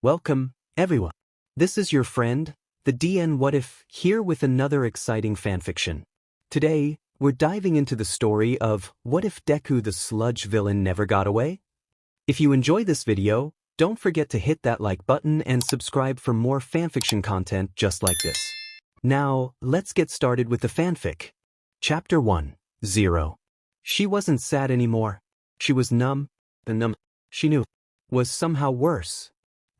Welcome, everyone. This is your friend, the DN What If, here with another exciting fanfiction. Today, we're diving into the story of What If Deku the Sludge Villain Never Got Away? If you enjoy this video, don't forget to hit that like button and subscribe for more fanfiction content just like this. Now, let's get started with the fanfic. Chapter 1, 0. She wasn't sad anymore. She was numb. The numb she knew was somehow worse.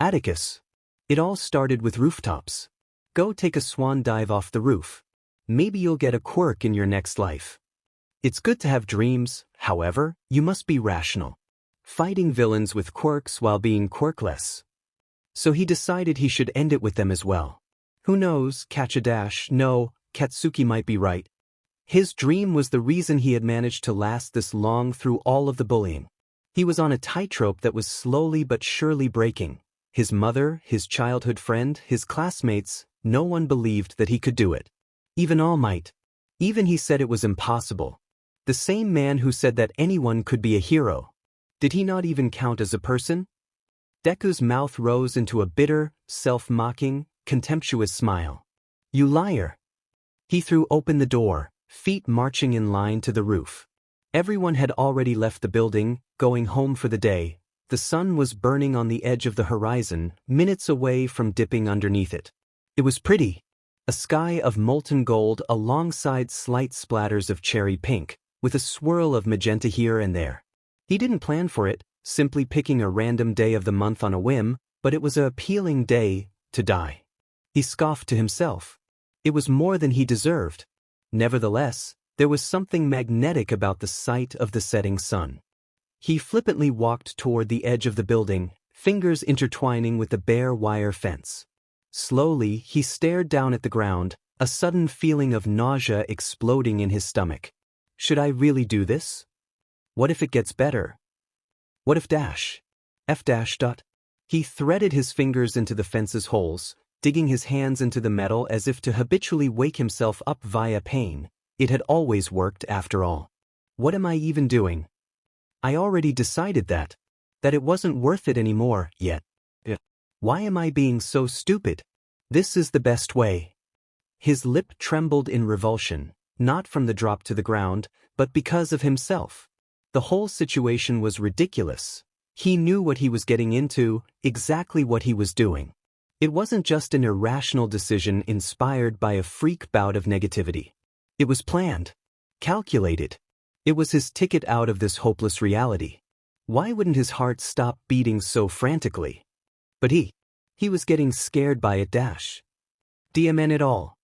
Atticus. It all started with rooftops. Go take a swan dive off the roof. Maybe you'll get a quirk in your next life. It's good to have dreams, however, you must be rational. Fighting villains with quirks while being quirkless. So he decided he should end it with them as well. Who knows, catch a dash, no, Katsuki might be right. His dream was the reason he had managed to last this long through all of the bullying. He was on a tightrope that was slowly but surely breaking. His mother, his childhood friend, his classmates, no one believed that he could do it. Even All Might. Even he said it was impossible. The same man who said that anyone could be a hero. Did he not even count as a person? Deku's mouth rose into a bitter, self-mocking, contemptuous smile. You liar. He threw open the door, feet marching in line to the roof. Everyone had already left the building, going home for the day. The sun was burning on the edge of the horizon, minutes away from dipping underneath it. It was pretty. A sky of molten gold alongside slight splatters of cherry pink, with a swirl of magenta here and there. He didn't plan for it, simply picking a random day of the month on a whim, but it was an appealing day to die. He scoffed to himself. It was more than he deserved. Nevertheless, there was something magnetic about the sight of the setting sun. He flippantly walked toward the edge of the building, fingers intertwining with the bare wire fence. Slowly, he stared down at the ground, a sudden feeling of nausea exploding in his stomach. Should I really do this? What if it gets better? What if dash? F dash dot? He threaded his fingers into the fence's holes, digging his hands into the metal as if to habitually wake himself up via pain. It had always worked after all. What am I even doing? I already decided that it wasn't worth it anymore, yet. Why am I being so stupid? This is the best way. His lip trembled in revulsion, not from the drop to the ground, but because of himself. The whole situation was ridiculous. He knew what he was getting into, exactly what he was doing. It wasn't just an irrational decision inspired by a freak bout of negativity. It was planned, calculated. It was his ticket out of this hopeless reality. Why wouldn't his heart stop beating so frantically? But he was getting scared by it dash. DMN it all.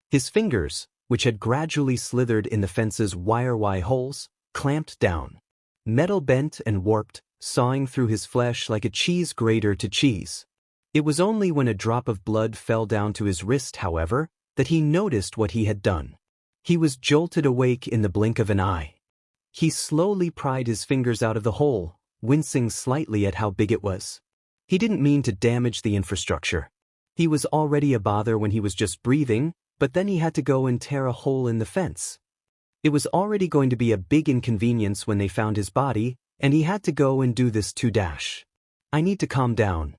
His fingers, which had gradually slithered in the fence's wire holes, clamped down. Metal bent and warped, sawing through his flesh like a cheese grater to cheese. It was only when a drop of blood fell down to his wrist, however, that he noticed what he had done. He was jolted awake in the blink of an eye. He slowly pried his fingers out of the hole, wincing slightly at how big it was. He didn't mean to damage the infrastructure. He was already a bother when he was just breathing, but then he had to go and tear a hole in the fence. It was already going to be a big inconvenience when they found his body, and he had to go and do this too dash. I need to calm down.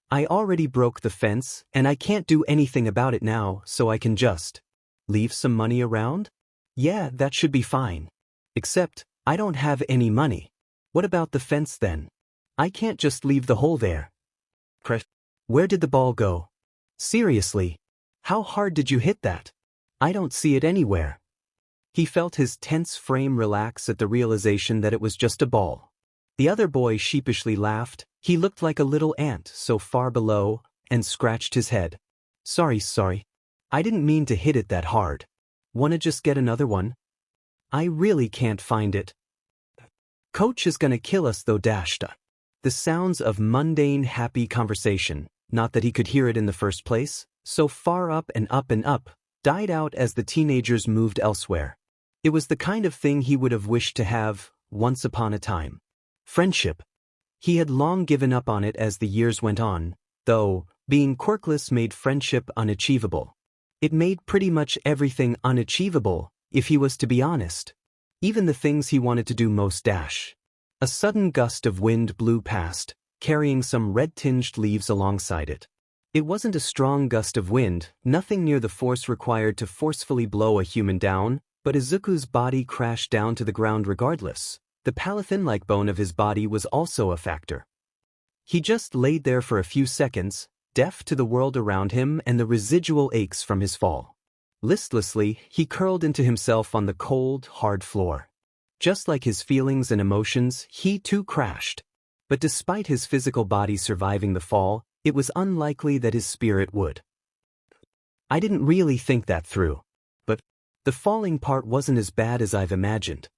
I already broke the fence, and I can't do anything about it now, so I can just leave some money around? Yeah, that should be fine. Except, I don't have any money. What about the fence then? I can't just leave the hole there. Where did the ball go? Seriously? How hard did you hit that? I don't see it anywhere. He felt his tense frame relax at the realization that it was just a ball. The other boy sheepishly laughed. He looked like a little ant so far below, and scratched his head. Sorry. I didn't mean to hit it that hard. Wanna just get another one? I really can't find it. Coach is gonna kill us though dashta. The sounds of mundane, happy conversation, not that he could hear it in the first place, so far up and up and up, died out as the teenagers moved elsewhere. It was the kind of thing he would have wished to have, once upon a time. Friendship. He had long given up on it as the years went on, though, being quirkless made friendship unachievable. It made pretty much everything unachievable, if he was to be honest. Even the things he wanted to do most dash. A sudden gust of wind blew past, carrying some red-tinged leaves alongside it. It wasn't a strong gust of wind, nothing near the force required to forcefully blow a human down, but Izuku's body crashed down to the ground regardless. The palatine-like bone of his body was also a factor. He just laid there for a few seconds, deaf to the world around him and the residual aches from his fall. Listlessly, he curled into himself on the cold, hard floor. Just like his feelings and emotions, he too crashed. But despite his physical body surviving the fall, it was unlikely that his spirit would. I didn't really think that through. But the falling part wasn't as bad as I've imagined.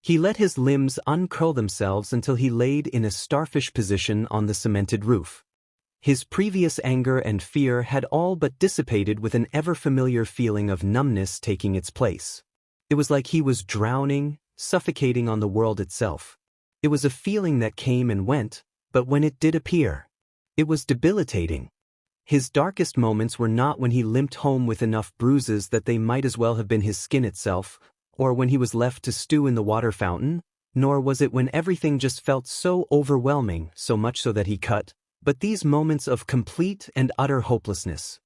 He let his limbs uncurl themselves until he laid in a starfish position on the cemented roof. His previous anger and fear had all but dissipated with an ever-familiar feeling of numbness taking its place. It was like he was drowning, suffocating on the world itself. It was a feeling that came and went, but when it did appear, it was debilitating. His darkest moments were not when he limped home with enough bruises that they might as well have been his skin itself, or when he was left to stew in the water fountain, nor was it when everything just felt so overwhelming, so much so that he cut, but these moments of complete and utter hopelessness.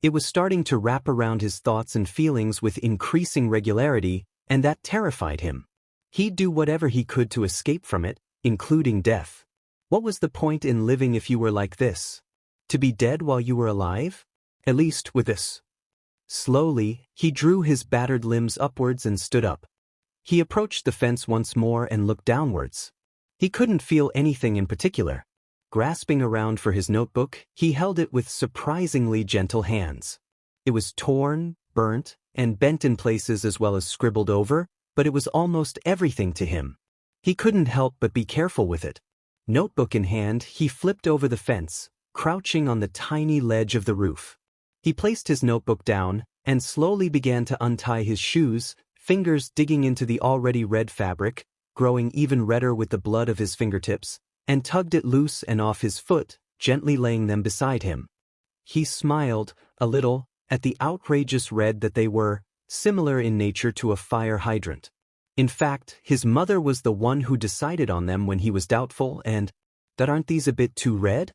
It was starting to wrap around his thoughts and feelings with increasing regularity, and that terrified him. He'd do whatever he could to escape from it, including death. What was the point in living if you were like this? To be dead while you were alive? At least with this. Slowly, he drew his battered limbs upwards and stood up. He approached the fence once more and looked downwards. He couldn't feel anything in particular. Grasping around for his notebook, he held it with surprisingly gentle hands. It was torn, burnt, and bent in places as well as scribbled over, but it was almost everything to him. He couldn't help but be careful with it. Notebook in hand, he flipped over the fence, crouching on the tiny ledge of the roof. He placed his notebook down and slowly began to untie his shoes, fingers digging into the already red fabric, growing even redder with the blood of his fingertips, and tugged it loose and off his foot, gently laying them beside him. He smiled, a little, at the outrageous red that they were, similar in nature to a fire hydrant. In fact, his mother was the one who decided on them when he was doubtful and, "That aren't these a bit too red?"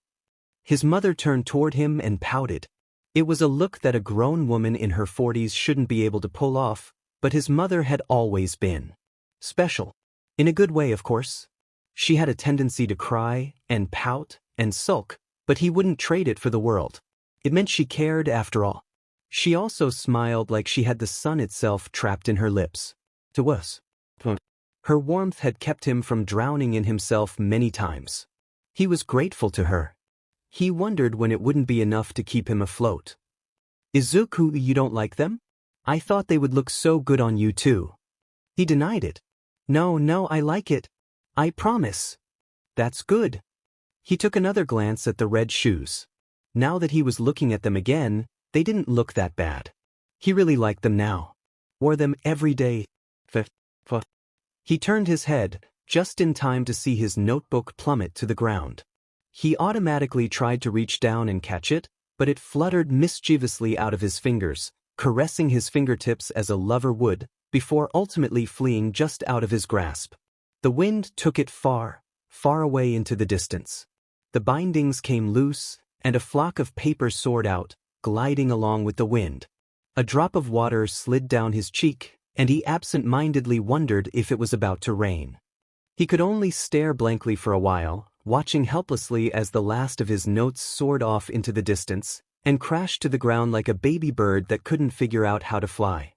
His mother turned toward him and pouted. It was a look that a grown woman in her 40s shouldn't be able to pull off, but his mother had always been special. In a good way, of course. She had a tendency to cry, and pout, and sulk, but he wouldn't trade it for the world. It meant she cared after all. She also smiled like she had the sun itself trapped in her lips. To us. Her warmth had kept him from drowning in himself many times. He was grateful to her. He wondered when it wouldn't be enough to keep him afloat. "Izuku, you don't like them? I thought they would look so good on you too." He denied it. No, I like it. I promise." "That's good." He took another glance at the red shoes. Now that he was looking at them again, they didn't look that bad. He really liked them now. Wore them every day. He turned his head, just in time to see his notebook plummet to the ground. He automatically tried to reach down and catch it, but it fluttered mischievously out of his fingers, caressing his fingertips as a lover would, before ultimately fleeing just out of his grasp. The wind took it far, far away into the distance. The bindings came loose, and a flock of paper soared out, gliding along with the wind. A drop of water slid down his cheek, and he absent-mindedly wondered if it was about to rain. He could only stare blankly for a while, watching helplessly as the last of his notes soared off into the distance, and crashed to the ground like a baby bird that couldn't figure out how to fly.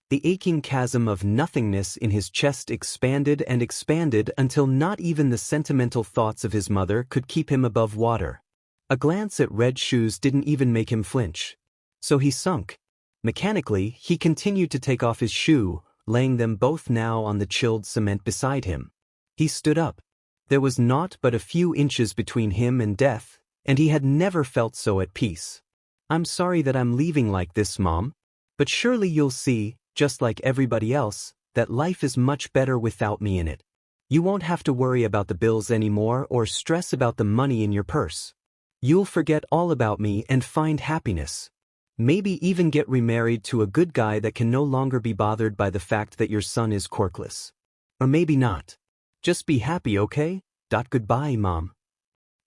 The aching chasm of nothingness in his chest expanded and expanded until not even the sentimental thoughts of his mother could keep him above water. A glance at red shoes didn't even make him flinch. So he sunk. Mechanically, he continued to take off his shoe, laying them both now on the chilled cement beside him. He stood up. There was naught but a few inches between him and death, and he had never felt so at peace. "I'm sorry that I'm leaving like this, Mom. But surely you'll see, just like everybody else, that life is much better without me in it. You won't have to worry about the bills anymore or stress about the money in your purse. You'll forget all about me and find happiness. Maybe even get remarried to a good guy that can no longer be bothered by the fact that your son is quirkless. Or maybe not. Just be happy, okay? Goodbye, Mom."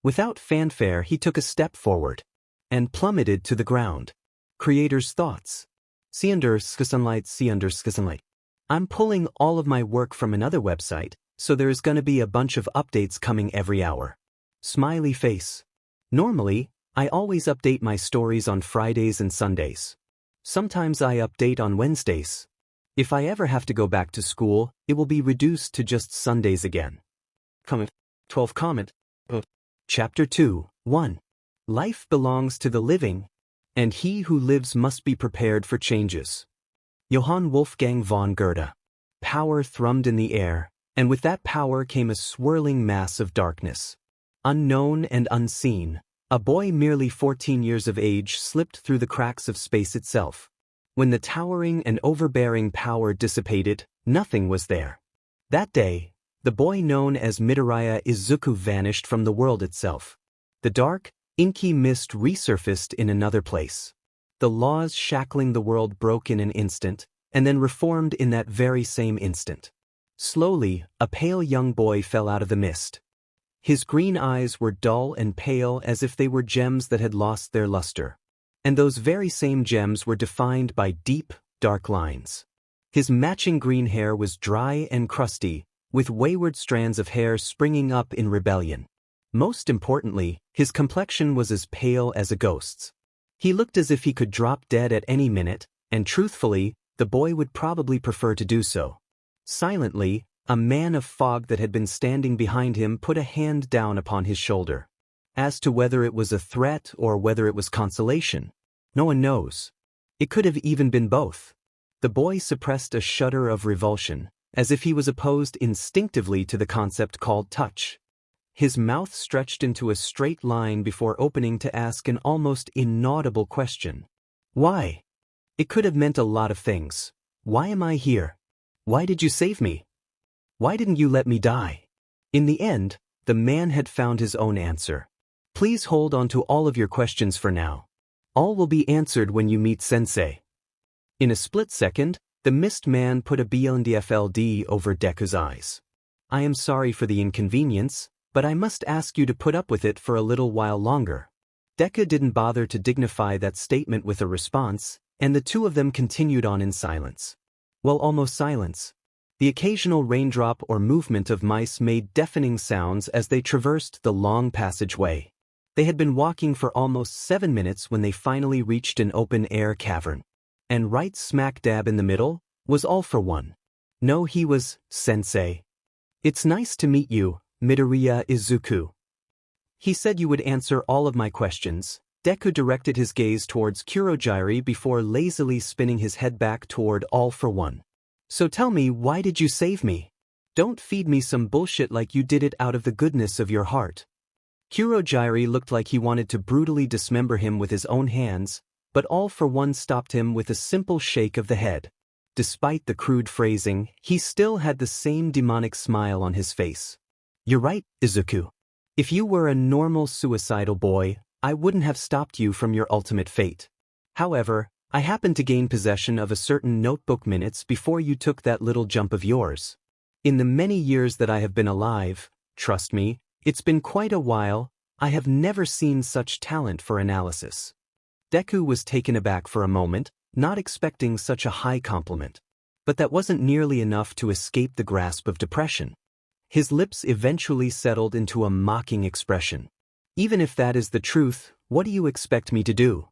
Without fanfare, he took a step forward and plummeted to the ground. Creator's thoughts. See under sunlight. I'm pulling all of my work from another website, so there's gonna be a bunch of updates coming every hour. Smiley face. Normally, I always update my stories on Fridays and Sundays. Sometimes I update on Wednesdays. If I ever have to go back to school, it will be reduced to just Sundays again. Comment. 12 comment. Chapter 2, 1. Life belongs to the living, and he who lives must be prepared for changes. Johann Wolfgang von Goethe. Power thrummed in the air, and with that power came a swirling mass of darkness. Unknown and unseen, a boy merely 14 years of age slipped through the cracks of space itself. When the towering and overbearing power dissipated, nothing was there. That day, the boy known as Midoriya Izuku vanished from the world itself. The dark, inky mist resurfaced in another place. The laws shackling the world broke in an instant, and then reformed in that very same instant. Slowly, a pale young boy fell out of the mist. His green eyes were dull and pale as if they were gems that had lost their luster. And those very same gems were defined by deep, dark lines. His matching green hair was dry and crusty, with wayward strands of hair springing up in rebellion. Most importantly, his complexion was as pale as a ghost's. He looked as if he could drop dead at any minute, and truthfully, the boy would probably prefer to do so. Silently, a man of fog that had been standing behind him put a hand down upon his shoulder. As to whether it was a threat or whether it was consolation, no one knows. It could have even been both. The boy suppressed a shudder of revulsion, as if he was opposed instinctively to the concept called touch. His mouth stretched into a straight line before opening to ask an almost inaudible question. Why? It could have meant a lot of things. Why am I here? Why did you save me? Why didn't you let me die? In the end, the man had found his own answer. Please hold on to all of your questions for now. All will be answered when you meet Sensei. In a split second, the mist man put a BNDFLD over Deku's eyes. I am sorry for the inconvenience, but I must ask you to put up with it for a little while longer. Deku didn't bother to dignify that statement with a response, and the two of them continued on in silence. Well, almost silence. The occasional raindrop or movement of mice made deafening sounds as they traversed the long passageway. They had been walking for almost 7 minutes when they finally reached an open-air cavern. And right smack dab in the middle was All for One. No, he was Sensei. It's nice to meet you, Midoriya Izuku. He said you would answer all of my questions. Deku directed his gaze towards Kurogiri before lazily spinning his head back toward All for One. So tell me, why did you save me? Don't feed me some bullshit like you did it out of the goodness of your heart. Kurogiri looked like he wanted to brutally dismember him with his own hands, but All for One stopped him with a simple shake of the head. Despite the crude phrasing, he still had the same demonic smile on his face. You're right, Izuku. If you were a normal suicidal boy, I wouldn't have stopped you from your ultimate fate. However, I happened to gain possession of a certain notebook minutes before you took that little jump of yours. In the many years that I have been alive, trust me, it's been quite a while, I have never seen such talent for analysis. Deku was taken aback for a moment, not expecting such a high compliment. But that wasn't nearly enough to escape the grasp of depression. His lips eventually settled into a mocking expression. Even if that is the truth, what do you expect me to do?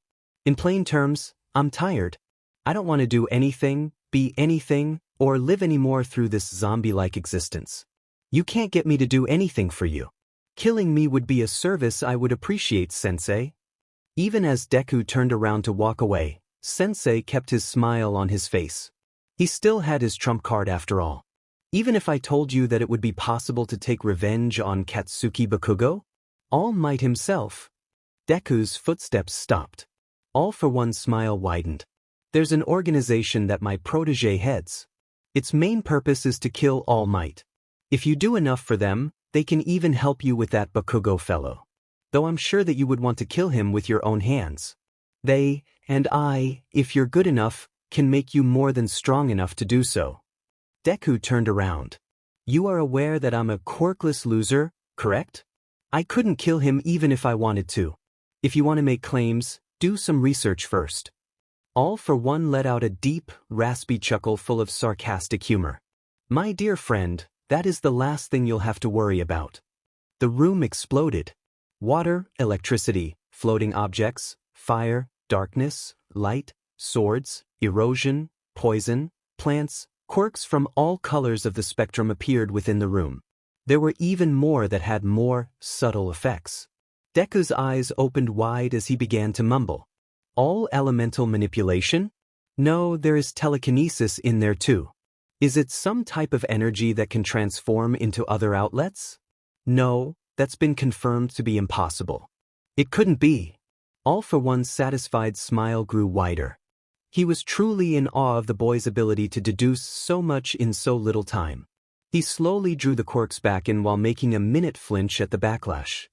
In plain terms, I'm tired. I don't want to do anything, be anything, or live anymore through this zombie-like existence. You can't get me to do anything for you. Killing me would be a service I would appreciate, Sensei. Even as Deku turned around to walk away, Sensei kept his smile on his face. He still had his trump card after all. Even if I told you that it would be possible to take revenge on Katsuki Bakugo? All Might himself. Deku's footsteps stopped. All for One's smile widened. There's an organization that my protege heads. Its main purpose is to kill All Might. If you do enough for them, they can even help you with that Bakugo fellow. Though I'm sure that you would want to kill him with your own hands. They, and I, if you're good enough, can make you more than strong enough to do so. Deku turned around. You are aware that I'm a quirkless loser, correct? I couldn't kill him even if I wanted to. If you want to make claims, do some research first. All for One let out a deep, raspy chuckle full of sarcastic humor. My dear friend, that is the last thing you'll have to worry about. The room exploded. Water, electricity, floating objects, fire, darkness, light, swords, erosion, poison, plants, quirks from all colors of the spectrum appeared within the room. There were even more that had more subtle effects. Deku's eyes opened wide as he began to mumble. All elemental manipulation? No, there is telekinesis in there too. Is it some type of energy that can transform into other outlets? No, that's been confirmed to be impossible. It couldn't be. All for One's satisfied smile grew wider. He was truly in awe of the boy's ability to deduce so much in so little time. He slowly drew the quirks back in while making a minute flinch at the backlash.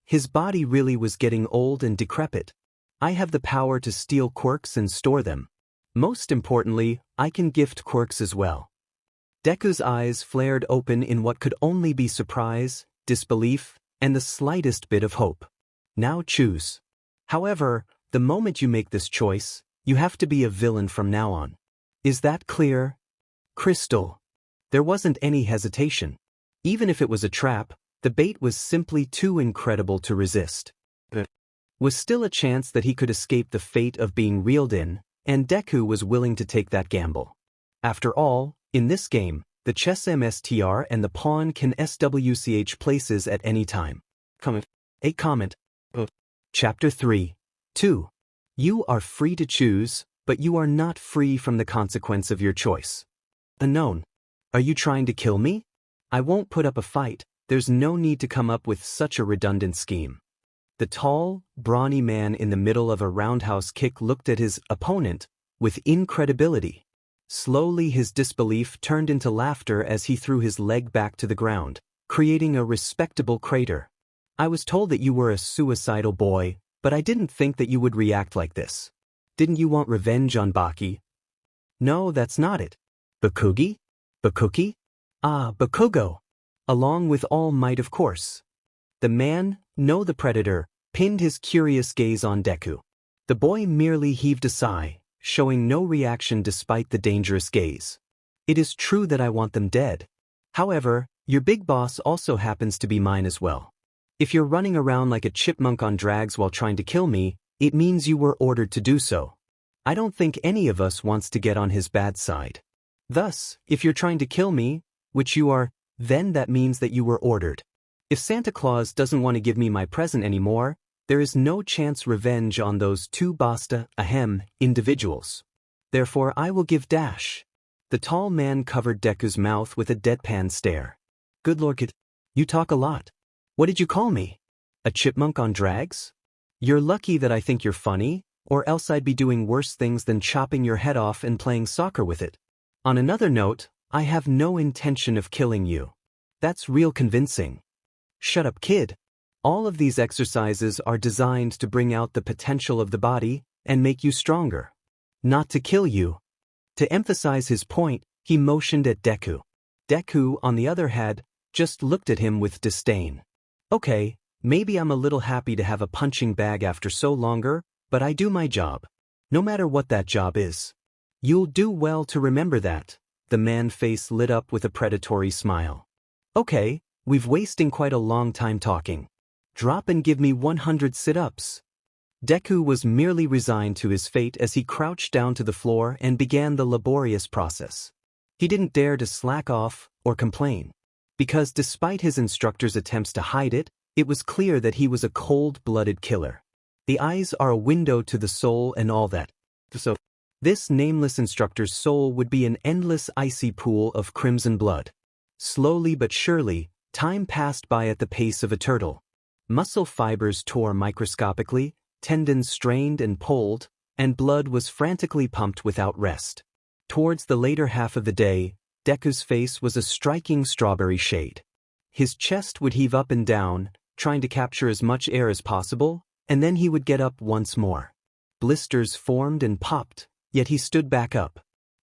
His body really was getting old and decrepit. I have the power to steal quirks and store them. Most importantly, I can gift quirks as well. Deku's eyes flared open in what could only be surprise, disbelief, and the slightest bit of hope. Now choose. However, the moment you make this choice, you have to be a villain from now on. Is that clear? Crystal. There wasn't any hesitation. Even if it was a trap, the bait was simply too incredible to resist. There was still a chance that he could escape the fate of being reeled in, and Deku was willing to take that gamble. After all, in this game, the chess MSTR and the pawn can SWCH places at any time. Comment. Chapter 3. 2. You are free to choose, but you are not free from the consequence of your choice. Unknown. Are you trying to kill me? I won't put up a fight. There's no need to come up with such a redundant scheme. The tall, brawny man in the middle of a roundhouse kick looked at his opponent with incredibility. Slowly his disbelief turned into laughter as he threw his leg back to the ground, creating a respectable crater. I was told that you were a suicidal boy, but I didn't think that you would react like this. Didn't you want revenge on Baki? No, that's not it. Bakugi? Bakuki? Ah, Bakugo. Along with All Might, of course. The man, no the predator, pinned his curious gaze on Deku. The boy merely heaved a sigh, showing no reaction despite the dangerous gaze. It is true that I want them dead. However, your big boss also happens to be mine as well. If you're running around like a chipmunk on drags while trying to kill me, it means you were ordered to do so. I don't think any of us wants to get on his bad side. Thus, if you're trying to kill me, which you are, then that means that you were ordered. If Santa Claus doesn't want to give me my present anymore, there is no chance revenge on those two individuals. Therefore I will give dash. The tall man covered Deku's mouth with a deadpan stare. Good lord kid, you talk a lot. What did you call me? A chipmunk on drags? You're lucky that I think you're funny, or else I'd be doing worse things than chopping your head off and playing soccer with it. On another note, I have no intention of killing you. That's real convincing. Shut up, kid. All of these exercises are designed to bring out the potential of the body and make you stronger. Not to kill you. To emphasize his point, he motioned at Deku. Deku, on the other hand, just looked at him with disdain. Okay, maybe I'm a little happy to have a punching bag after so longer, but I do my job. No matter what that job is. You'll do well to remember that. The man's face lit up with a predatory smile. Okay, we've wasting quite a long time talking. Drop and give me 100 sit-ups. Deku was merely resigned to his fate as he crouched down to the floor and began the laborious process. He didn't dare to slack off or complain. Because despite his instructor's attempts to hide it, it was clear that he was a cold-blooded killer. The eyes are a window to the soul and all that. So, this nameless instructor's soul would be an endless icy pool of crimson blood. Slowly but surely, time passed by at the pace of a turtle. Muscle fibers tore microscopically, tendons strained and pulled, and blood was frantically pumped without rest. Towards the later half of the day, Deku's face was a striking strawberry shade. His chest would heave up and down, trying to capture as much air as possible, and then he would get up once more. Blisters formed and popped, yet he stood back up.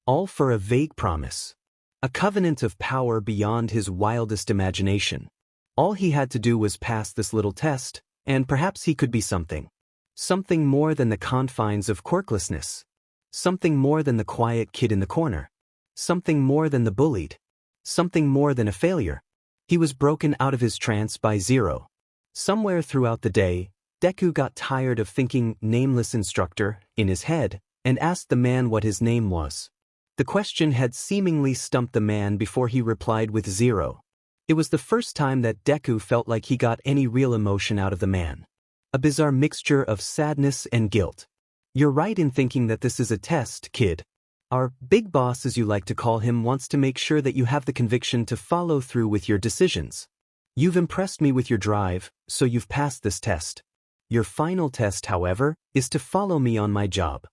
All for a vague promise. A covenant of power beyond his wildest imagination. All he had to do was pass this little test, and perhaps he could be something. Something more than the confines of quirklessness. Something more than the quiet kid in the corner. Something more than the bullied. Something more than a failure. He was broken out of his trance by Zero. Somewhere throughout the day, Deku got tired of thinking nameless instructor in his head and asked the man what his name was. The question had seemingly stumped the man before he replied with Zero. It was the first time that Deku felt like he got any real emotion out of the man. A bizarre mixture of sadness and guilt. You're right in thinking that this is a test, kid. Our big boss, as you like to call him, wants to make sure that you have the conviction to follow through with your decisions. You've impressed me with your drive, so you've passed this test. Your final test, however, is to follow me on my job.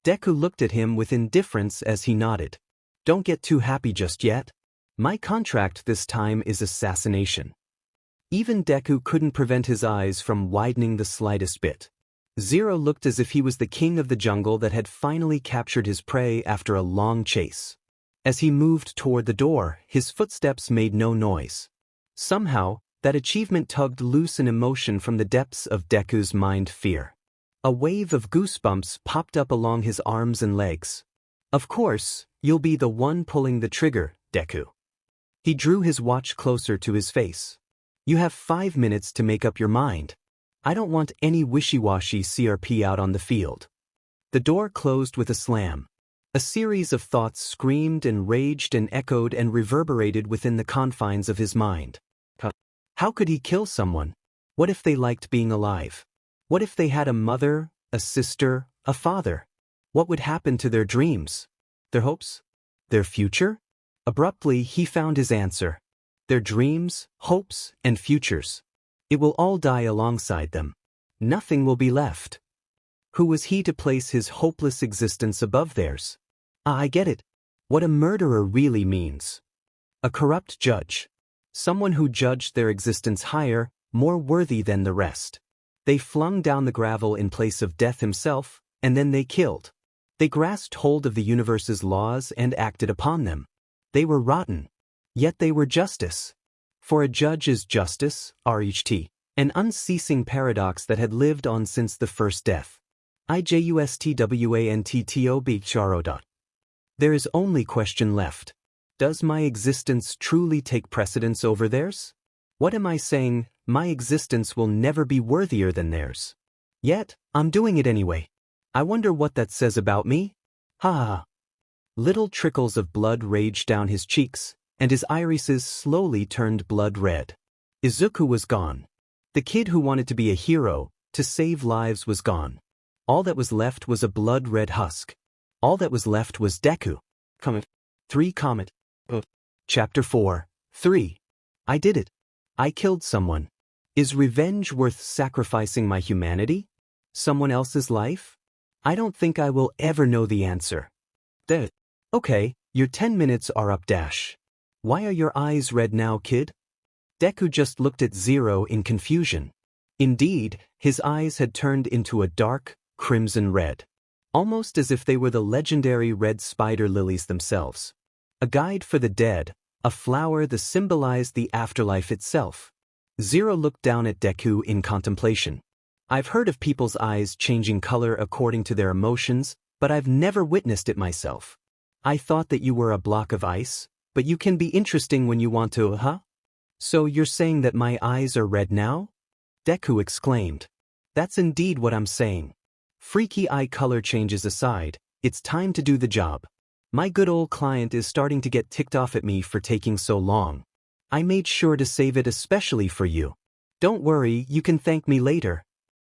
Deku looked at him with indifference as he nodded. Don't get too happy just yet. My contract this time is assassination. Even Deku couldn't prevent his eyes from widening the slightest bit. Zero looked as if he was the king of the jungle that had finally captured his prey after a long chase. As he moved toward the door, his footsteps made no noise. Somehow, that achievement tugged loose an emotion from the depths of Deku's mind: fear. A wave of goosebumps popped up along his arms and legs. Of course, you'll be the one pulling the trigger, Deku. He drew his watch closer to his face. You have 5 minutes to make up your mind. I don't want any wishy-washy CRP out on the field. The door closed with a slam. A series of thoughts screamed and raged and echoed and reverberated within the confines of his mind. How could he kill someone? What if they liked being alive? What if they had a mother, a sister, a father? What would happen to their dreams? Their hopes? Their future? Abruptly, he found his answer. Their dreams, hopes, and futures. It will all die alongside them. Nothing will be left. Who was he to place his hopeless existence above theirs? I get it. What a murderer really means. A corrupt judge. Someone who judged their existence higher, more worthy than the rest. They flung down the gravel in place of death himself, and then they killed. They grasped hold of the universe's laws and acted upon them. They were rotten. Yet they were justice. For a judge is justice, RHT, an unceasing paradox that had lived on since the first death. IJUSTWANTTOB. There is only question left. Does my existence truly take precedence over theirs? What am I saying? My existence will never be worthier than theirs. Yet, I'm doing it anyway. I wonder what that says about me? Ha ha. Little trickles of blood raged down his cheeks, and his irises slowly turned blood red. Izuku was gone. The kid who wanted to be a hero, to save lives, was gone. All that was left was a blood-red husk. All that was left was Deku. Comet. Chapter 4. 3. I did it. I killed someone. Is revenge worth sacrificing my humanity? Someone else's life? I don't think I will ever know the answer. Okay, your 10 minutes are up. Why are your eyes red now, kid? Deku just looked at Zero in confusion. Indeed, his eyes had turned into a dark, crimson red. Almost as if they were the legendary red spider lilies themselves. A guide for the dead, a flower that symbolized the afterlife itself. Zero looked down at Deku in contemplation. I've heard of people's eyes changing color according to their emotions, but I've never witnessed it myself. I thought that you were a block of ice, but you can be interesting when you want to, huh? So you're saying that my eyes are red now? Deku exclaimed. That's indeed what I'm saying. Freaky eye color changes aside, it's time to do the job. My good old client is starting to get ticked off at me for taking so long. I made sure to save it especially for you. Don't worry, you can thank me later.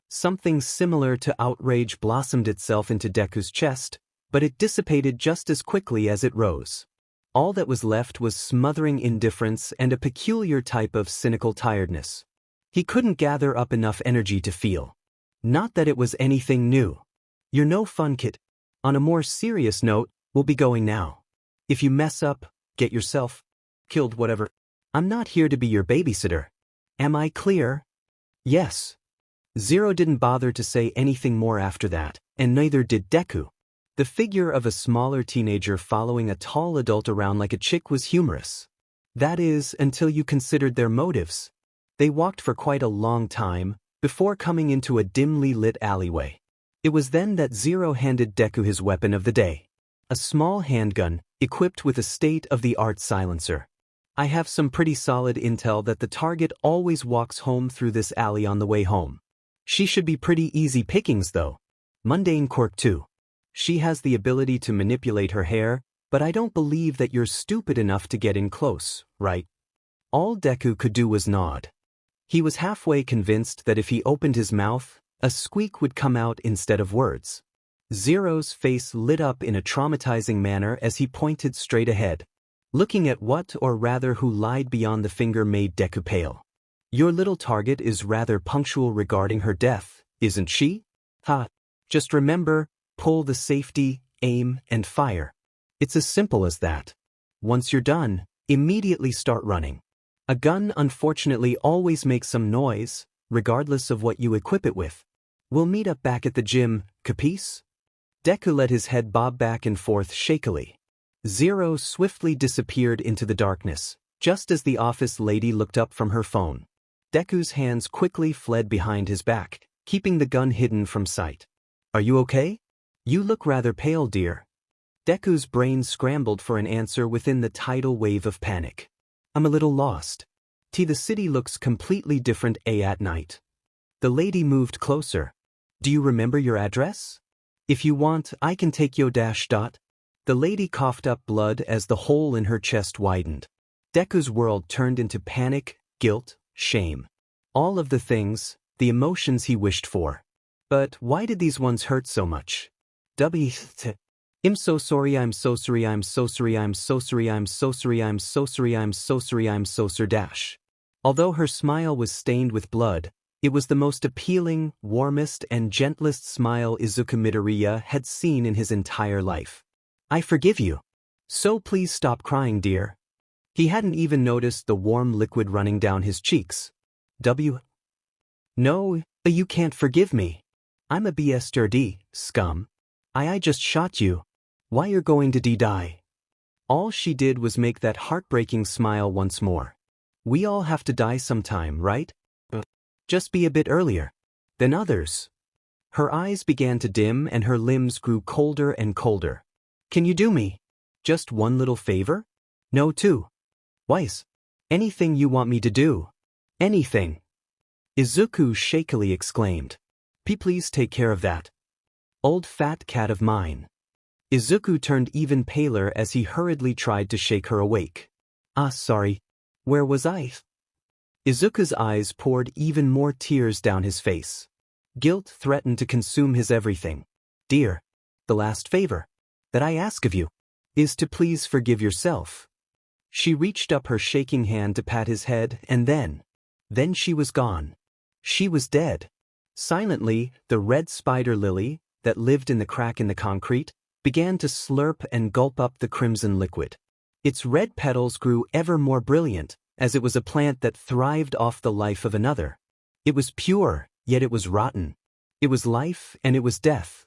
Something similar to outrage blossomed itself into Deku's chest, but it dissipated just as quickly as it rose. All that was left was smothering indifference and a peculiar type of cynical tiredness. He couldn't gather up enough energy to feel. Not that it was anything new. You're no fun, kid. On a more serious note, we'll be going now. If you mess up, get yourself killed, whatever. I'm not here to be your babysitter. Am I clear? Yes. Zero didn't bother to say anything more after that, and neither did Deku. The figure of a smaller teenager following a tall adult around like a chick was humorous. That is, until you considered their motives. They walked for quite a long time, before coming into a dimly lit alleyway. It was then that Zero handed Deku his weapon of the day. A small handgun, equipped with a state-of-the-art silencer. I have some pretty solid intel that the target always walks home through this alley on the way home. She should be pretty easy pickings though. Mundane quirk too. She has the ability to manipulate her hair, but I don't believe that you're stupid enough to get in close, right? All Deku could do was nod. He was halfway convinced that if he opened his mouth, a squeak would come out instead of words. Zero's face lit up in a traumatizing manner as he pointed straight ahead. Looking at what, or rather who lied beyond the finger, made Deku pale. Your little target is rather punctual regarding her death, isn't she? Ha! Just remember, pull the safety, aim, and fire. It's as simple as that. Once you're done, immediately start running. A gun unfortunately always makes some noise, regardless of what you equip it with. We'll meet up back at the gym, capice? Deku let his head bob back and forth shakily. Zero swiftly disappeared into the darkness, just as the office lady looked up from her phone. Deku's hands quickly fled behind his back, keeping the gun hidden from sight. Are you okay? You look rather pale, dear. Deku's brain scrambled for an answer within the tidal wave of panic. I'm a little lost. The city looks completely different at night. The lady moved closer. Do you remember your address? If you want, I can take yo dash dot. The lady coughed up blood as the hole in her chest widened. Deku's world turned into panic, guilt, shame. All of the things, the emotions he wished for. But why did these ones hurt so much? I'm so sorry, I'm so sorry, I'm so sorry, I'm so sorry, I'm so sorry, I'm so sorry, I'm so sorry, I'm so sorry dash. Although her smile was stained with blood, it was the most appealing, warmest, and gentlest smile Izuku Midoriya had seen in his entire life. I forgive you. So please stop crying, dear. He hadn't even noticed the warm liquid running down his cheeks. No, you can't forgive me. I'm a bastard, scum. I just shot you. Why you're going to die? All she did was make that heartbreaking smile once more. We all have to die sometime, right? Just be a bit earlier than others. Her eyes began to dim and her limbs grew colder and colder. Can you do me just one little favor? No, two. Wise. Anything you want me to do. Anything. Izuku shakily exclaimed. Please take care of that old fat cat of mine. Izuku turned even paler as he hurriedly tried to shake her awake. Sorry. Where was I? Izuku's eyes poured even more tears down his face. Guilt threatened to consume his everything. Dear, the last favor that I ask of you is to please forgive yourself. She reached up her shaking hand to pat his head, and then she was gone. She was dead. Silently, the red spider lily, that lived in the crack in the concrete, began to slurp and gulp up the crimson liquid. Its red petals grew ever more brilliant, as it was a plant that thrived off the life of another. It was pure, yet it was rotten. It was life and it was death.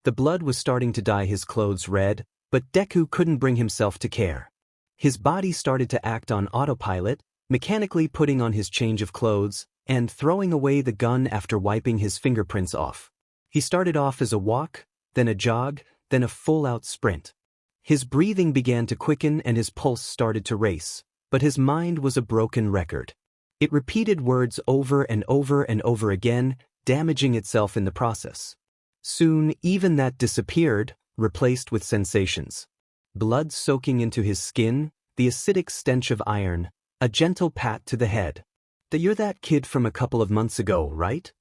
The blood was starting to dye his clothes red, but Deku couldn't bring himself to care. His body started to act on autopilot, mechanically putting on his change of clothes, and throwing away the gun after wiping his fingerprints off. He started off as a walk, then a jog, then a full-out sprint. His breathing began to quicken and his pulse started to race, but his mind was a broken record. It repeated words over and over and over again, damaging itself in the process. Soon, even that disappeared, replaced with sensations. Blood soaking into his skin, the acidic stench of iron, a gentle pat to the head. You're that kid from a couple of months ago, right?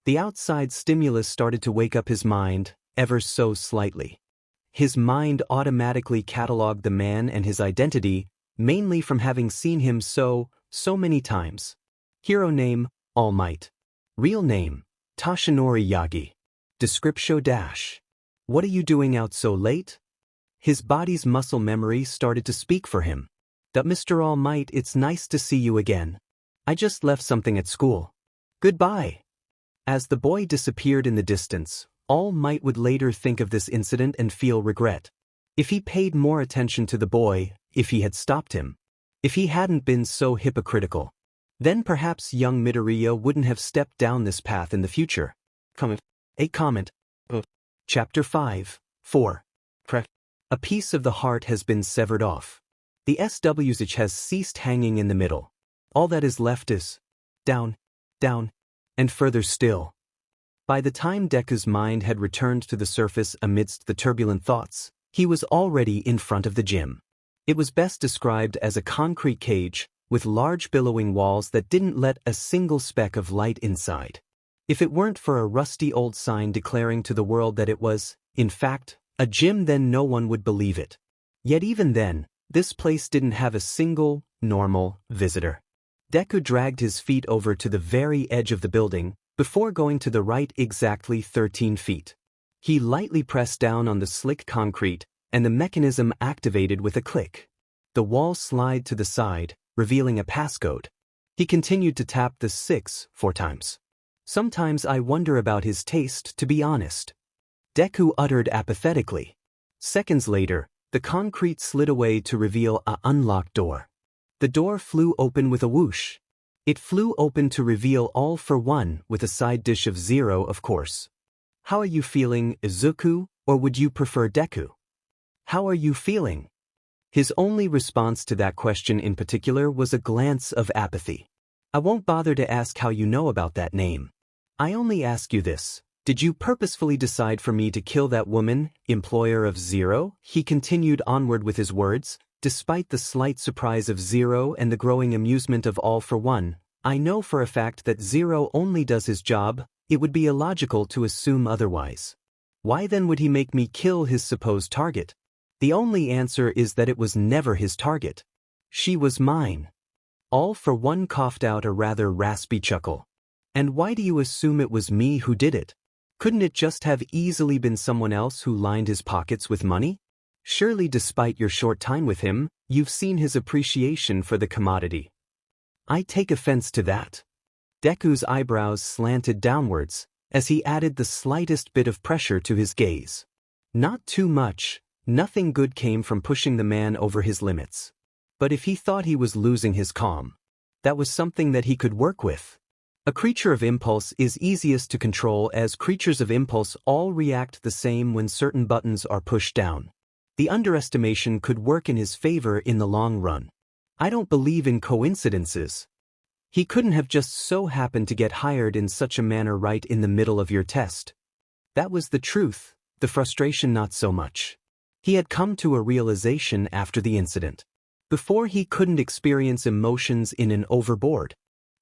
The outside stimulus started to wake up his mind, ever so slightly. His mind automatically cataloged the man and his identity, mainly from having seen him so many times. Hero name, All Might. Real name, Toshinori Yagi. Descriptio dash. What are you doing out so late? His body's muscle memory started to speak for him. Mr. All Might, it's nice to see you again. I just left something at school. Goodbye. As the boy disappeared in the distance, All Might would later think of this incident and feel regret. If he paid more attention to the boy, if he had stopped him. If he hadn't been so hypocritical. Then perhaps young Midoriya wouldn't have stepped down this path in the future. A comment. Chapter 5. 4. A piece of the heart has been severed off. The SWH has ceased hanging in the middle. All that is left is down, down, and further still. By the time Deku's mind had returned to the surface amidst the turbulent thoughts, he was already in front of the gym. It was best described as a concrete cage, with large billowing walls that didn't let a single speck of light inside. If it weren't for a rusty old sign declaring to the world that it was, in fact, a gym, then no one would believe it. Yet even then, this place didn't have a single, normal visitor. Deku dragged his feet over to the very edge of the building, before going to the right exactly 13 feet. He lightly pressed down on the slick concrete, and the mechanism activated with a click. The wall slid to the side, revealing a passcode. He continued to tap the 6 4 times. Sometimes I wonder about his taste, to be honest. Deku uttered apathetically. Seconds later, the concrete slid away to reveal an unlocked door. The door flew open with a whoosh. It flew open to reveal All for One with a side dish of 0, of course. How are you feeling, Izuku, or would you prefer Deku? How are you feeling? His only response to that question in particular was a glance of apathy. I won't bother to ask how you know about that name. I only ask you this. Did you purposefully decide for me to kill that woman, employer of 0? He continued onward with his words. Despite the slight surprise of 0 and the growing amusement of All for One, I know for a fact that 0 only does his job. It would be illogical to assume otherwise. Why then would he make me kill his supposed target? The only answer is that it was never his target. She was mine. All for One coughed out a rather raspy chuckle. And why do you assume it was me who did it? Couldn't it just have easily been someone else who lined his pockets with money? Surely despite your short time with him, you've seen his appreciation for the commodity. I take offense to that. Deku's eyebrows slanted downwards, as he added the slightest bit of pressure to his gaze. Not too much, nothing good came from pushing the man over his limits. But if he thought he was losing his calm, that was something that he could work with. A creature of impulse is easiest to control, as creatures of impulse all react the same when certain buttons are pushed down. The underestimation could work in his favor in the long run. I don't believe in coincidences. He couldn't have just so happened to get hired in such a manner right in the middle of your test. That was the truth, the frustration not so much. He had come to a realization after the incident. Before, he couldn't experience emotions in an overboard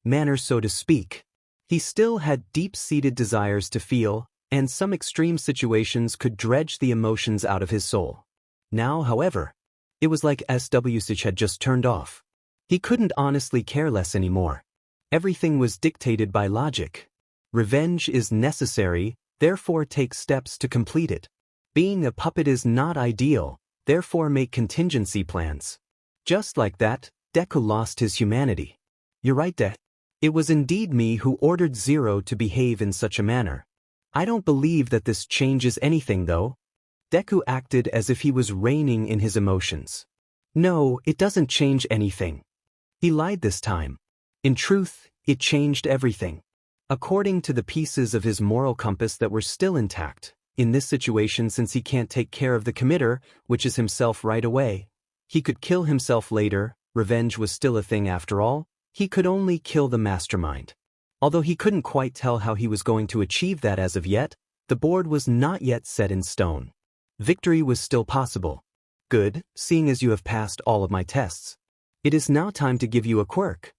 manner, so to speak. He still had deep-seated desires to feel, and some extreme situations could dredge the emotions out of his soul. Now, however, it was like SWH had just turned off. He couldn't honestly care less anymore. Everything was dictated by logic. Revenge is necessary, therefore take steps to complete it. Being a puppet is not ideal, therefore make contingency plans. Just like that, Deku lost his humanity. You're right, It was indeed me who ordered 0 to behave in such a manner. I don't believe that this changes anything, though. Deku acted as if he was reigning in his emotions. No, it doesn't change anything. He lied this time. In truth, it changed everything. According to the pieces of his moral compass that were still intact, in this situation, since he can't take care of the committer, which is himself right away, he could kill himself later. Revenge was still a thing after all. He could only kill the mastermind. Although he couldn't quite tell how he was going to achieve that as of yet, the board was not yet set in stone. Victory was still possible. Good, seeing as you have passed all of my tests. It is now time to give you a quirk.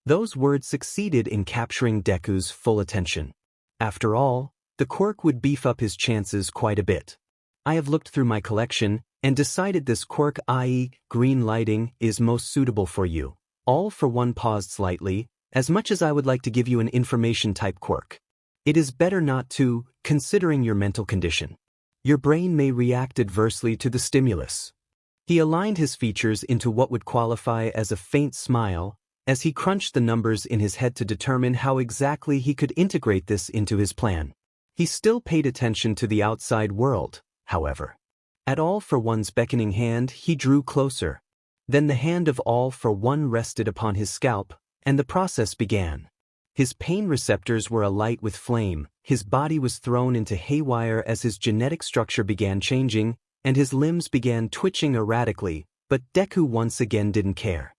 Those words succeeded in capturing Deku's full attention. After all, the quirk would beef up his chances quite a bit. I have looked through my collection and decided this quirk, i.e., green lighting, is most suitable for you. All for One paused slightly. As much as I would like to give you an information-type quirk, it is better not to, considering your mental condition. Your brain may react adversely to the stimulus. He aligned his features into what would qualify as a faint smile, as he crunched the numbers in his head to determine how exactly he could integrate this into his plan. He still paid attention to the outside world, however. At All for One's beckoning hand, he drew closer. Then the hand of All for One rested upon his scalp, And the process began. His pain receptors were alight with flame, his body was thrown into haywire as his genetic structure began changing, and his limbs began twitching erratically, but Deku once again didn't care.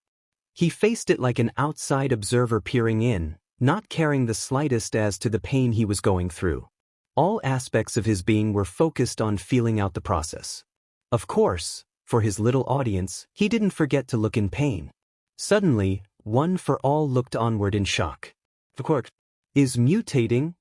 He faced it like an outside observer peering in, not caring the slightest as to the pain he was going through. All aspects of his being were focused on feeling out the process. Of course, for his little audience, he didn't forget to look in pain. Suddenly, One for All looked onward in shock. The quirk is mutating.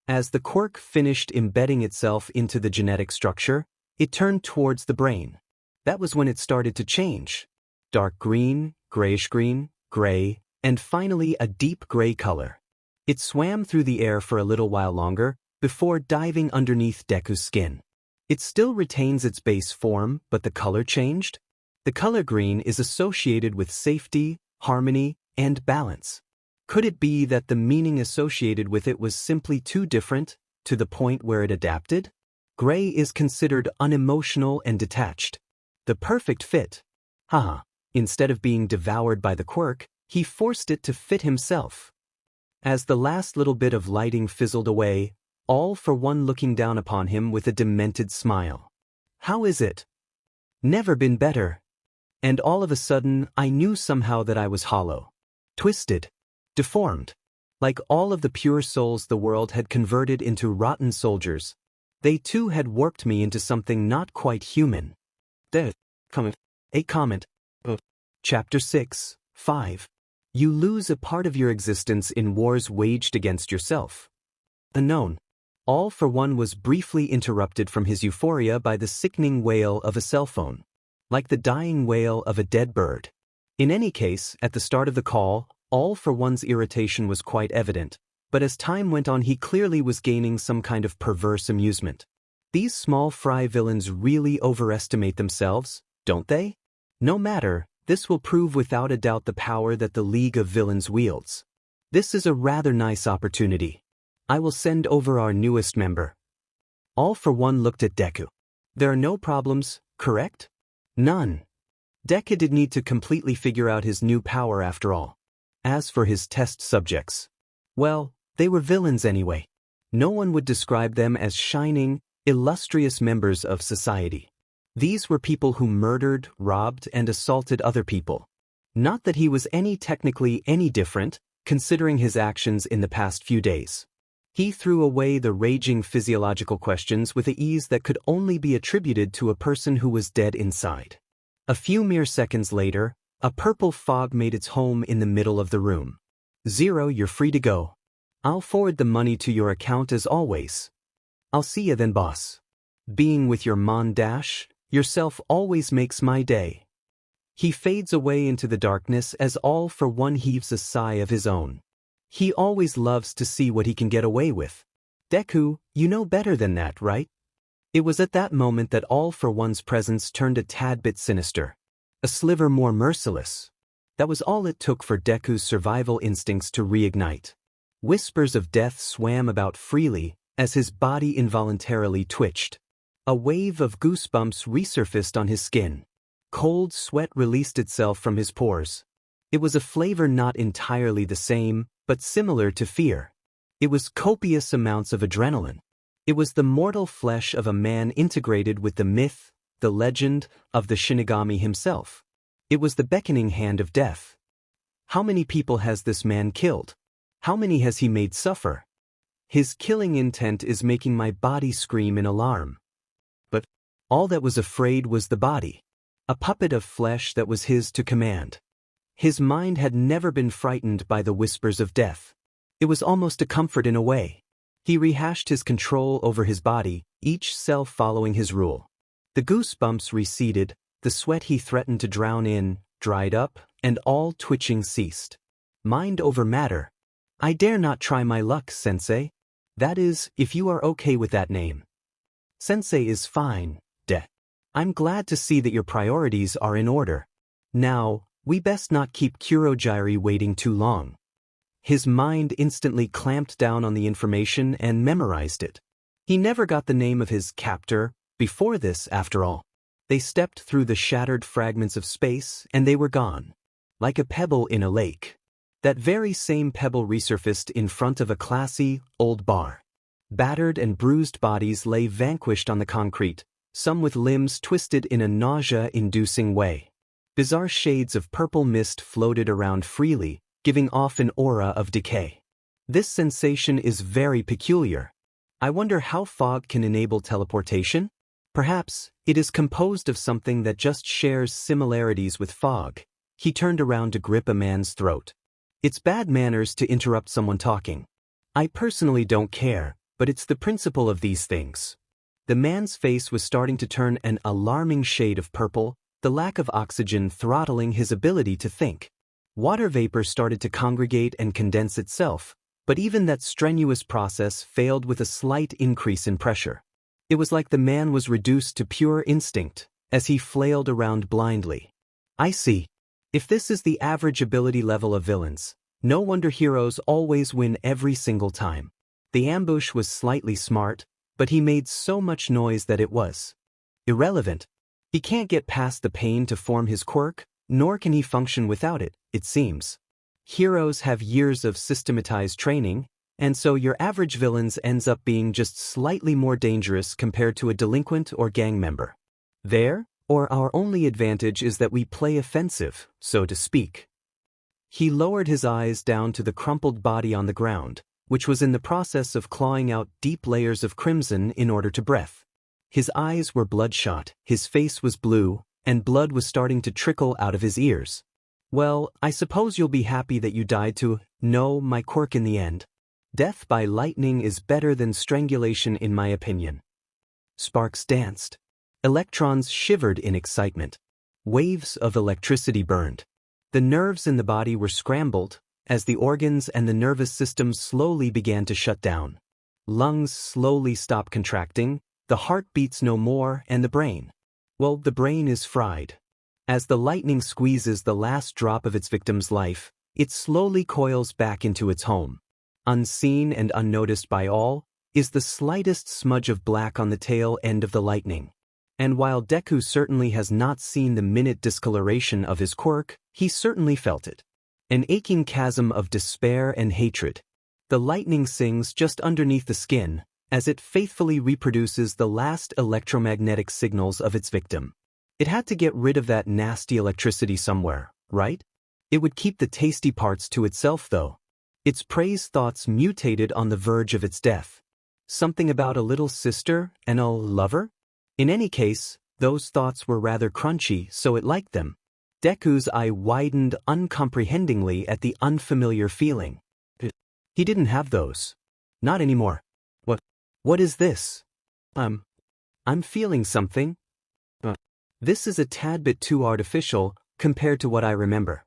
As the quirk finished embedding itself into the genetic structure, it turned towards the brain. That was when it started to change. Dark green, grayish-green, gray, and finally a deep gray color. It swam through the air for a little while longer, before diving underneath Deku's skin. It still retains its base form, but the color changed. The color green is associated with safety, harmony, and balance. Could it be that the meaning associated with it was simply too different, to the point where it adapted? Gray is considered unemotional and detached. The perfect fit. Haha. Instead of being devoured by the quirk, he forced it to fit himself. As the last little bit of lighting fizzled away, All for One looking down upon him with a demented smile. How is it? Never been better. And all of a sudden, I knew somehow that I was hollow. Twisted. Deformed. Like all of the pure souls the world had converted into rotten soldiers. They too had warped me into something not quite human. A comment. Chapter 6, 5. You lose a part of your existence in wars waged against yourself. Unknown. All for One was briefly interrupted from his euphoria by the sickening wail of a cell phone. Like the dying wail of a dead bird. In any case, at the start of the call, All for One's irritation was quite evident, but as time went on he clearly was gaining some kind of perverse amusement. These small fry villains really overestimate themselves, don't they? No matter, this will prove without a doubt the power that the League of Villains wields. This is a rather nice opportunity. I will send over our newest member. All for One looked at Deku. There are no problems, correct? None. Deku did need to completely figure out his new power after all. As for his test subjects, well, they were villains anyway. No one would describe them as shining, illustrious members of society. These were people who murdered, robbed, and assaulted other people. Not that he was technically any different, considering his actions in the past few days. He threw away the raging physiological questions with an ease that could only be attributed to a person who was dead inside. A few mere seconds later, a purple fog made its home in the middle of the room. Zero, you're free to go. I'll forward the money to your account as always. I'll see ya then, boss. Being with your Dash, yourself always makes my day. He fades away into the darkness as All for One heaves a sigh of his own. He always loves to see what he can get away with. Deku, you know better than that, right? It was at that moment that All for One's presence turned a tad bit sinister. A sliver more merciless. That was all it took for Deku's survival instincts to reignite. Whispers of death swam about freely as his body involuntarily twitched. A wave of goosebumps resurfaced on his skin. Cold sweat released itself from his pores. It was a flavor not entirely the same, but similar to fear. It was copious amounts of adrenaline. It was the mortal flesh of a man integrated with the myth, the legend, of the Shinigami himself. It was the beckoning hand of death. How many people has this man killed? How many has he made suffer? His killing intent is making my body scream in alarm. But all that was afraid was the body. A puppet of flesh that was his to command. His mind had never been frightened by the whispers of death. It was almost a comfort in a way. He rehashed his control over his body, each cell following his rule. The goosebumps receded, the sweat he threatened to drown in, dried up, and all twitching ceased. Mind over matter. I dare not try my luck, Sensei. That is, if you are okay with that name. Sensei is fine, I'm glad to see that your priorities are in order. Now, we best not keep Kurogiri waiting too long. His mind instantly clamped down on the information and memorized it. He never got the name of his captor before this, after all. They stepped through the shattered fragments of space, and they were gone. Like a pebble in a lake. That very same pebble resurfaced in front of a classy, old bar. Battered and bruised bodies lay vanquished on the concrete, some with limbs twisted in a nausea-inducing way. Bizarre shades of purple mist floated around freely, giving off an aura of decay. This sensation is very peculiar. I wonder how fog can enable teleportation? Perhaps it is composed of something that just shares similarities with fog. He turned around to grip a man's throat. It's bad manners to interrupt someone talking. I personally don't care, but it's the principle of these things. The man's face was starting to turn an alarming shade of purple, the lack of oxygen throttling his ability to think. Water vapor started to congregate and condense itself, but even that strenuous process failed with a slight increase in pressure. It was like the man was reduced to pure instinct, as he flailed around blindly. I see. If this is the average ability level of villains, no wonder heroes always win every single time. The ambush was slightly smart, but he made so much noise that it was irrelevant. He can't get past the pain to form his quirk, nor can he function without it, it seems. Heroes have years of systematized training, and so your average villains ends up being just slightly more dangerous compared to a delinquent or gang member. Or our only advantage is that we play offensive, so to speak. He lowered his eyes down to the crumpled body on the ground, which was in the process of clawing out deep layers of crimson in order to breathe. His eyes were bloodshot, his face was blue, and blood was starting to trickle out of his ears. Well, I suppose you'll be happy that you died to know my quirk in the end. Death by lightning is better than strangulation in my opinion. Sparks danced. Electrons shivered in excitement. Waves of electricity burned. The nerves in the body were scrambled, as the organs and the nervous system slowly began to shut down. Lungs slowly stopped contracting, the heart beats no more, and the brain. Well, the brain is fried. As the lightning squeezes the last drop of its victim's life, it slowly coils back into its home. Unseen and unnoticed by all, is the slightest smudge of black on the tail end of the lightning. And while Deku certainly has not seen the minute discoloration of his quirk, he certainly felt it. An aching chasm of despair and hatred. The lightning sings just underneath the skin, as it faithfully reproduces the last electromagnetic signals of its victim. It had to get rid of that nasty electricity somewhere, right? It would keep the tasty parts to itself though. Its praise thoughts mutated on the verge of its death. Something about a little sister and a lover? In any case, those thoughts were rather crunchy, so it liked them. Deku's eye widened uncomprehendingly at the unfamiliar feeling. He didn't have those. Not anymore. What is this? I'm feeling something. This is a tad bit too artificial compared to what I remember.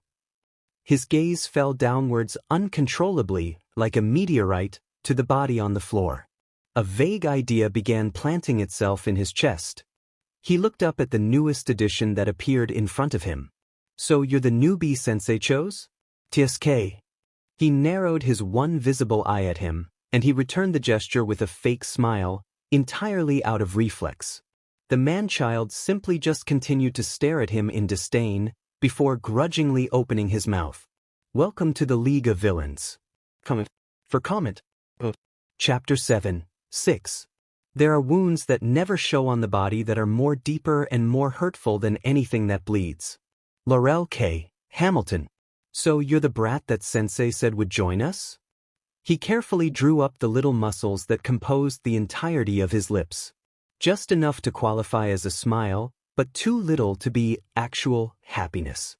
His gaze fell downwards uncontrollably, like a meteorite, to the body on the floor. A vague idea began planting itself in his chest. He looked up at the newest edition that appeared in front of him. So you're the newbie Sensei chose? TSK. He narrowed his one visible eye at him, and he returned the gesture with a fake smile, entirely out of reflex. The man-child simply just continued to stare at him in disdain, before grudgingly opening his mouth. Welcome to the League of Villains. Comment. Chapter 7, 6. There are wounds that never show on the body that are more deeper and more hurtful than anything that bleeds. Laurel K. Hamilton. So you're the brat that Sensei said would join us? He carefully drew up the little muscles that composed the entirety of his lips. Just enough to qualify as a smile, but too little to be actual happiness.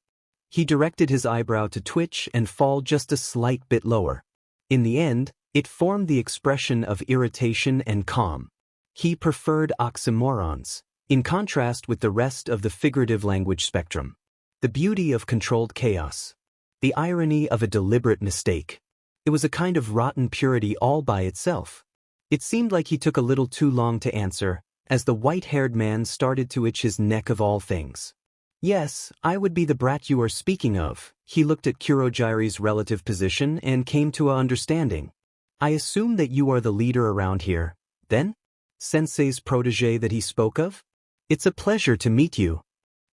He directed his eyebrow to twitch and fall just a slight bit lower. In the end, it formed the expression of irritation and calm. He preferred oxymorons, in contrast with the rest of the figurative language spectrum. The beauty of controlled chaos. The irony of a deliberate mistake. It was a kind of rotten purity all by itself. It seemed like he took a little too long to answer, as the white-haired man started to itch his neck of all things. Yes, I would be the brat you are speaking of. He looked at Kurogiri's relative position and came to an understanding. I assume that you are the leader around here, then? Sensei's protege that he spoke of? It's a pleasure to meet you.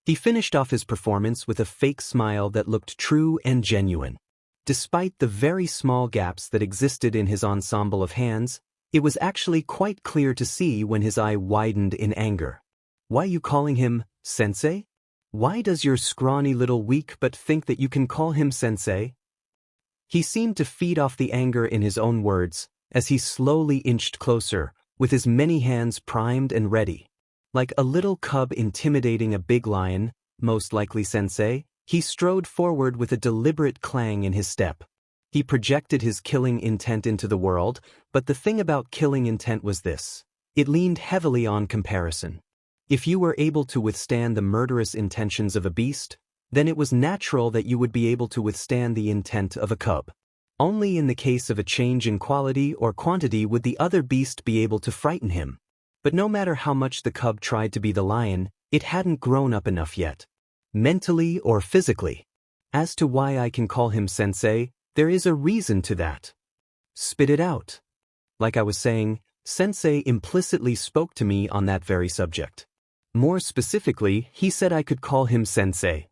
He finished off his performance with a fake smile that looked true and genuine. Despite the very small gaps that existed in his ensemble of hands, it was actually quite clear to see when his eye widened in anger. Why you calling him sensei? Why does your scrawny little weak butt think that you can call him sensei? He seemed to feed off the anger in his own words, as he slowly inched closer, with his many hands primed and ready. Like a little cub intimidating a big lion, most likely sensei, he strode forward with a deliberate clang in his step. He projected his killing intent into the world, but the thing about killing intent was this. It leaned heavily on comparison. If you were able to withstand the murderous intentions of a beast, then it was natural that you would be able to withstand the intent of a cub. Only in the case of a change in quality or quantity would the other beast be able to frighten him. But no matter how much the cub tried to be the lion, it hadn't grown up enough yet. Mentally or physically. As to why I can call him sensei, there is a reason to that. Spit it out. Like I was saying, sensei implicitly spoke to me on that very subject. More specifically, he said I could call him sensei.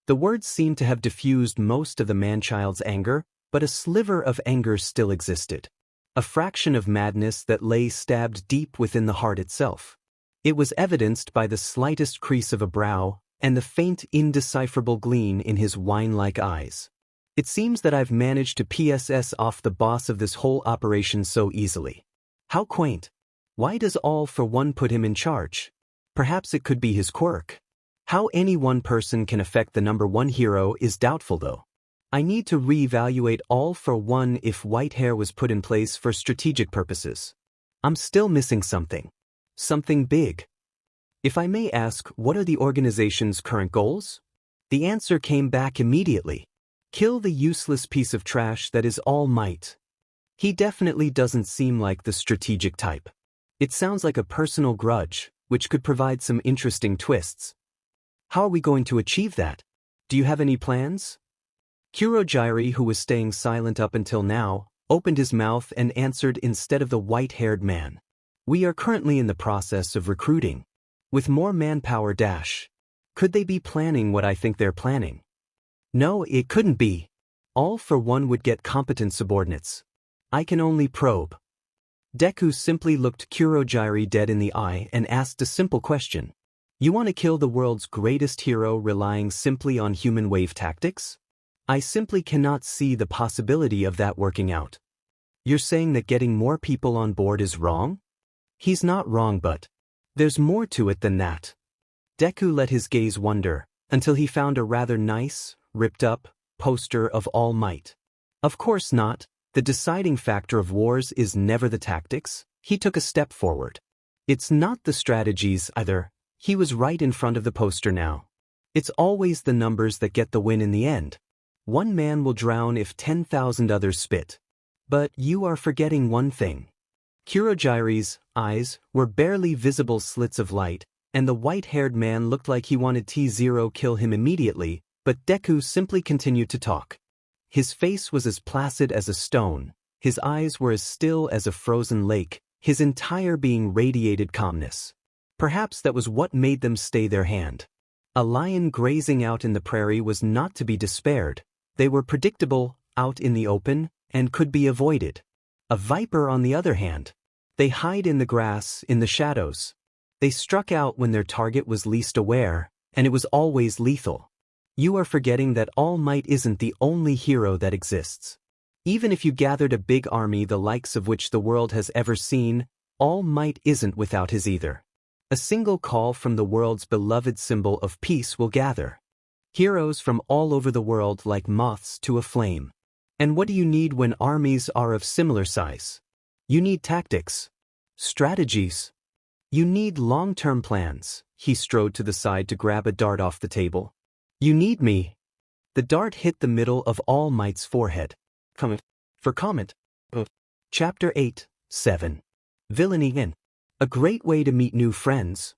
The words seemed to have diffused most of the man-child's anger, but a sliver of anger still existed. A fraction of madness that lay stabbed deep within the heart itself. It was evidenced by the slightest crease of a brow and the faint, indecipherable gleam in his wine-like eyes. It seems that I've managed to PSS off the boss of this whole operation so easily. How quaint. Why does All for One put him in charge? Perhaps it could be his quirk. How any one person can affect the number one hero is doubtful though. I need to reevaluate All for One if white hair was put in place for strategic purposes. I'm still missing something. Something big. If I may ask, what are the organization's current goals? The answer came back immediately. Kill the useless piece of trash that is All Might. He definitely doesn't seem like the strategic type. It sounds like a personal grudge, which could provide some interesting twists. How are we going to achieve that? Do you have any plans? Kurogyari, who was staying silent up until now, opened his mouth and answered instead of the white-haired man. We are currently in the process of recruiting. With more manpower dash. Could they be planning what I think they're planning? No, it couldn't be. All for One would get competent subordinates. I can only probe. Deku simply looked Kurogyari dead in the eye and asked a simple question. You want to kill the world's greatest hero relying simply on human wave tactics? I simply cannot see the possibility of that working out. You're saying that getting more people on board is wrong? He's not wrong, but there's more to it than that. Deku let his gaze wander until he found a rather nice, ripped-up poster of All Might. Of course not. The deciding factor of wars is never the tactics. He took a step forward. It's not the strategies either. He was right in front of the poster now. It's always the numbers that get the win in the end. One man will drown if 10,000 others spit. But you are forgetting one thing. Kurogyari's eyes were barely visible slits of light, and the white-haired man looked like he wanted T0 kill him immediately, but Deku simply continued to talk. His face was as placid as a stone, his eyes were as still as a frozen lake, his entire being radiated calmness. Perhaps that was what made them stay their hand. A lion grazing out in the prairie was not to be despaired. They were predictable, out in the open, and could be avoided. A viper, on the other hand. They hide in the grass, in the shadows. They struck out when their target was least aware, and it was always lethal. You are forgetting that All Might isn't the only hero that exists. Even if you gathered a big army the likes of which the world has ever seen, All Might isn't without his either. A single call from the world's beloved symbol of peace will gather. Heroes from all over the world like moths to a flame. And what do you need when armies are of similar size? You need tactics. Strategies. You need long-term plans. He strode to the side to grab a dart off the table. You need me. The dart hit the middle of All Might's forehead. Comment. For comment. Chapter 8, 7. Villainy in. A great way to meet new friends.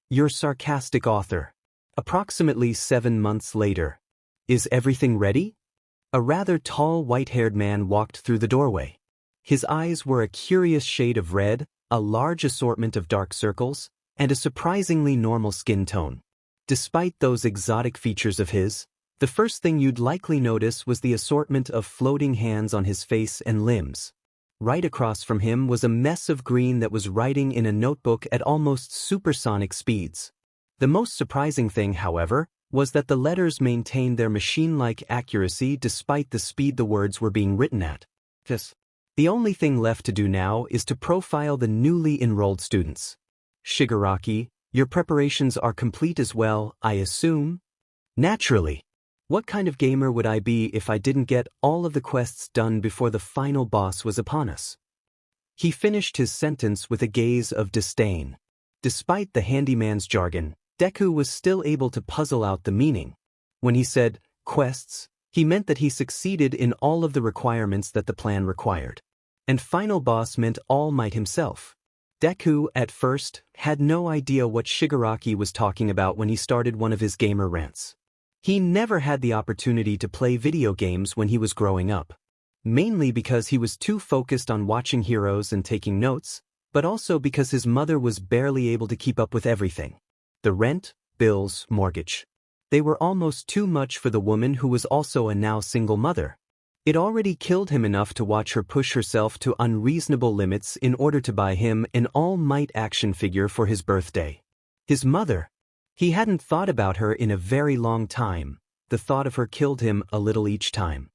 Your sarcastic author. Approximately 7 months later. Is everything ready? A rather tall white-haired man walked through the doorway. His eyes were a curious shade of red, a large assortment of dark circles, and a surprisingly normal skin tone. Despite those exotic features of his, The first thing you'd likely notice was the assortment of floating hands on his face and limbs. Right across from him was a mess of green that was writing in a notebook at almost supersonic speeds. The most surprising thing, however, was that the letters maintained their machine-like accuracy despite the speed the words were being written at. The only thing left to do now is to profile the newly enrolled students. Shigaraki, your preparations are complete as well, I assume? Naturally. What kind of gamer would I be if I didn't get all of the quests done before the final boss was upon us? He finished his sentence with a gaze of disdain. Despite the handyman's jargon, Deku was still able to puzzle out the meaning. When he said, quests, he meant that he succeeded in all of the requirements that the plan required. And final boss meant All Might himself. Deku, at first, had no idea what Shigaraki was talking about when he started one of his gamer rants. He never had the opportunity to play video games when he was growing up. Mainly because he was too focused on watching heroes and taking notes, but also because his mother was barely able to keep up with everything. The rent, bills, mortgage. They were almost too much for the woman who was also a now single mother. It already killed him enough to watch her push herself to unreasonable limits in order to buy him an All Might action figure for his birthday. His mother. He hadn't thought about her in a very long time. The thought of her killed him a little each time.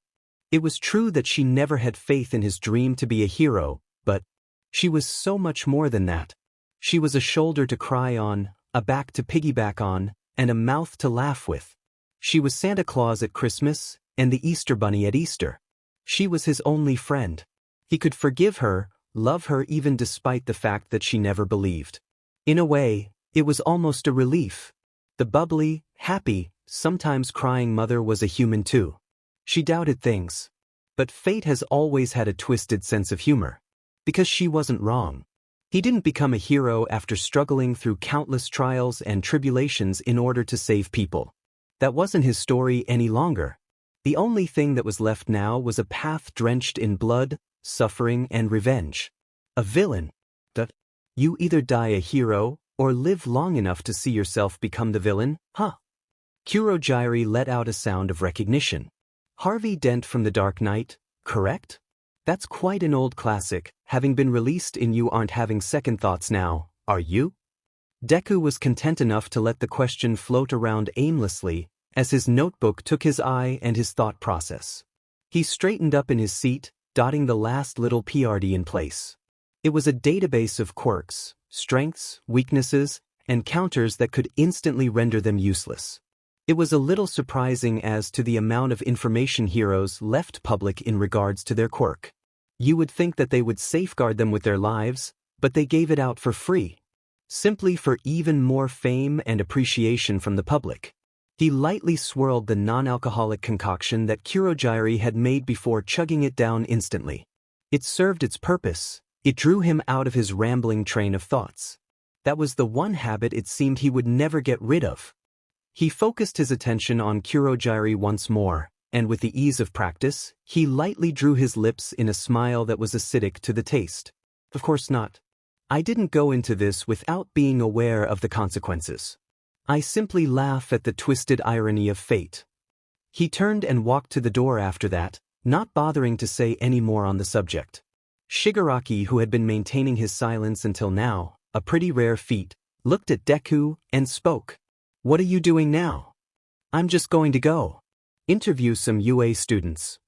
It was true that she never had faith in his dream to be a hero, but she was so much more than that. She was a shoulder to cry on, a back to piggyback on, and a mouth to laugh with. She was Santa Claus at Christmas and the Easter Bunny at Easter. She was his only friend. He could forgive her, love her even despite the fact that she never believed. In a way, it was almost a relief. The bubbly, happy, sometimes crying mother was a human too. She doubted things. But fate has always had a twisted sense of humor. Because she wasn't wrong. He didn't become a hero after struggling through countless trials and tribulations in order to save people. That wasn't his story any longer. The only thing that was left now was a path drenched in blood, suffering, and revenge. A villain. You either die a hero, or live long enough to see yourself become the villain, huh? Kurogiri let out a sound of recognition. Harvey Dent from The Dark Knight, correct? That's quite an old classic, having been released in You Aren't Having Second Thoughts Now, are you? Deku was content enough to let the question float around aimlessly, as his notebook took his eye and his thought process. He straightened up in his seat, dotting the last little PRD in place. It was a database of quirks, strengths, weaknesses, and counters that could instantly render them useless. It was a little surprising as to the amount of information heroes left public in regards to their quirk. You would think that they would safeguard them with their lives, but they gave it out for free. Simply for even more fame and appreciation from the public. He lightly swirled the non-alcoholic concoction that Kurogiri had made before chugging it down instantly. It served its purpose. It drew him out of his rambling train of thoughts. That was the one habit it seemed he would never get rid of. He focused his attention on Kurogiri once more, and with the ease of practice, he lightly drew his lips in a smile that was acidic to the taste. Of course not. I didn't go into this without being aware of the consequences. I simply laugh at the twisted irony of fate. He turned and walked to the door after that, not bothering to say any more on the subject. Shigaraki, who had been maintaining his silence until now, a pretty rare feat, looked at Deku and spoke. What are you doing now? I'm just going to go. Interview some UA students.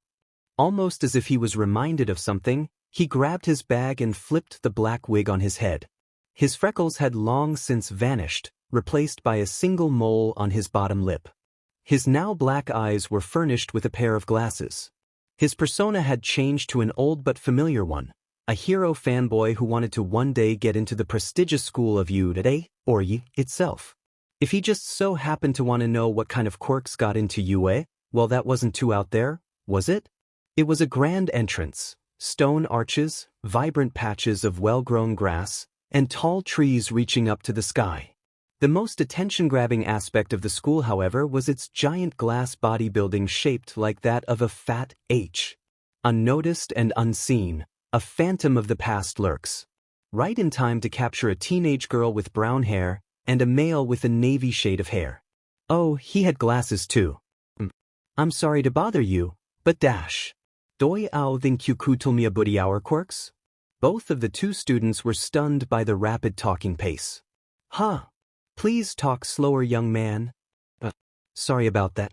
Almost as if he was reminded of something, he grabbed his bag and flipped the black wig on his head. His freckles had long since vanished, replaced by a single mole on his bottom lip. His now black eyes were furnished with a pair of glasses. His persona had changed to an old but familiar one, a hero fanboy who wanted to one day get into the prestigious school of UA, or Y itself. If he just so happened to want to know what kind of quirks got into UA, well, that wasn't too out there, was it? It was a grand entrance, stone arches, vibrant patches of well-grown grass, and tall trees reaching up to the sky. The most attention-grabbing aspect of the school, however, was its giant glass bodybuilding shaped like that of a fat H. Unnoticed and unseen, a phantom of the past lurks. Right in time to capture a teenage girl with brown hair and a male with a navy shade of hair. Oh, he had glasses too. I'm sorry to bother you, but dash. Doi ao think you kutulmia buddy our quirks? Both of the two students were stunned by the rapid talking pace. Huh. Please talk slower, young man. Sorry about that.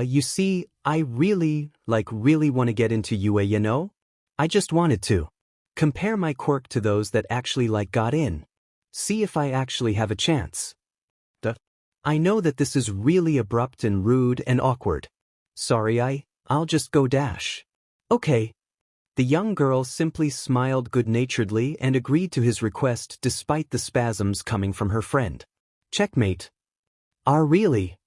You see, I really want to get into UA, you know? I just wanted to compare my quirk to those that actually got in. See if I actually have a chance. I know that this is really abrupt and rude and awkward. Sorry, I'll just go dash. Okay. The young girl simply smiled good-naturedly and agreed to his request despite the spasms coming from her friend. Checkmate. Really?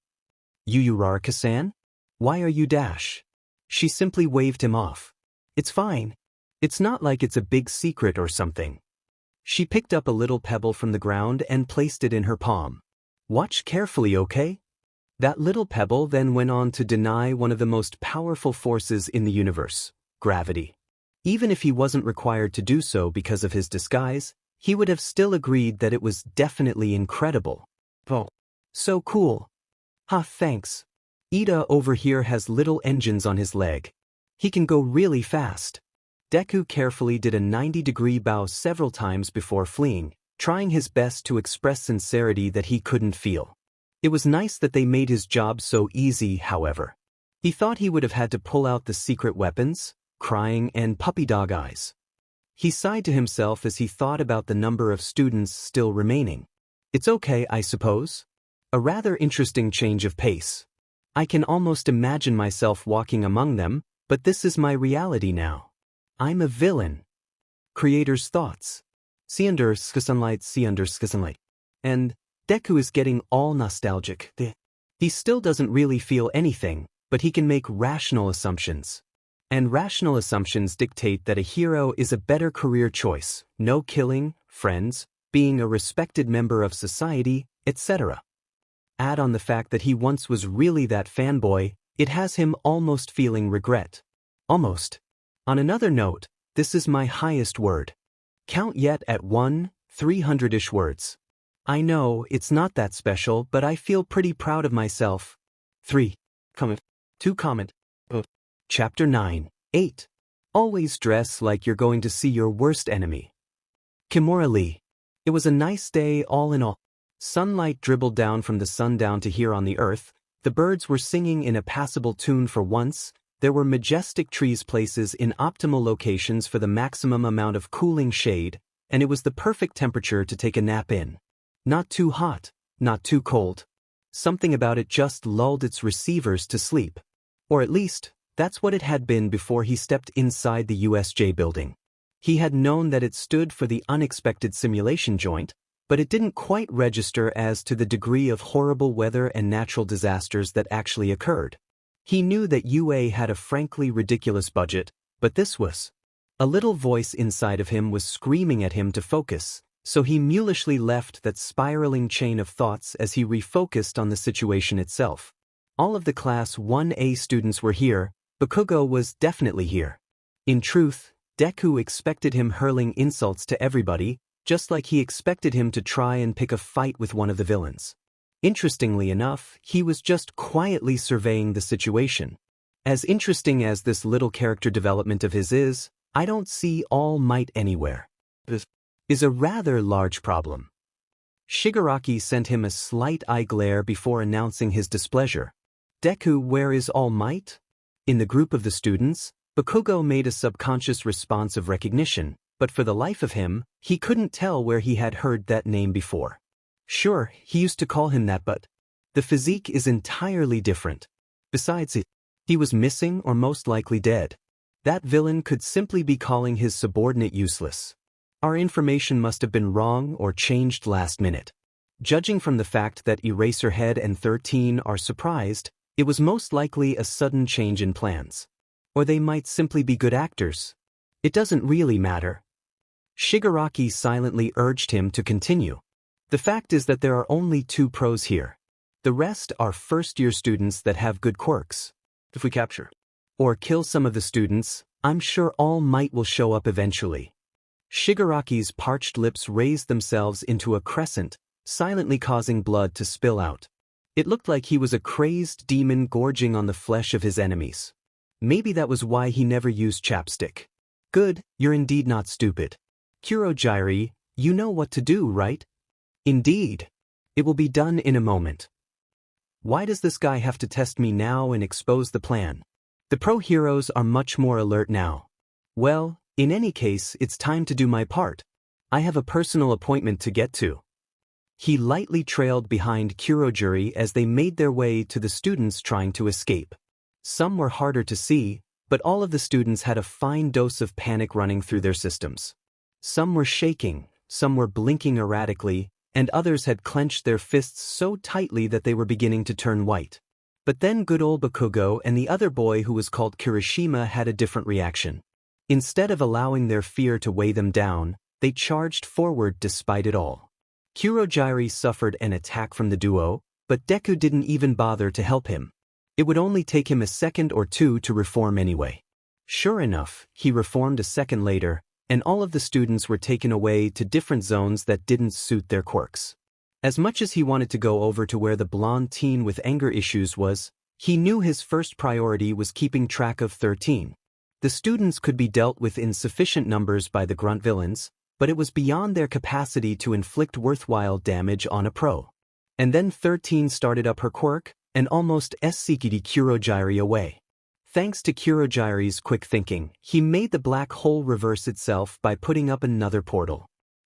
You Uraraka-san? Why are you dash? She simply waved him off. It's fine. It's not like it's a big secret or something. She picked up a little pebble from the ground and placed it in her palm. Watch carefully, okay? That little pebble then went on to deny one of the most powerful forces in the universe, gravity. Even if he wasn't required to do so because of his disguise, he would have still agreed that it was definitely incredible. Oh, so cool. Thanks. Ida over here has little engines on his leg. He can go really fast. Deku carefully did a 90-degree bow several times before fleeing, trying his best to express sincerity that he couldn't feel. It was nice that they made his job so easy, however. He thought he would have had to pull out the secret weapons, crying and puppy dog eyes. He sighed to himself as he thought about the number of students still remaining. It's okay, I suppose. A rather interesting change of pace. I can almost imagine myself walking among them, but this is my reality now. I'm a villain. Creator's thoughts. Sunlight. And Deku is getting all nostalgic. He still doesn't really feel anything, but he can make rational assumptions. And rational assumptions dictate that a hero is a better career choice, no killing, friends, being a respected member of society, etc. Add on the fact that he once was really that fanboy, it has him almost feeling regret. Almost. On another note, this is my highest word. Count yet at 300-ish words. I know, it's not that special, but I feel pretty proud of myself. 3. Comment. 2. Comment. Chapter 9. 8. Always dress like you're going to see your worst enemy. Kimura Lee. It was a nice day all in all. Sunlight dribbled down from the sun down to here on the earth, the birds were singing in a passable tune for once, there were majestic trees places in optimal locations for the maximum amount of cooling shade, and it was the perfect temperature to take a nap in. Not too hot, not too cold. Something about it just lulled its receivers to sleep. Or at least, that's what it had been before he stepped inside the USJ building. He had known that it stood for the unexpected simulation joint, but it didn't quite register as to the degree of horrible weather and natural disasters that actually occurred. He knew that UA had a frankly ridiculous budget, but this was. A little voice inside of him was screaming at him to focus, so he mulishly left that spiraling chain of thoughts as he refocused on the situation itself. All of the Class 1A students were here, Bakugo was definitely here. In truth, Deku expected him hurling insults to everybody, just like he expected him to try and pick a fight with one of the villains. Interestingly enough, he was just quietly surveying the situation. As interesting as this little character development of his is, I don't see All Might anywhere. This is a rather large problem. Shigaraki sent him a slight eye glare before announcing his displeasure. Deku, where is All Might? In the group of the students, Bakugo made a subconscious response of recognition, but for the life of him, he couldn't tell where he had heard that name before. Sure, he used to call him that, but the physique is entirely different. Besides, he was missing or most likely dead. That villain could simply be calling his subordinate useless. Our information must have been wrong or changed last minute. Judging from the fact that Eraserhead and 13 are surprised, it was most likely a sudden change in plans. Or they might simply be good actors. It doesn't really matter. Shigaraki silently urged him to continue. The fact is that there are only 2 pros here. The rest are first-year students that have good quirks. If we capture or kill some of the students, I'm sure All Might will show up eventually. Shigaraki's parched lips raised themselves into a crescent, silently causing blood to spill out. It looked like he was a crazed demon gorging on the flesh of his enemies. Maybe that was why he never used chapstick. Good, you're indeed not stupid. Kurogiri, you know what to do, right? Indeed. It will be done in a moment. Why does this guy have to test me now and expose the plan? The pro heroes are much more alert now. Well, in any case, it's time to do my part. I have a personal appointment to get to. He lightly trailed behind Kurogiri as they made their way to the students trying to escape. Some were harder to see, but all of the students had a fine dose of panic running through their systems. Some were shaking, some were blinking erratically, and others had clenched their fists so tightly that they were beginning to turn white. But then good old Bakugo and the other boy who was called Kirishima had a different reaction. Instead of allowing their fear to weigh them down, they charged forward despite it all. Kurogiri suffered an attack from the duo, but Deku didn't even bother to help him. It would only take him a second or two to reform anyway. Sure enough, he reformed a second later, and all of the students were taken away to different zones that didn't suit their quirks. As much as he wanted to go over to where the blonde teen with anger issues was, he knew his first priority was keeping track of 13. The students could be dealt with in sufficient numbers by the grunt villains, but it was beyond their capacity to inflict worthwhile damage on a pro. And then 13 started up her quirk, and almost esseked Kurogiri away. Thanks to Kurogiri's quick thinking, he made the black hole reverse itself by putting up another portal.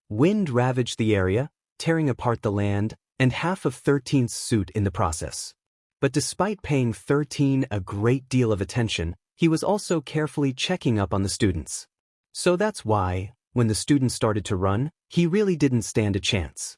Wind ravaged the area, tearing apart the land, and half of 13's suit in the process. But despite paying 13 a great deal of attention, he was also carefully checking up on the students. So that's why, when the students started to run, he really didn't stand a chance.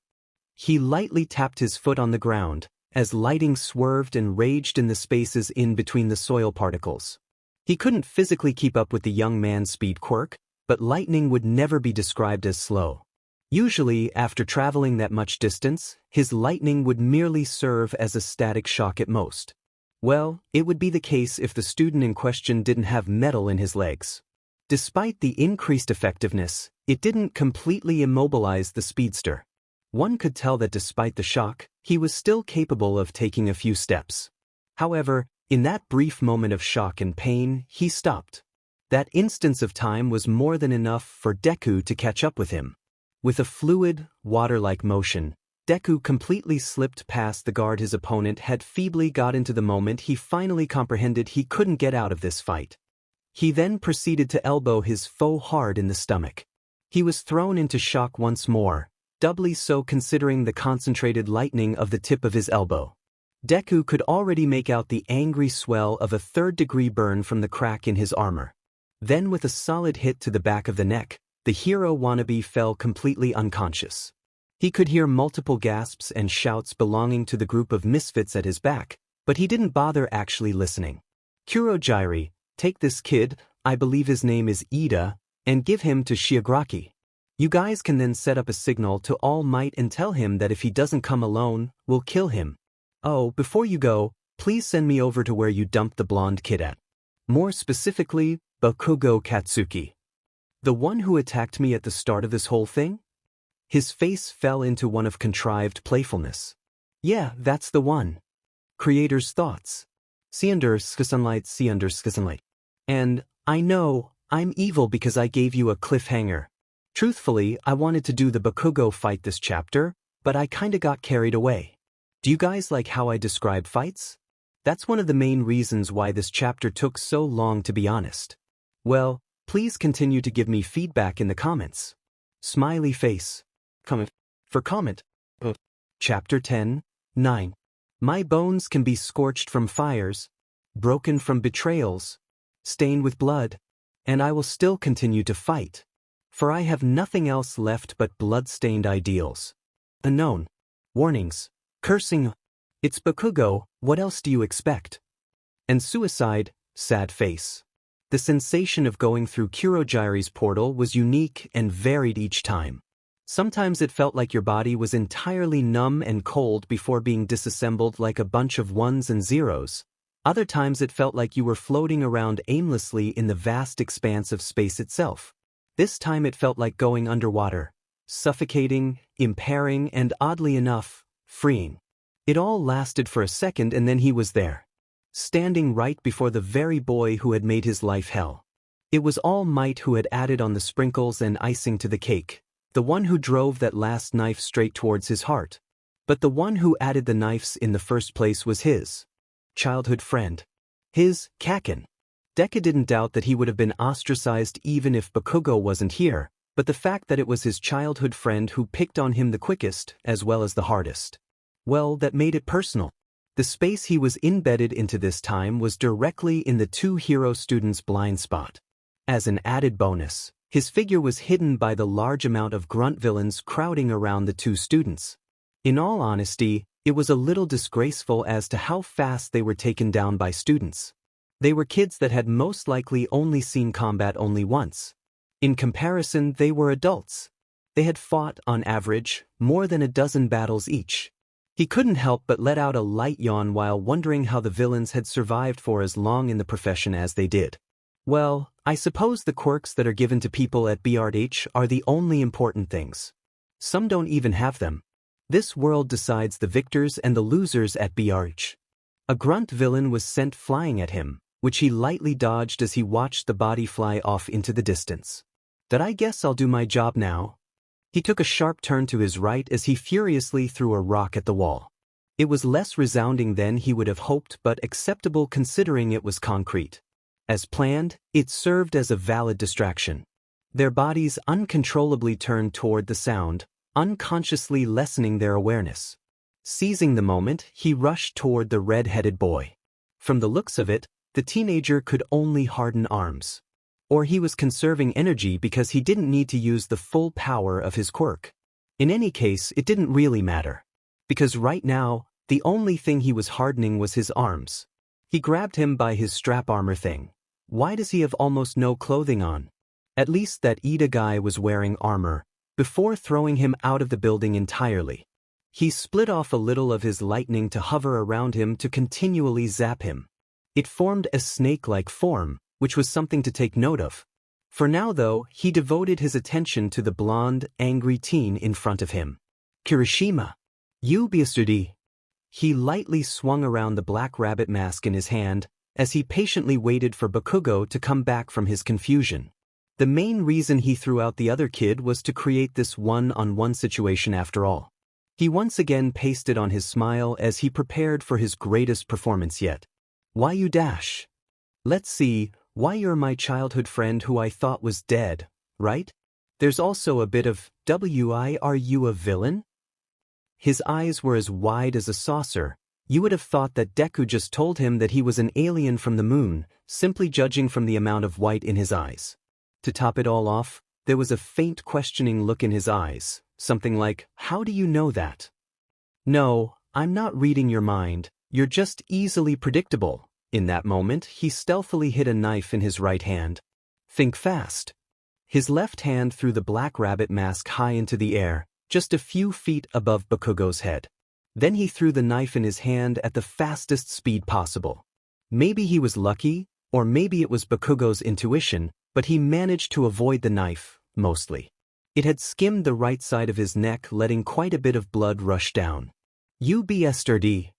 He lightly tapped his foot on the ground, as lighting swerved and raged in the spaces in between the soil particles. He couldn't physically keep up with the young man's speed quirk, but lightning would never be described as slow. Usually, after traveling that much distance, his lightning would merely serve as a static shock at most. Well, it would be the case if the student in question didn't have metal in his legs. Despite the increased effectiveness, it didn't completely immobilize the speedster. One could tell that despite the shock, he was still capable of taking a few steps. However, in that brief moment of shock and pain, he stopped. That instance of time was more than enough for Deku to catch up with him. With a fluid, water-like motion, Deku completely slipped past the guard his opponent had feebly got into the moment he finally comprehended he couldn't get out of this fight. He then proceeded to elbow his foe hard in the stomach. He was thrown into shock once more, doubly so considering the concentrated lightning of the tip of his elbow. Deku could already make out the angry swell of a third-degree burn from the crack in his armor. Then with a solid hit to the back of the neck, the hero wannabe fell completely unconscious. He could hear multiple gasps and shouts belonging to the group of misfits at his back, but he didn't bother actually listening. Kurogiri, take this kid, I believe his name is Ida, and give him to Shigaraki. You guys can then set up a signal to All Might and tell him that if he doesn't come alone, we'll kill him. Oh, before you go, please send me over to where you dumped the blonde kid at. More specifically, Bakugo Katsuki. The one who attacked me at the start of this whole thing? His face fell into one of contrived playfulness. Yeah, that's the one. Creator's thoughts. Sunlight. And, I know, I'm evil because I gave you a cliffhanger. Truthfully, I wanted to do the Bakugo fight this chapter, but I kinda got carried away. Do you guys like how I describe fights? That's one of the main reasons why this chapter took so long, to be honest. Well, please continue to give me feedback in the comments. Smiley face. Comment. For comment. Chapter 10, 9. My bones can be scorched from fires, broken from betrayals, stained with blood, and I will still continue to fight. For I have nothing else left but blood-stained ideals. Unknown. Warnings. Cursing. It's Bakugo, what else do you expect? And suicide, sad face. The sensation of going through Kurogiri's portal was unique and varied each time. Sometimes it felt like your body was entirely numb and cold before being disassembled like a bunch of ones and zeros. Other times it felt like you were floating around aimlessly in the vast expanse of space itself. This time it felt like going underwater, suffocating, impairing, and oddly enough, freeing. It all lasted for a second and then he was there. Standing right before the very boy who had made his life hell. It was All Might who had added on the sprinkles and icing to the cake, the one who drove that last knife straight towards his heart. But the one who added the knives in the first place was his childhood friend. His Kaken. Deku didn't doubt that he would have been ostracized even if Bakugo wasn't here, but the fact that it was his childhood friend who picked on him the quickest as well as the hardest. Well, that made it personal. The space he was embedded into this time was directly in the two hero students' blind spot. As an added bonus, his figure was hidden by the large amount of grunt villains crowding around the two students. In all honesty, it was a little disgraceful as to how fast they were taken down by students. They were kids that had most likely only seen combat only once. In comparison, they were adults. They had fought, on average, more than a dozen battles each. He couldn't help but let out a light yawn while wondering how the villains had survived for as long in the profession as they did. Well, I suppose the quirks that are given to people at BRH are the only important things. Some don't even have them. This world decides the victors and the losers at BRH. A grunt villain was sent flying at him, which he lightly dodged as he watched the body fly off into the distance. Did I guess I'll do my job now? He took a sharp turn to his right as he furiously threw a rock at the wall. It was less resounding than he would have hoped but acceptable considering it was concrete. As planned, it served as a valid distraction. Their bodies uncontrollably turned toward the sound, unconsciously lessening their awareness. Seizing the moment, he rushed toward the red-headed boy. From the looks of it, the teenager could only harden arms. Or he was conserving energy because he didn't need to use the full power of his quirk. In any case, it didn't really matter. Because right now, the only thing he was hardening was his arms. He grabbed him by his strap armor thing. Why does he have almost no clothing on? At least that Ida guy was wearing armor, before throwing him out of the building entirely. He split off a little of his lightning to hover around him to continually zap him. It formed a snake-like form, which was something to take note of. For now though, he devoted his attention to the blonde, angry teen in front of him. Kirishima. You yesterday. He lightly swung around the black rabbit mask in his hand, as he patiently waited for Bakugo to come back from his confusion. The main reason he threw out the other kid was to create this one-on-one situation after all. He once again pasted on his smile as he prepared for his greatest performance yet. Why you dash? Let's see, why you're my childhood friend who I thought was dead, right? There's also a bit of, are you a villain? His eyes were as wide as a saucer. You would have thought that Deku just told him that he was an alien from the moon, simply judging from the amount of white in his eyes. To top it all off, there was a faint questioning look in his eyes, something like, how do you know that? No, I'm not reading your mind, you're just easily predictable. In that moment, he stealthily hid a knife in his right hand. Think fast. His left hand threw the black rabbit mask high into the air, just a few feet above Bakugo's head. Then he threw the knife in his hand at the fastest speed possible. Maybe he was lucky, or maybe it was Bakugo's intuition, but he managed to avoid the knife, mostly. It had skimmed the right side of his neck, letting quite a bit of blood rush down. UBSRD.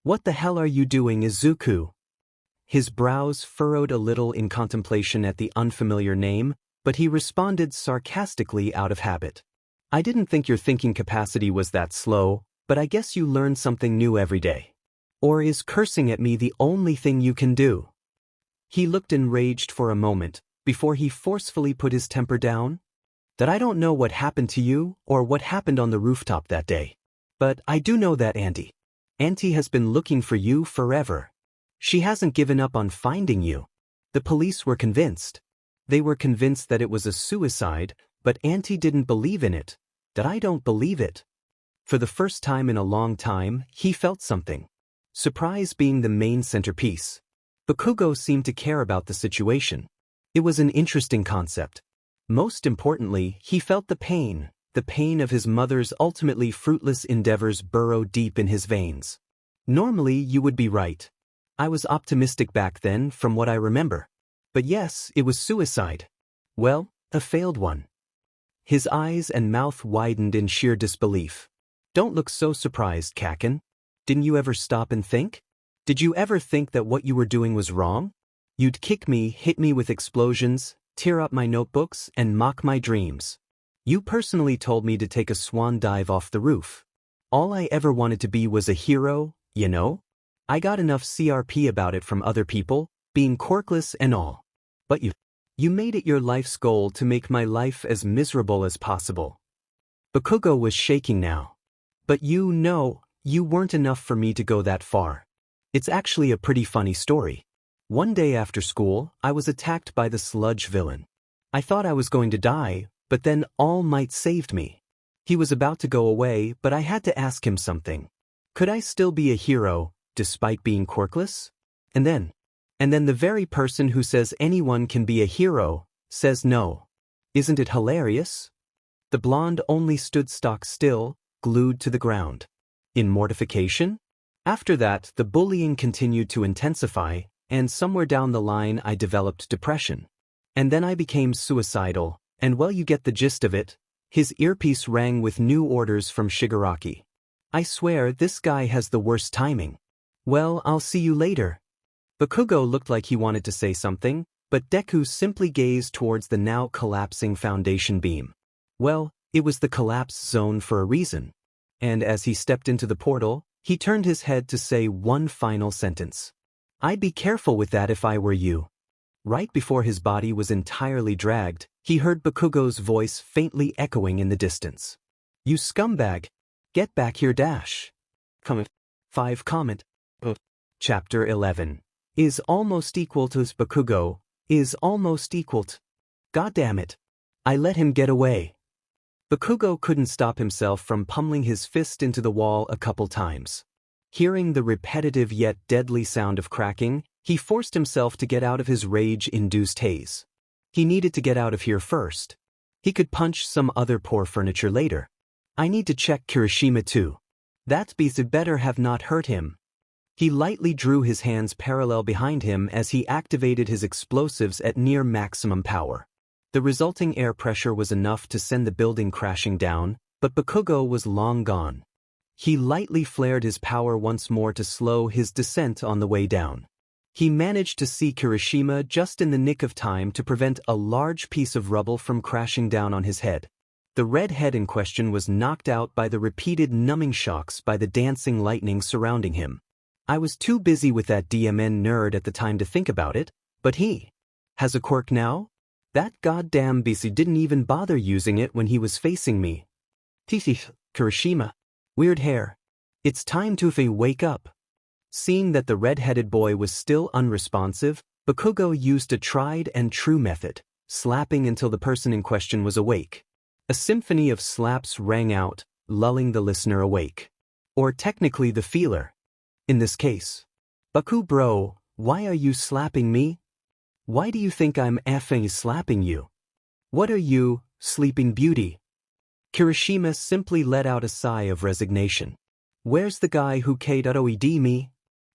What the hell are you doing, Izuku? His brows furrowed a little in contemplation at the unfamiliar name, but he responded sarcastically out of habit. I didn't think your thinking capacity was that slow, but I guess you learn something new every day. Or is cursing at me the only thing you can do? He looked enraged for a moment, before he forcefully put his temper down. That I don't know what happened to you, or what happened on the rooftop that day. But I do know that Auntie has been looking for you forever. She hasn't given up on finding you. The police were convinced. They were convinced that it was a suicide, but Auntie didn't believe in it. That I don't believe it. For the first time in a long time, he felt something. Surprise being the main centerpiece. Bakugo seemed to care about the situation. It was an interesting concept. Most importantly, he felt the pain of his mother's ultimately fruitless endeavors burrow deep in his veins. Normally, you would be right. I was optimistic back then, from what I remember. But yes, it was suicide. Well, a failed one. His eyes and mouth widened in sheer disbelief. Don't look so surprised, Kaken. Didn't you ever stop and think? Did you ever think that what you were doing was wrong? You'd kick me, hit me with explosions, tear up my notebooks, and mock my dreams. You personally told me to take a swan dive off the roof. All I ever wanted to be was a hero, you know? I got enough CRP about it from other people, being quirkless and all. But you made it your life's goal to make my life as miserable as possible. Bakugo was shaking now. But you know, you weren't enough for me to go that far. It's actually a pretty funny story. One day after school, I was attacked by the sludge villain. I thought I was going to die, but then All Might saved me. He was about to go away, but I had to ask him something. Could I still be a hero, despite being quirkless? And then the very person who says anyone can be a hero, says no. Isn't it hilarious? The blonde only stood stock still, glued to the ground. In mortification? After that, the bullying continued to intensify, and somewhere down the line I developed depression. And then I became suicidal, and well, you get the gist of it. His earpiece rang with new orders from Shigaraki. I swear this guy has the worst timing. Well, I'll see you later. Bakugo looked like he wanted to say something, but Deku simply gazed towards the now collapsing foundation beam. Well, it was the collapse zone for a reason. And as he stepped into the portal, he turned his head to say one final sentence. I'd be careful with that if I were you. Right before his body was entirely dragged, he heard Bakugo's voice faintly echoing in the distance. You scumbag! Get back here dash! Comment. 5 comment. Chapter 11. Is almost equal to Bakugo, is almost equal to... God damn it. I let him get away. Bakugo couldn't stop himself from pummeling his fist into the wall a couple times. Hearing the repetitive yet deadly sound of cracking, he forced himself to get out of his rage-induced haze. He needed to get out of here first. He could punch some other poor furniture later. I need to check Kirishima too. That beast better have not hurt him. He lightly drew his hands parallel behind him as he activated his explosives at near maximum power. The resulting air pressure was enough to send the building crashing down, but Bakugo was long gone. He lightly flared his power once more to slow his descent on the way down. He managed to see Kirishima just in the nick of time to prevent a large piece of rubble from crashing down on his head. The red head in question was knocked out by the repeated numbing shocks by the dancing lightning surrounding him. I was too busy with that DMN nerd at the time to think about it, but he has a quirk now? That goddamn BC didn't even bother using it when he was facing me. Kirishima. Weird hair. It's time to wake up. Seeing that the red-headed boy was still unresponsive, Bakugo used a tried-and-true method, slapping until the person in question was awake. A symphony of slaps rang out, lulling the listener awake. Or technically the feeler. In this case. Baku bro, why are you slapping me? Why do you think I'm effing slapping you? What are you, Sleeping Beauty? Kirishima simply let out a sigh of resignation. Where's the guy who k'd me?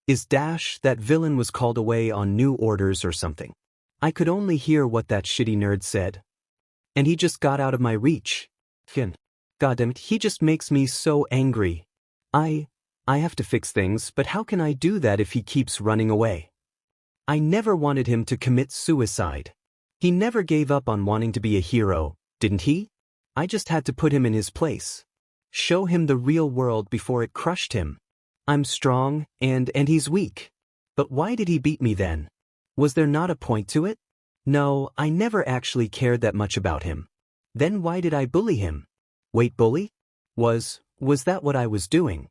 Is Dash, that villain, was called away on new orders or something? I could only hear what that shitty nerd said. And he just got out of my reach. Goddamn it, he just makes me so angry. I have to fix things, but how can I do that if he keeps running away? I never wanted him to commit suicide. He never gave up on wanting to be a hero, didn't he? I just had to put him in his place. Show him the real world before it crushed him. I'm strong, and he's weak. But why did he beat me then? Was there not a point to it? No, I never actually cared that much about him. Then why did I bully him? Wait, bully? Was that what I was doing?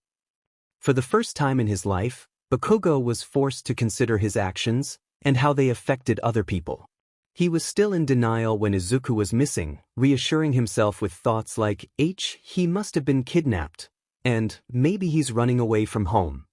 For the first time in his life, Bakugo was forced to consider his actions and how they affected other people. He was still in denial when Izuku was missing, reassuring himself with thoughts like, he must have been kidnapped, and maybe he's running away from home.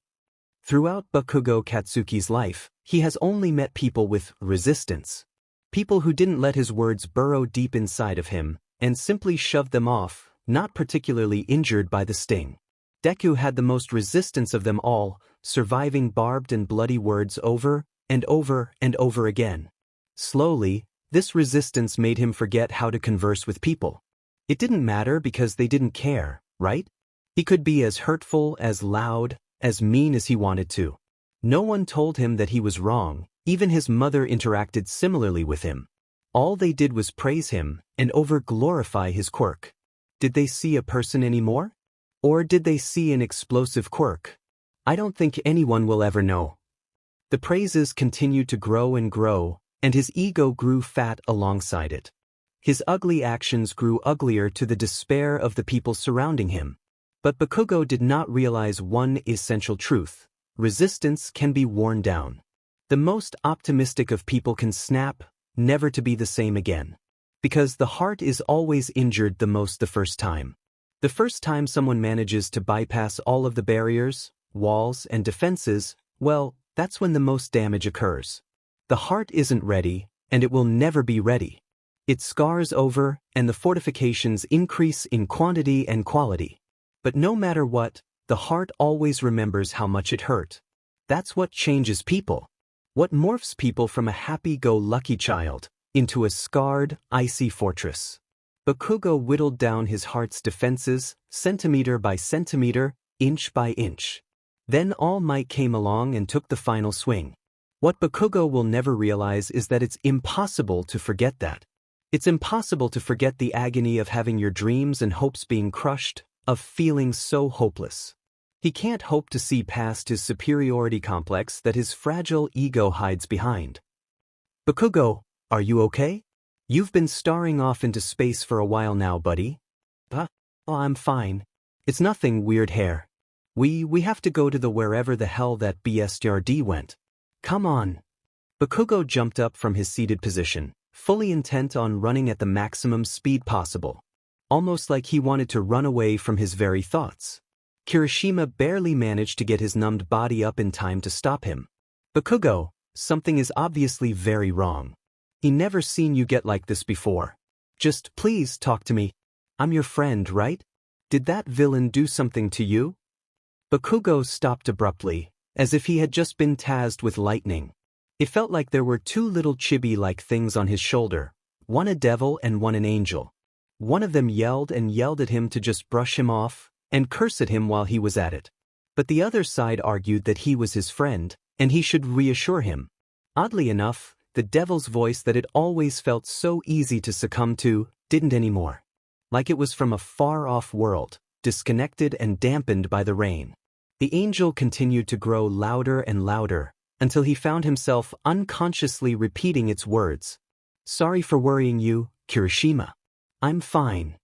Throughout Bakugo Katsuki's life, he has only met people with resistance. People who didn't let his words burrow deep inside of him and simply shoved them off, not particularly injured by the sting. Deku had the most resistance of them all, surviving barbed and bloody words over and over and over again. Slowly, this resistance made him forget how to converse with people. It didn't matter because they didn't care, right? He could be as hurtful, as loud, as mean as he wanted to. No one told him that he was wrong, even his mother interacted similarly with him. All they did was praise him and over-glorify his quirk. Did they see a person anymore? Or did they see an explosive quirk? I don't think anyone will ever know. The praises continued to grow, and his ego grew fat alongside it. His ugly actions grew uglier to the despair of the people surrounding him. But Bakugo did not realize one essential truth: resistance can be worn down. The most optimistic of people can snap, never to be the same again. Because the heart is always injured the most the first time. The first time someone manages to bypass all of the barriers, walls, and defenses, well, that's when the most damage occurs. The heart isn't ready, and it will never be ready. It scars over, and the fortifications increase in quantity and quality. But no matter what, the heart always remembers how much it hurt. That's what changes people. What morphs people from a happy-go-lucky child into a scarred, icy fortress. Bakugo whittled down his heart's defenses, centimeter by centimeter, inch by inch. Then All Might came along and took the final swing. What Bakugo will never realize is that it's impossible to forget that. It's impossible to forget the agony of having your dreams and hopes being crushed, of feeling so hopeless. He can't hope to see past his superiority complex that his fragile ego hides behind. Bakugo, are you okay? You've been staring off into space for a while now, buddy. Oh, I'm fine. It's nothing weird hair. We have to go to the wherever the hell that BSTRD went. Come on. Bakugo jumped up from his seated position, fully intent on running at the maximum speed possible. Almost like he wanted to run away from his very thoughts. Kirishima barely managed to get his numbed body up in time to stop him. Bakugo, something is obviously very wrong. He never seen you get like this before. Just please talk to me. I'm your friend, right? Did that villain do something to you? Bakugo stopped abruptly, as if he had just been tasked with lightning. It felt like there were two little chibi-like things on his shoulder, one a devil and one an angel. One of them yelled and yelled at him to just brush him off, and curse at him while he was at it. But the other side argued that he was his friend, and he should reassure him. Oddly enough, the devil's voice that had always felt so easy to succumb to, didn't anymore. Like it was from a far-off world, disconnected and dampened by the rain. The angel continued to grow louder and louder, until he found himself unconsciously repeating its words. Sorry for worrying you, Kirishima. I'm fine.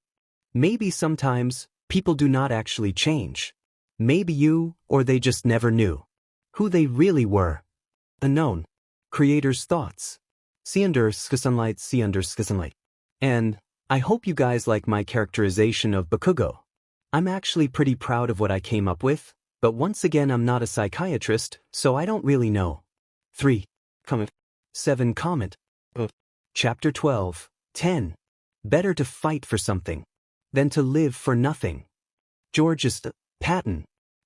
Maybe sometimes, people do not actually change. Maybe you, or they just never knew who they really were. Unknown. Creator's thoughts. See under sunlight. And I hope you guys like my characterization of Bakugo. I'm actually pretty proud of what I came up with, but once again I'm not a psychiatrist, so I don't really know. 3. 7. Chapter 12. 10. Better to fight for something than to live for nothing. George's Patton.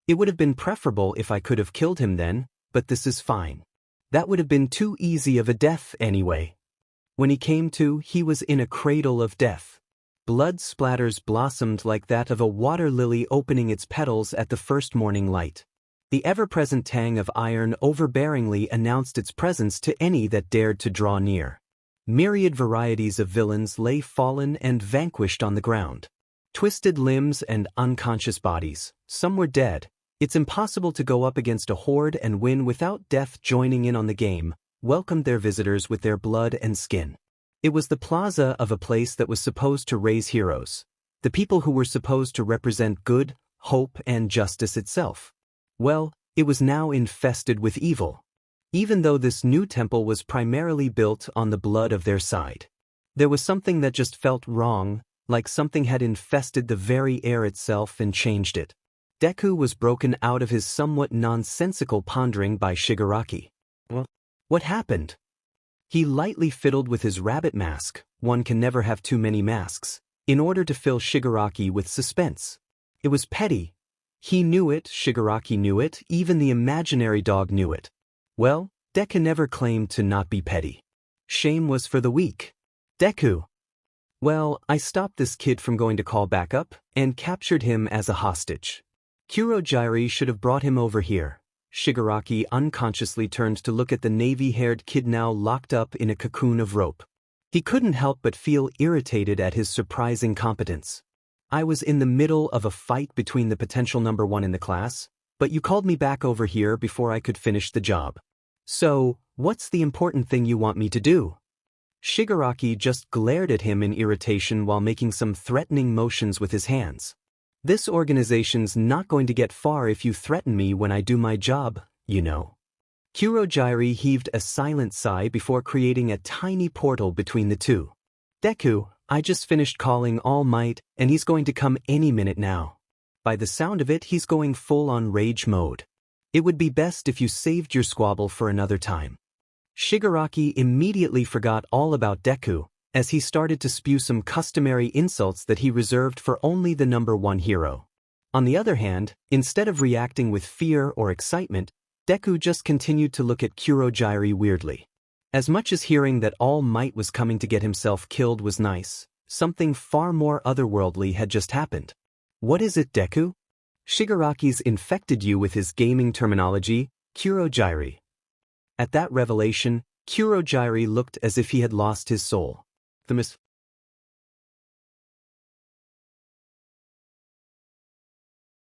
It would have been preferable if I could have killed him then, but this is fine. That would have been too easy of a death anyway. When he came to, he was in a cradle of death. Blood splatters blossomed like that of a water lily opening its petals at the first morning light. The ever-present tang of iron overbearingly announced its presence to any that dared to draw near. Myriad varieties of villains lay fallen and vanquished on the ground. Twisted limbs and unconscious bodies, some were dead. It's impossible to go up against a horde and win without death joining in on the game, welcomed their visitors with their blood and skin. It was the plaza of a place that was supposed to raise heroes, the people who were supposed to represent good, hope, and justice itself. Well, it was now infested with evil. Even though this new temple was primarily built on the blood of their side. There was something that just felt wrong, like something had infested the very air itself and changed it. Deku was broken out of his somewhat nonsensical pondering by Shigaraki. What happened? He lightly fiddled with his rabbit mask, one can never have too many masks, in order to fill Shigaraki with suspense. It was petty. He knew it, Shigaraki knew it, even the imaginary dog knew it. Well, Deku never claimed to not be petty. Shame was for the weak. Deku. Well, I stopped this kid from going to call backup, and captured him as a hostage. Kurojairi should have brought him over here. Shigaraki unconsciously turned to look at the navy-haired kid now locked up in a cocoon of rope. He couldn't help but feel irritated at his surprising competence. I was in the middle of a fight between the potential number one in the class, but you called me back over here before I could finish the job. So, what's the important thing you want me to do? Shigaraki just glared at him in irritation while making some threatening motions with his hands. This organization's not going to get far if you threaten me when I do my job, you know. Kurojairi heaved a silent sigh before creating a tiny portal between the two. Deku, I just finished calling All Might, and he's going to come any minute now. By the sound of it, he's going full-on rage mode. It would be best if you saved your squabble for another time. Shigaraki immediately forgot all about Deku, as he started to spew some customary insults that he reserved for only the number one hero. On the other hand, instead of reacting with fear or excitement, Deku just continued to look at Kurojairi weirdly. As much as hearing that All Might was coming to get himself killed was nice, something far more otherworldly had just happened. What is it, Deku? Shigaraki's infected you with his gaming terminology, Kurojairi. At that revelation, Kurojairi looked as if he had lost his soul. The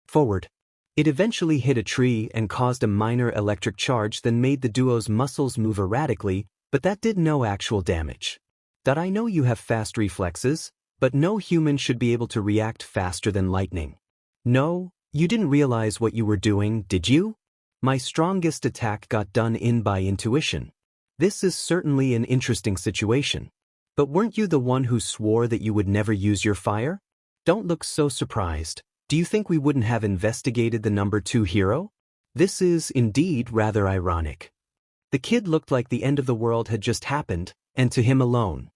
forward. It eventually hit a tree and caused a minor electric charge that made the duo's muscles move erratically, but that did no actual damage. I know you have fast reflexes, but no human should be able to react faster than lightning. No, you didn't realize what you were doing, did you? My strongest attack got done in by intuition. This is certainly an interesting situation. But weren't you the one who swore that you would never use your fire? Don't look so surprised. Do you think we wouldn't have investigated the number two hero? This is indeed rather ironic. The kid looked like the end of the world had just happened, and to him alone.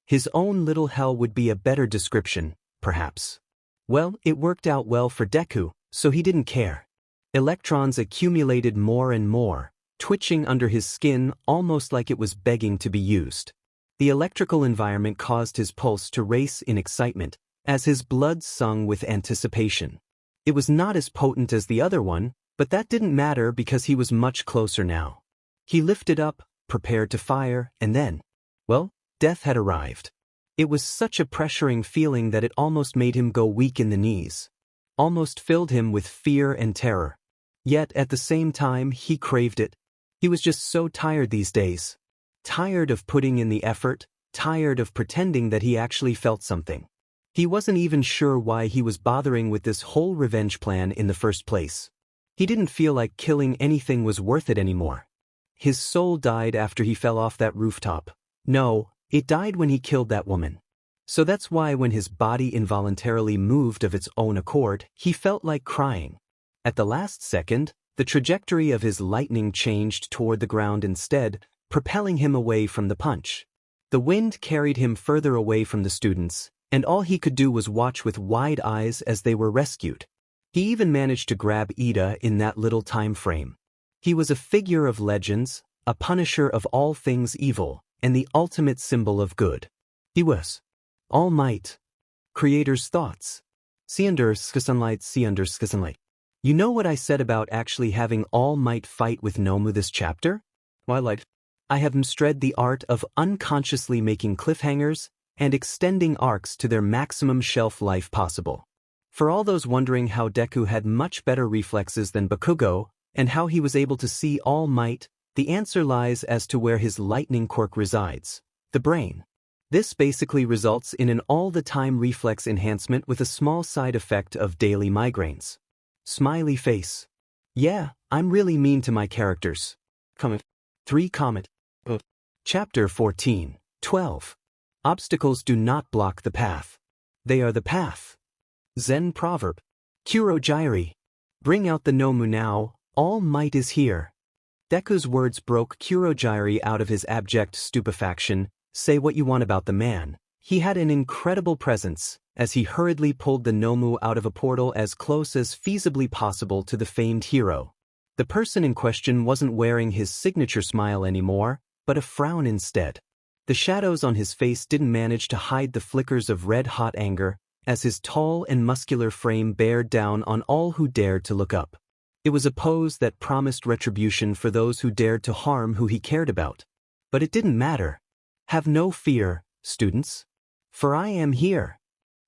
His own little hell would be a better description, perhaps. Well, it worked out well for Deku, so he didn't care. Electrons accumulated more and more, twitching under his skin almost like it was begging to be used. The electrical environment caused his pulse to race in excitement, as his blood sung with anticipation. It was not as potent as the other one, but that didn't matter because he was much closer now. He lifted up, prepared to fire, and then, well, death had arrived. It was such a pressuring feeling that it almost made him go weak in the knees. Almost filled him with fear and terror. Yet at the same time, he craved it. He was just so tired these days. Tired of putting in the effort, tired of pretending that he actually felt something. He wasn't even sure why he was bothering with this whole revenge plan in the first place. He didn't feel like killing anything was worth it anymore. His soul died after he fell off that rooftop. No, it died when he killed that woman. So that's why when his body involuntarily moved of its own accord, he felt like crying. At the last second, the trajectory of his lightning changed toward the ground instead, propelling him away from the punch. The wind carried him further away from the students, and all he could do was watch with wide eyes as they were rescued. He even managed to grab Ida in that little time frame. He was a figure of legends, a punisher of all things evil, and the ultimate symbol of good. He was All Might. Creator's thoughts. Sunlight. You know what I said about actually having All Might fight with Nomu this chapter? I have mastered the art of unconsciously making cliffhangers and extending arcs to their maximum shelf life possible. For all those wondering how Deku had much better reflexes than Bakugo, and how he was able to see All Might, the answer lies as to where his lightning quirk resides, the brain. This basically results in an all-the-time reflex enhancement with a small side effect of daily migraines. Smiley face. Yeah, I'm really mean to my characters. Comment. Chapter 14, 12. Obstacles do not block the path. They are the path. Zen proverb. Kurojairi. Bring out the Nomu now, All Might is here. Deku's words broke Kurojairi out of his abject stupefaction. Say what you want about the man. He had an incredible presence, as he hurriedly pulled the Nomu out of a portal as close as feasibly possible to the famed hero. The person in question wasn't wearing his signature smile anymore, but a frown instead. The shadows on his face didn't manage to hide the flickers of red-hot anger, as his tall and muscular frame bared down on all who dared to look up. It was a pose that promised retribution for those who dared to harm who he cared about. But it didn't matter. Have no fear, students. For I am here.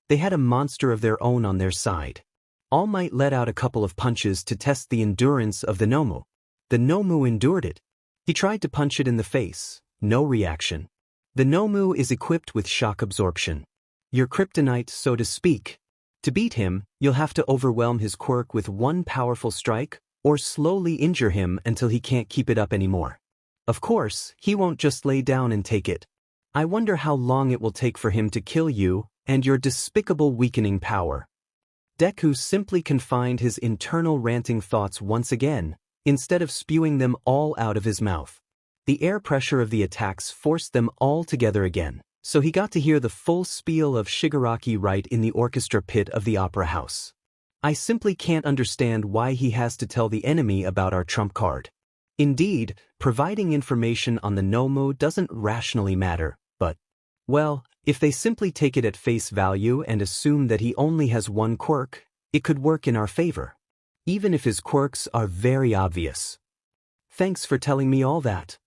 They had a monster of their own on their side. All Might let out a couple of punches to test the endurance of the Nomu. The Nomu endured it. He tried to punch it in the face. No reaction. The Nomu is equipped with shock absorption. Your kryptonite, so to speak. To beat him, you'll have to overwhelm his quirk with one powerful strike, or slowly injure him until he can't keep it up anymore. Of course, he won't just lay down and take it. I wonder how long it will take for him to kill you and your despicable weakening power. Deku simply confined his internal ranting thoughts once again, instead of spewing them all out of his mouth. The air pressure of the attacks forced them all together again, so he got to hear the full spiel of Shigaraki right in the orchestra pit of the opera house. I simply can't understand why he has to tell the enemy about our trump card. Indeed, providing information on the Nomu doesn't rationally matter, but, well, if they simply take it at face value and assume that he only has one quirk, it could work in our favor. Even if his quirks are very obvious. Thanks for telling me all that.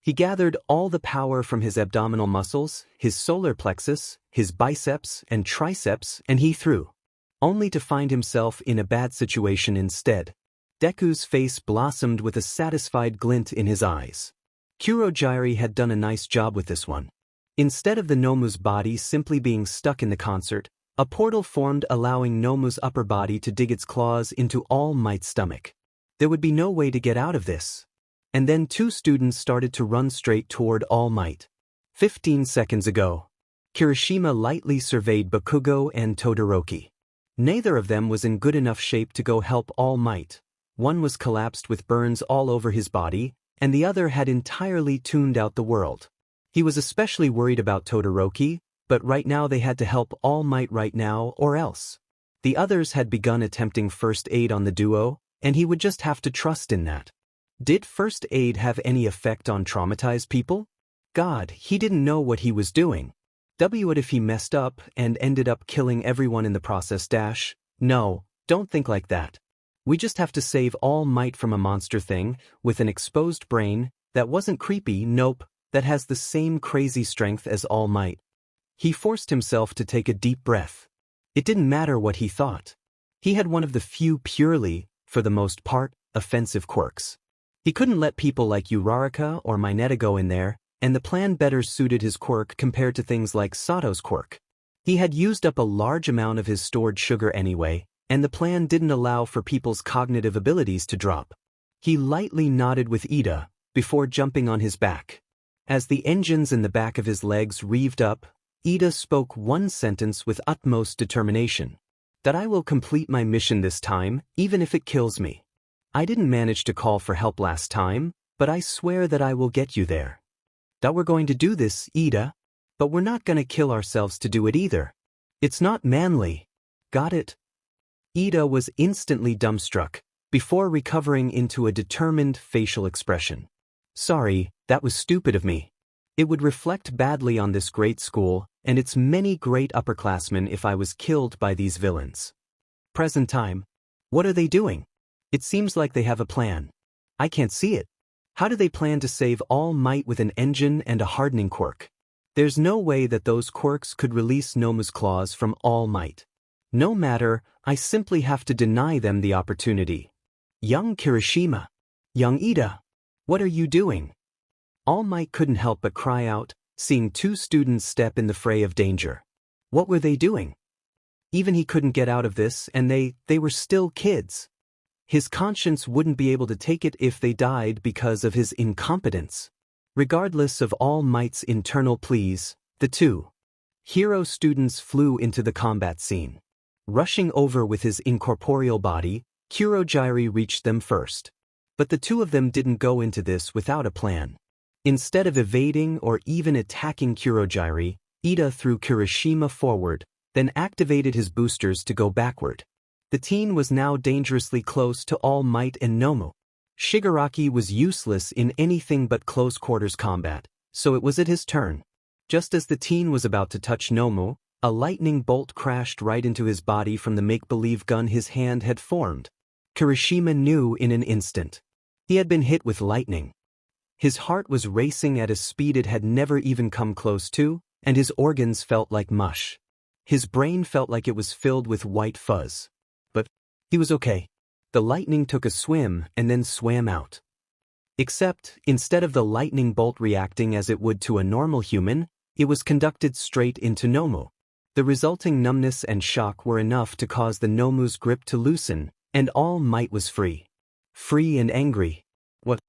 He gathered all the power from his abdominal muscles, his solar plexus, his biceps and triceps, and he threw. Only to find himself in a bad situation instead. Deku's face blossomed with a satisfied glint in his eyes. Kurogyari had done a nice job with this one. Instead of the Nomu's body simply being stuck in the concert, a portal formed allowing Nomu's upper body to dig its claws into All Might's stomach. There would be no way to get out of this. And then two students started to run straight toward All Might. 15 seconds ago, Kirishima lightly surveyed Bakugo and Todoroki. Neither of them was in good enough shape to go help All Might. One was collapsed with burns all over his body, and the other had entirely tuned out the world. He was especially worried about Todoroki, but right now they had to help All Might right now or else. The others had begun attempting first aid on the duo, and he would just have to trust in that. Did first aid have any effect on traumatized people? God, he didn't know what he was doing. What if he messed up and ended up killing everyone in the process? No, don't think like that. We just have to save All Might from a monster thing with an exposed brain that wasn't creepy, nope, that has the same crazy strength as All Might. He forced himself to take a deep breath. It didn't matter what he thought. He had one of the few purely, for the most part, offensive quirks. He couldn't let people like Uraraka or Mineta go in there, and the plan better suited his quirk compared to things like Sato's quirk. He had used up a large amount of his stored sugar anyway, and the plan didn't allow for people's cognitive abilities to drop. He lightly nodded with Ida, before jumping on his back. As the engines in the back of his legs revved up, Ida spoke one sentence with utmost determination. That I will complete my mission this time, even if it kills me. I didn't manage to call for help last time, but I swear that I will get you there. That we're going to do this, Ida. But we're not gonna kill ourselves to do it either. It's not manly. Got it? Ida was instantly dumbstruck, before recovering into a determined facial expression. Sorry, that was stupid of me. It would reflect badly on this great school and its many great upperclassmen if I was killed by these villains. Present time. What are they doing? It seems like they have a plan. I can't see it. How do they plan to save All Might with an engine and a hardening quirk? There's no way that those quirks could release Nomu's claws from All Might. No matter, I simply have to deny them the opportunity. Young Kirishima. Young Ida. What are you doing? All Might couldn't help but cry out, seeing two students step in the fray of danger. What were they doing? Even he couldn't get out of this, and they were still kids. His conscience wouldn't be able to take it if they died because of his incompetence. Regardless of All Might's internal pleas, the two hero students flew into the combat scene. Rushing over with his incorporeal body, Kurogyari reached them first. But the two of them didn't go into this without a plan. Instead of evading or even attacking Kurogyari, Ida threw Kirishima forward, then activated his boosters to go backward. The teen was now dangerously close to All Might and Nomu. Shigaraki was useless in anything but close-quarters combat, so it was at his turn. Just as the teen was about to touch Nomu, A lightning bolt crashed right into his body from the make-believe gun his hand had formed. Kirishima knew in an instant. He had been hit with lightning. His heart was racing at a speed it had never even come close to, and his organs felt like mush. His brain felt like it was filled with white fuzz. But he was okay. The lightning took a swim and then swam out. Except, instead of the lightning bolt reacting as it would to a normal human, it was conducted straight into Nomu. The resulting numbness and shock were enough to cause the Nomu's grip to loosen, and All Might was free. Free and angry. What?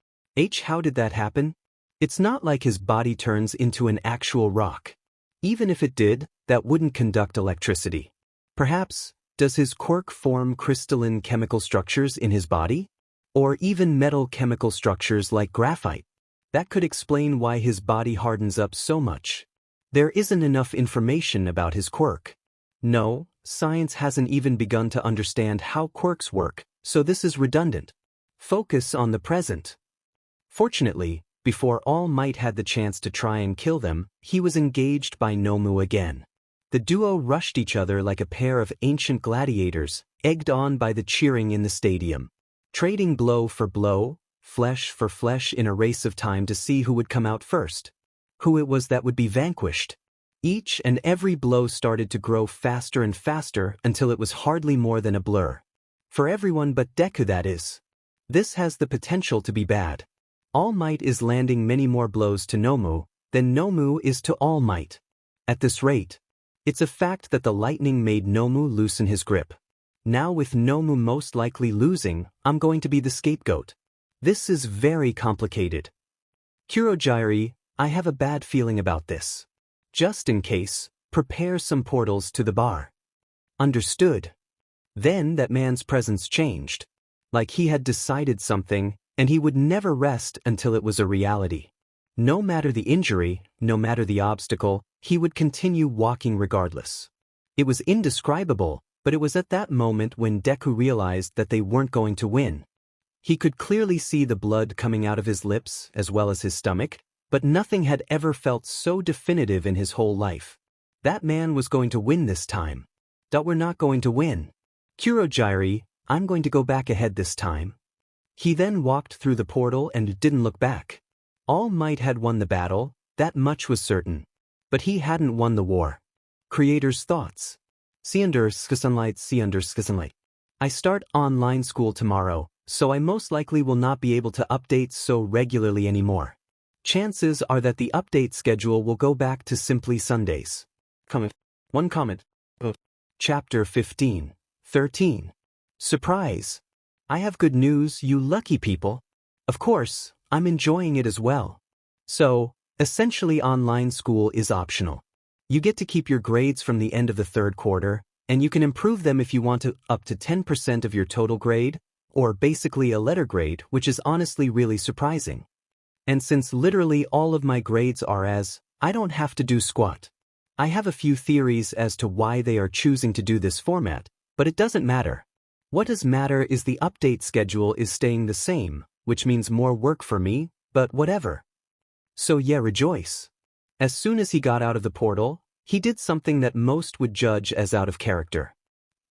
How did that happen? It's not like his body turns into an actual rock. Even if it did, that wouldn't conduct electricity. Perhaps, does his quirk form crystalline chemical structures in his body? Or even metal chemical structures like graphite? That could explain why his body hardens up so much. There isn't enough information about his quirk. No, science hasn't even begun to understand how quirks work, so this is redundant. Focus on the present. Fortunately, before All Might had the chance to try and kill them, he was engaged by Nomu again. The duo rushed each other like a pair of ancient gladiators, egged on by the cheering in the stadium. Trading blow for blow, flesh for flesh in a race of time to see who would come out first. Who it was that would be vanquished. Each and every blow started to grow faster and faster until it was hardly more than a blur. For everyone but Deku, that is. This has the potential to be bad. All Might is landing many more blows to Nomu than Nomu is to All Might. At this rate, it's a fact that the lightning made Nomu loosen his grip. Now with Nomu most likely losing, I'm going to be the scapegoat. This is very complicated. Kurogiri, I have a bad feeling about this. Just in case, prepare some portals to the bar. Understood. Then that man's presence changed. Like he had decided something, and he would never rest until it was a reality. No matter the injury, no matter the obstacle, he would continue walking regardless. It was indescribable, but it was at that moment when Deku realized that they weren't going to win. He could clearly see the blood coming out of his lips as well as his stomach, but nothing had ever felt so definitive in his whole life. That man was going to win this time. But we're not going to win. Kurogiri, I'm going to go back ahead this time. He then walked through the portal and didn't look back. All Might had won the battle, that much was certain. But he hadn't won the war. Creator's thoughts. Sunlight. I start online school tomorrow, so I most likely will not be able to update so regularly anymore. Chances are that the update schedule will go back to simply Sundays. One comment. Chapter 15. 13. Surprise. I have good news, you lucky people. Of course, I'm enjoying it as well. So, essentially online school is optional. You get to keep your grades from the end of the third quarter, and you can improve them if you want to up to 10% of your total grade, or basically a letter grade, which is honestly really surprising. And since literally all of my grades are As, I don't have to do squat. I have a few theories as to why they are choosing to do this format, but it doesn't matter. What does matter is the update schedule is staying the same, which means more work for me, but whatever. So yeah, rejoice. As soon as he got out of the portal, he did something that most would judge as out of character.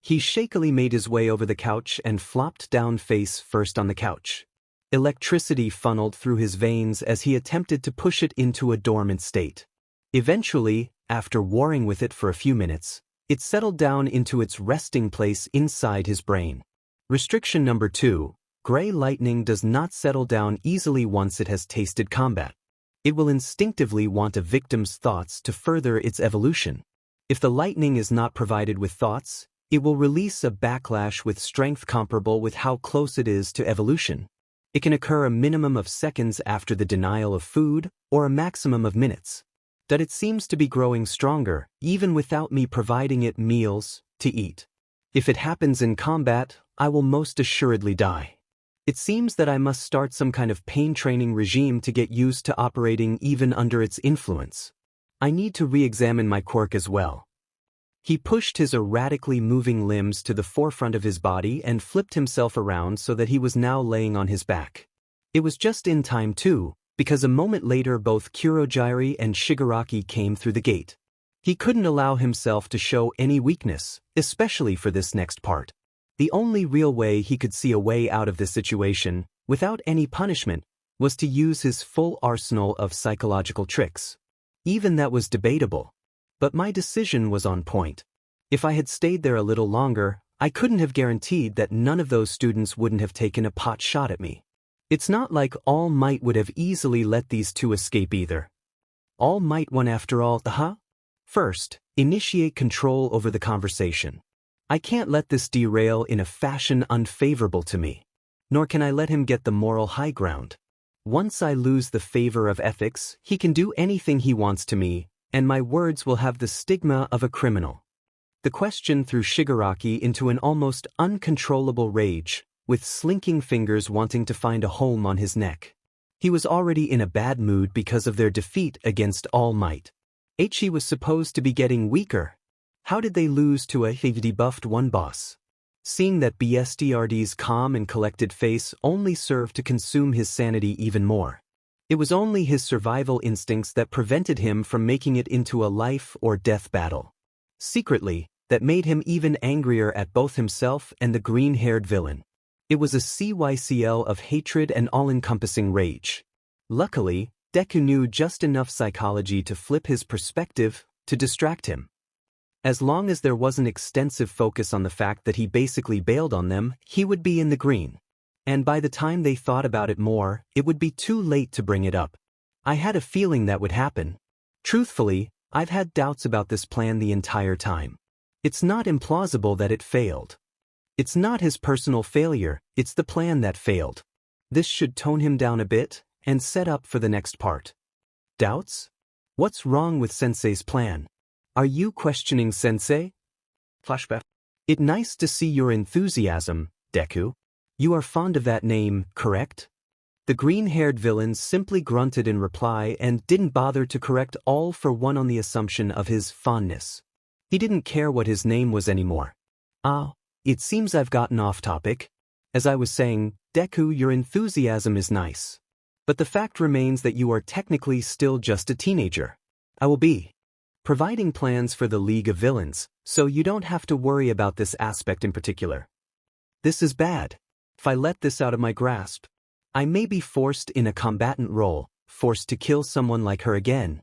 He shakily made his way over the couch and flopped down face first on the couch. Electricity funneled through his veins as he attempted to push it into a dormant state. Eventually, after warring with it for a few minutes, it settled down into its resting place inside his brain. Restriction number 2, gray lightning does not settle down easily once it has tasted combat. It will instinctively want a victim's thoughts to further its evolution. If the lightning is not provided with thoughts, it will release a backlash with strength comparable with how close it is to evolution. It can occur a minimum of seconds after the denial of food, or a maximum of minutes. That it seems to be growing stronger, even without me providing it meals to eat. If it happens in combat, I will most assuredly die. It seems that I must start some kind of pain training regime to get used to operating even under its influence. I need to re-examine my quirk as well. He pushed his erratically moving limbs to the forefront of his body and flipped himself around so that he was now laying on his back. It was just in time too, because a moment later both Kurogiri and Shigaraki came through the gate. He couldn't allow himself to show any weakness, especially for this next part. The only real way he could see a way out of this situation, without any punishment, was to use his full arsenal of psychological tricks. Even that was debatable. But my decision was on point. If I had stayed there a little longer, I couldn't have guaranteed that none of those students wouldn't have taken a pot shot at me. It's not like All Might would have easily let these two escape either. All Might won after all, huh? First, initiate control over the conversation. I can't let this derail in a fashion unfavorable to me. Nor can I let him get the moral high ground. Once I lose the favor of ethics, he can do anything he wants to me, and my words will have the stigma of a criminal. The question threw Shigaraki into an almost uncontrollable rage, with slinking fingers wanting to find a home on his neck. He was already in a bad mood because of their defeat against All Might. He was supposed to be getting weaker. How did they lose to a debuffed one boss? Seeing that BSDRD's calm and collected face only served to consume his sanity even more. It was only his survival instincts that prevented him from making it into a life or death battle. Secretly, that made him even angrier at both himself and the green-haired villain. It was a CYCL of hatred and all-encompassing rage. Luckily, Deku knew just enough psychology to flip his perspective, to distract him. As long as there wasn't extensive focus on the fact that he basically bailed on them, he would be in the green. And by the time they thought about it more, it would be too late to bring it up. I had a feeling that would happen. Truthfully, I've had doubts about this plan the entire time. It's not implausible that it failed. It's not his personal failure, it's the plan that failed. This should tone him down a bit, and set up for the next part. Doubts? What's wrong with Sensei's plan? Are you questioning Sensei? Flashback. It's nice to see your enthusiasm, Deku. You are fond of that name, correct? The green-haired villain simply grunted in reply and didn't bother to correct All for One on the assumption of his fondness. He didn't care what his name was anymore. It seems I've gotten off topic. As I was saying, Deku, your enthusiasm is nice. But the fact remains that you are technically still just a teenager. I will be providing plans for the League of Villains, so you don't have to worry about this aspect in particular. This is bad. If I let this out of my grasp, I may be forced in a combatant role, forced to kill someone like her again.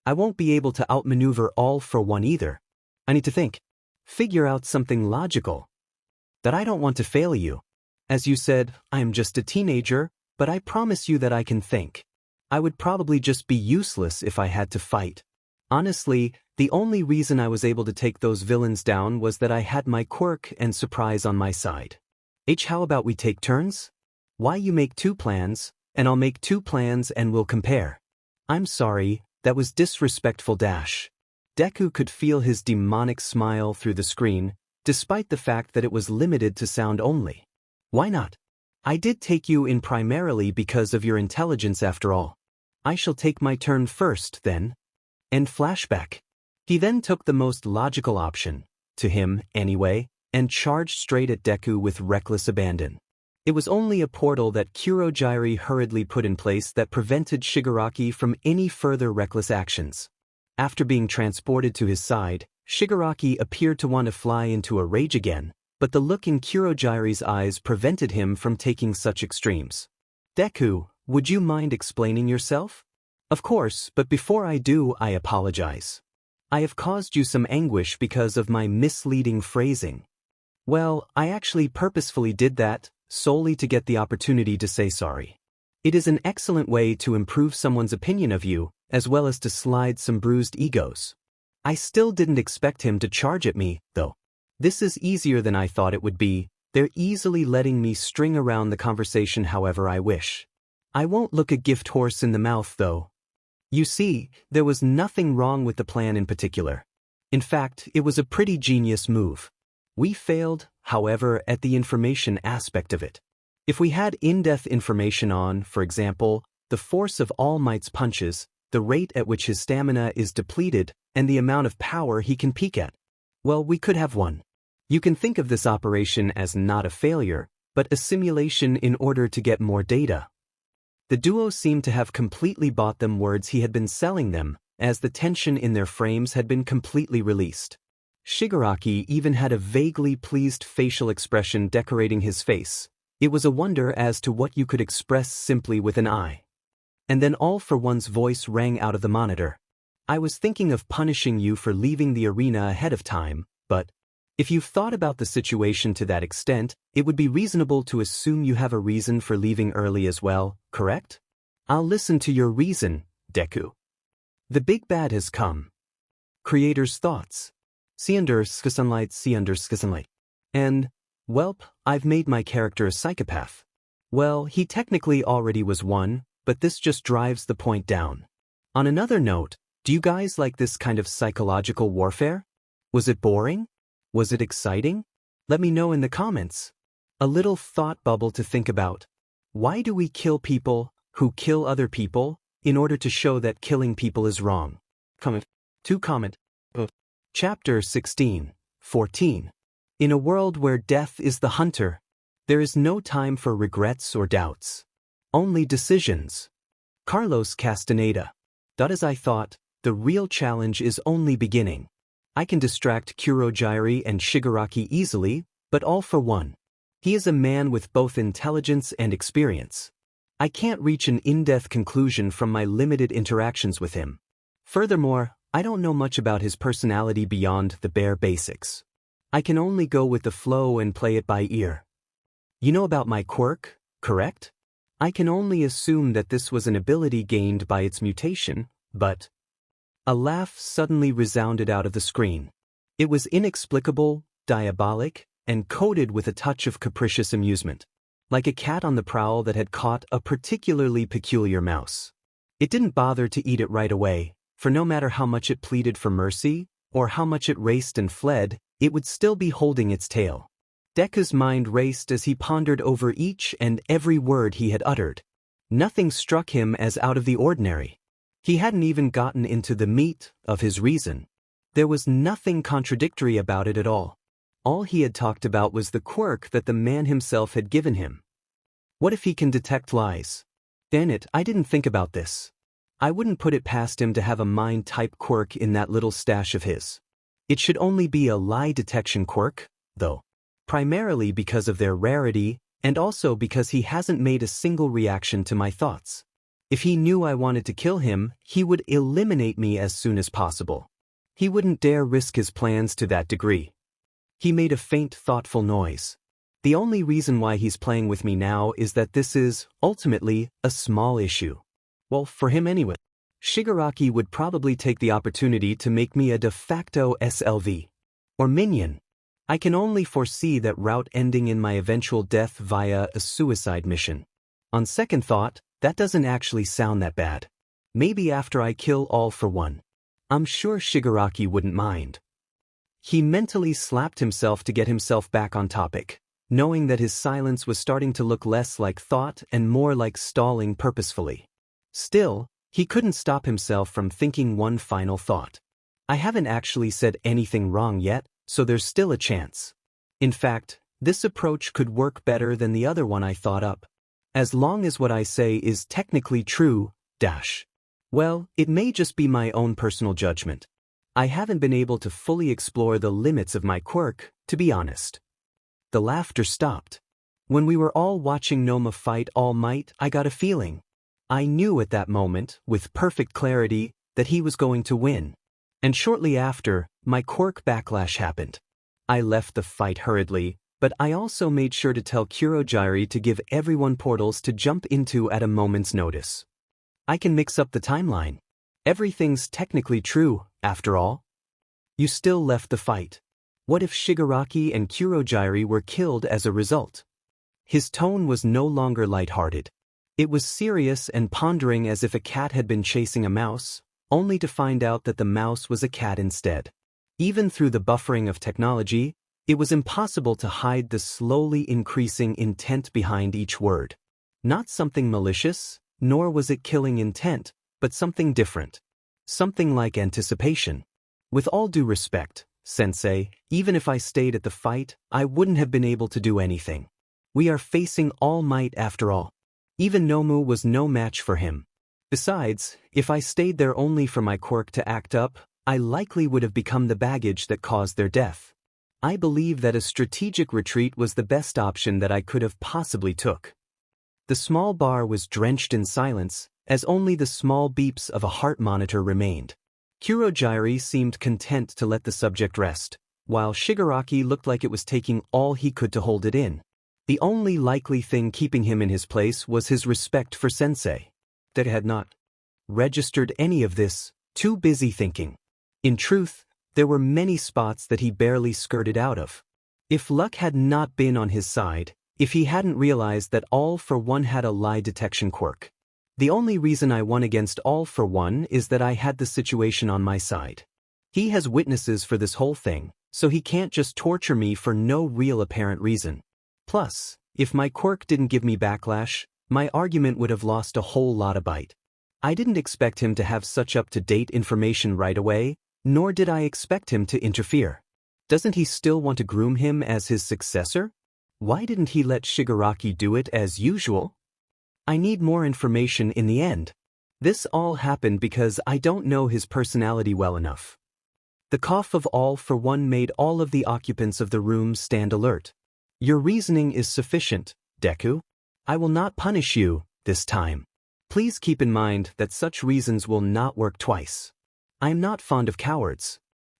I won't be able to outmaneuver All for One either. I need to think. Figure out something logical. That I don't want to fail you. As you said, I am just a teenager, but I promise you that I can think. I would probably just be useless if I had to fight. Honestly, the only reason I was able to take those villains down was that I had my quirk and surprise on my side. How about we take turns? Why you make two plans, and I'll make two plans and we'll compare. I'm sorry, that was disrespectful dash. Deku could feel his demonic smile through the screen, despite the fact that it was limited to sound only. Why not? I did take you in primarily because of your intelligence after all. I shall take my turn first, then. And flashback. He then took the most logical option, to him, anyway, and charged straight at Deku with reckless abandon. It was only a portal that Kurogyri hurriedly put in place that prevented Shigaraki from any further reckless actions. After being transported to his side, Shigaraki appeared to want to fly into a rage again, but the look in Kurogyri's eyes prevented him from taking such extremes. Deku, would you mind explaining yourself? Of course, but before I do, I apologize. I have caused you some anguish because of my misleading phrasing. Well, I actually purposefully did that, solely to get the opportunity to say sorry. It is an excellent way to improve someone's opinion of you, as well as to slide some bruised egos. I still didn't expect him to charge at me, though. This is easier than I thought it would be. They're easily letting me string around the conversation however I wish. I won't look a gift horse in the mouth, though. You see, there was nothing wrong with the plan in particular. In fact, it was a pretty genius move. We failed, however, at the information aspect of it. If we had in-depth information on, for example, the force of All Might's punches, the rate at which his stamina is depleted, and the amount of power he can peak at, well, we could have won. You can think of this operation as not a failure, but a simulation in order to get more data. The duo seemed to have completely bought them words he had been selling them, as the tension in their frames had been completely released. Shigaraki even had a vaguely pleased facial expression decorating his face. It was a wonder as to what you could express simply with an eye. And then All for One's voice rang out of the monitor. I was thinking of punishing you for leaving the arena ahead of time, but if you've thought about the situation to that extent, it would be reasonable to assume you have a reason for leaving early as well, correct? I'll listen to your reason, Deku. The big bad has come. Creator's thoughts. And, welp, I've made my character a psychopath. Well, he technically already was one, but this just drives the point down. On another note, do you guys like this kind of psychological warfare? Was it boring? Was it exciting? Let me know in the comments. A little thought bubble to think about. Why do we kill people who kill other people in order to show that killing people is wrong? Comment. Chapter 16:14. In a world where death is the hunter, there is no time for regrets or doubts. Only decisions. Carlos Castaneda. As I thought, the real challenge is only beginning. I can distract Kurogiri and Shigaraki easily, but All for One. He is a man with both intelligence and experience. I can't reach an in-depth conclusion from my limited interactions with him. Furthermore, I don't know much about his personality beyond the bare basics. I can only go with the flow and play it by ear. You know about my quirk, correct? I can only assume that this was an ability gained by its mutation, but... A laugh suddenly resounded out of the screen. It was inexplicable, diabolic, and coated with a touch of capricious amusement. Like a cat on the prowl that had caught a particularly peculiar mouse. It didn't bother to eat it right away, for no matter how much it pleaded for mercy, or how much it raced and fled, it would still be holding its tail. Deku's mind raced as he pondered over each and every word he had uttered. Nothing struck him as out of the ordinary. He hadn't even gotten into the meat of his reason. There was nothing contradictory about it at all. All he had talked about was the quirk that the man himself had given him. What if he can detect lies? Damn it, I didn't think about this. I wouldn't put it past him to have a mind-type quirk in that little stash of his. It should only be a lie detection quirk, though. Primarily because of their rarity, and also because he hasn't made a single reaction to my thoughts. If he knew I wanted to kill him, he would eliminate me as soon as possible. He wouldn't dare risk his plans to that degree. He made a faint, thoughtful noise. The only reason why he's playing with me now is that this is, ultimately, a small issue. Well, for him anyway. Shigaraki would probably take the opportunity to make me a de facto SLV. Or minion. I can only foresee that route ending in my eventual death via a suicide mission. On second thought, that doesn't actually sound that bad. Maybe after I kill All for One. I'm sure Shigaraki wouldn't mind. He mentally slapped himself to get himself back on topic, knowing that his silence was starting to look less like thought and more like stalling purposefully. Still, he couldn't stop himself from thinking one final thought. I haven't actually said anything wrong yet, so there's still a chance. In fact, this approach could work better than the other one I thought up. As long as what I say is technically true, well, it may just be my own personal judgment. I haven't been able to fully explore the limits of my quirk, to be honest. The laughter stopped. When we were all watching Nomu fight All Might, I got a feeling. I knew at that moment, with perfect clarity, that he was going to win. And shortly after, my quirk backlash happened. I left the fight hurriedly, but I also made sure to tell Kurogiri to give everyone portals to jump into at a moment's notice. I can mix up the timeline. Everything's technically true, after all. You still left the fight. What if Shigaraki and Kurogiri were killed as a result? His tone was no longer lighthearted. It was serious and pondering as if a cat had been chasing a mouse, only to find out that the mouse was a cat instead. Even through the buffering of technology, it was impossible to hide the slowly increasing intent behind each word. Not something malicious, nor was it killing intent, but something different. Something like anticipation. With all due respect, Sensei, even if I stayed at the fight, I wouldn't have been able to do anything. We are facing All Might after all. Even Nomu was no match for him. Besides, if I stayed there only for my quirk to act up, I likely would have become the baggage that caused their death. I believe that a strategic retreat was the best option that I could have possibly took. The small bar was drenched in silence, as only the small beeps of a heart monitor remained. Kurogiri seemed content to let the subject rest, while Shigaraki looked like it was taking all he could to hold it in. The only likely thing keeping him in his place was his respect for Sensei. That had not registered any of this, too busy thinking. In truth, there were many spots that he barely skirted out of. If luck had not been on his side, if he hadn't realized that All for One had a lie detection quirk. The only reason I won against All for One is that I had the situation on my side. He has witnesses for this whole thing, so he can't just torture me for no real apparent reason. Plus, if my quirk didn't give me backlash, my argument would have lost a whole lot of bite. I didn't expect him to have such up-to-date information right away, nor did I expect him to interfere. Doesn't he still want to groom him as his successor? Why didn't he let Shigaraki do it as usual? I need more information in the end. This all happened because I don't know his personality well enough. The cough of All for One made all of the occupants of the room stand alert. Your reasoning is sufficient, Deku. I will not punish you this time. Please keep in mind that such reasons will not work twice. I am not fond of cowards.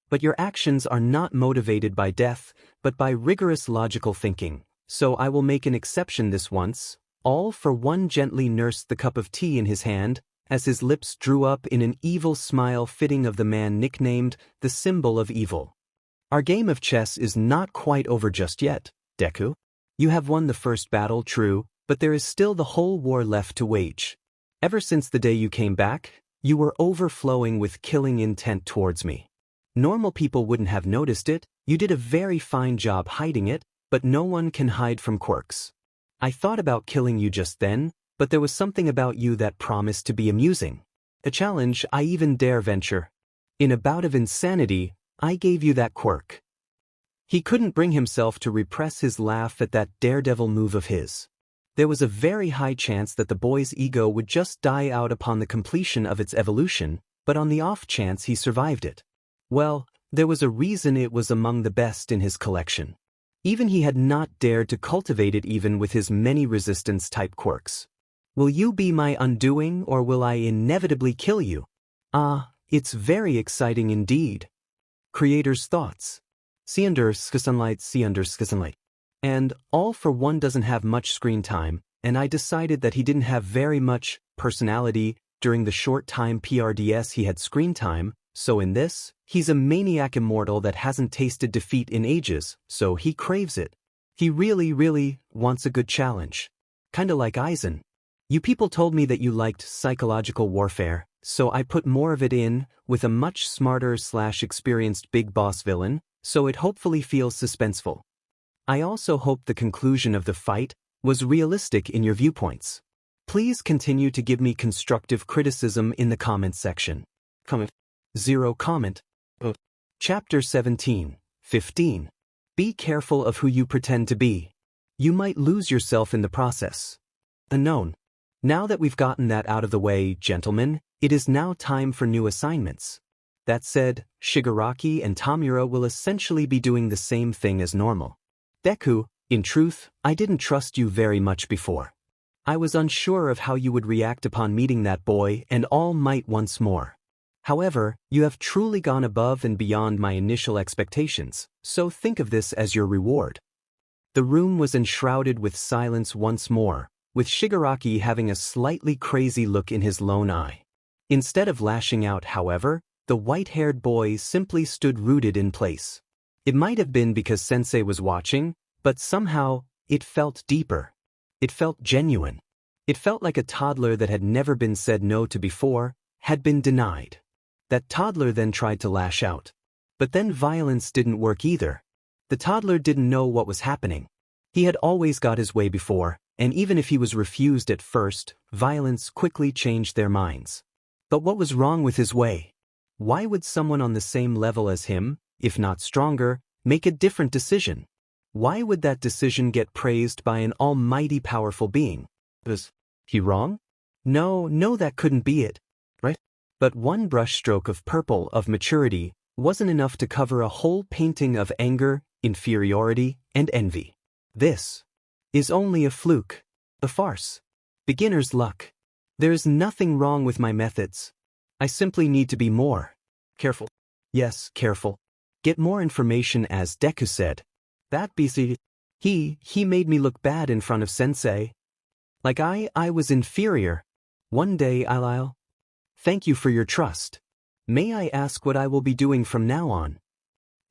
But your actions are not motivated by death, but by rigorous logical thinking, so I will make an exception this once. All for One gently nursed the cup of tea in his hand, as his lips drew up in an evil smile fitting of the man nicknamed the symbol of evil. Our game of chess is not quite over just yet, Deku. You have won the first battle, true, but there is still the whole war left to wage. Ever since the day you came back, you were overflowing with killing intent towards me. Normal people wouldn't have noticed it, you did a very fine job hiding it, but no one can hide from quirks. I thought about killing you just then, but there was something about you that promised to be amusing. A challenge I even dare venture. In a bout of insanity, I gave you that quirk. He couldn't bring himself to repress his laugh at that daredevil move of his. There was a very high chance that the boy's ego would just die out upon the completion of its evolution, but on the off chance he survived it. Well, there was a reason it was among the best in his collection. Even he had not dared to cultivate it even with his many resistance-type quirks. Will you be my undoing or will I inevitably kill you? Ah, it's very exciting indeed. Creator's thoughts. See under sunlight. And All for One doesn't have much screen time, and I decided that he didn't have very much personality during the short time PRDS he had screen time, so in this, he's a maniac immortal that hasn't tasted defeat in ages, so he craves it. He really wants a good challenge. Kinda like Aizen. You people told me that you liked psychological warfare, so I put more of it in, with a much smarter/experienced big boss villain, so it hopefully feels suspenseful. I also hope the conclusion of the fight was realistic in your viewpoints. Please continue to give me constructive criticism in the comments section. Zero comment. Chapter 17, 15. Be careful of who you pretend to be. You might lose yourself in the process. Unknown. Now that we've gotten that out of the way, gentlemen, it is now time for new assignments. That said, Shigaraki and Tamura will essentially be doing the same thing as normal. Deku, in truth, I didn't trust you very much before. I was unsure of how you would react upon meeting that boy and All Might once more. However, you have truly gone above and beyond my initial expectations, so think of this as your reward. The room was enshrouded with silence once more, with Shigaraki having a slightly crazy look in his lone eye. Instead of lashing out, however, the white-haired boy simply stood rooted in place. It might have been because Sensei was watching, but somehow, it felt deeper. It felt genuine. It felt like a toddler that had never been said no to before, had been denied. That toddler then tried to lash out. But then violence didn't work either. The toddler didn't know what was happening. He had always got his way before, and even if he was refused at first, violence quickly changed their minds. But what was wrong with his way? Why would someone on the same level as him, if not stronger, make a different decision? Why would that decision get praised by an almighty powerful being? Was he wrong? No, no, that couldn't be it. Right? But one brushstroke of purple of maturity wasn't enough to cover a whole painting of anger, inferiority, and envy. This is only a fluke, a farce, beginner's luck. There's nothing wrong with my methods. I simply need to be more careful. Yes, careful. Get more information, as Deku said. That BC. He made me look bad in front of sensei. Like I was inferior. One day I'll. Thank you for your trust. May I ask what I will be doing from now on?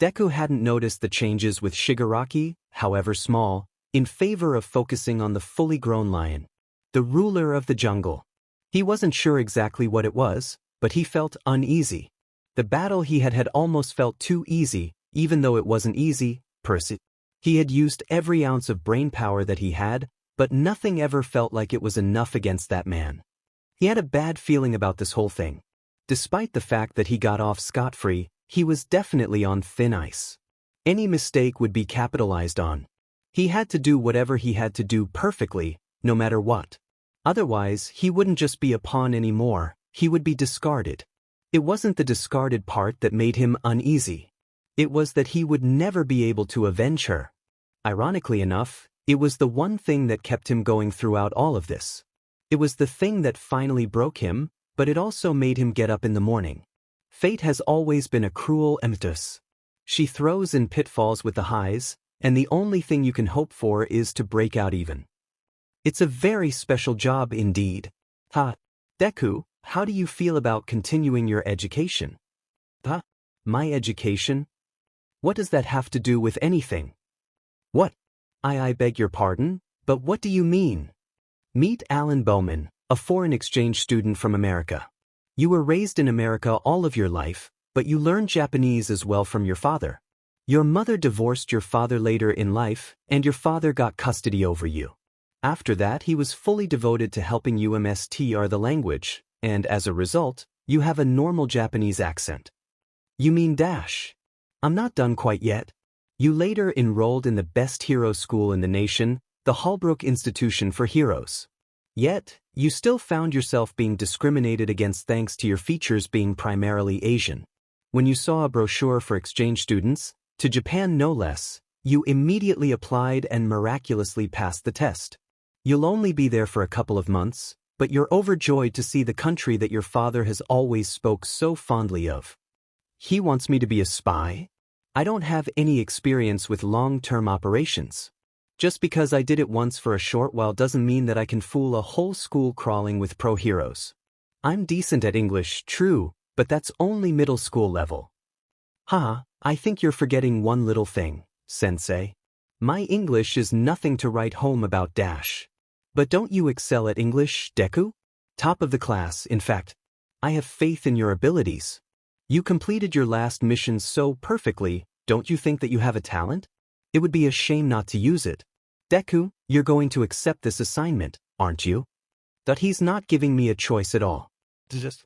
Deku hadn't noticed the changes with Shigaraki, however small, in favor of focusing on the fully grown lion, the ruler of the jungle. He wasn't sure exactly what it was, but he felt uneasy. The battle he had almost felt too easy, even though it wasn't easy, per se. He had used every ounce of brain power that he had, but nothing ever felt like it was enough against that man. He had a bad feeling about this whole thing. Despite the fact that he got off scot-free, he was definitely on thin ice. Any mistake would be capitalized on. He had to do whatever he had to do perfectly, no matter what. Otherwise, he wouldn't just be a pawn anymore, he would be discarded. It wasn't the discarded part that made him uneasy. It was that he would never be able to avenge her. Ironically enough, it was the one thing that kept him going throughout all of this. It was the thing that finally broke him, but it also made him get up in the morning. Fate has always been a cruel emphasis. She throws in pitfalls with the highs, and the only thing you can hope for is to break out even. It's a very special job indeed. Deku, how do you feel about continuing your education? My education? What does that have to do with anything? What? I beg your pardon, but what do you mean? Meet Alan Bowman, a foreign exchange student from America. You were raised in America all of your life, but you learned Japanese as well from your father. Your mother divorced your father later in life, and your father got custody over you. After that, he was fully devoted to helping you master the language, and as a result, you have a normal Japanese accent. You mean dash? I'm not done quite yet. You later enrolled in the best hero school in the nation, the Holbrook Institution for Heroes. Yet, you still found yourself being discriminated against thanks to your features being primarily Asian. When you saw a brochure for exchange students, to Japan no less, you immediately applied and miraculously passed the test. You'll only be there for a couple of months, but you're overjoyed to see the country that your father has always spoke so fondly of. He wants me to be a spy? I don't have any experience with long-term operations. Just because I did it once for a short while doesn't mean that I can fool a whole school crawling with pro heroes. I'm decent at English, true, but that's only middle school level. I think you're forgetting one little thing, sensei. My English is nothing to write home about dash. But don't you excel at English, Deku? Top of the class, in fact. I have faith in your abilities. You completed your last mission so perfectly, don't you think that you have a talent? It would be a shame not to use it. Deku, you're going to accept this assignment, aren't you? That he's not giving me a choice at all. Just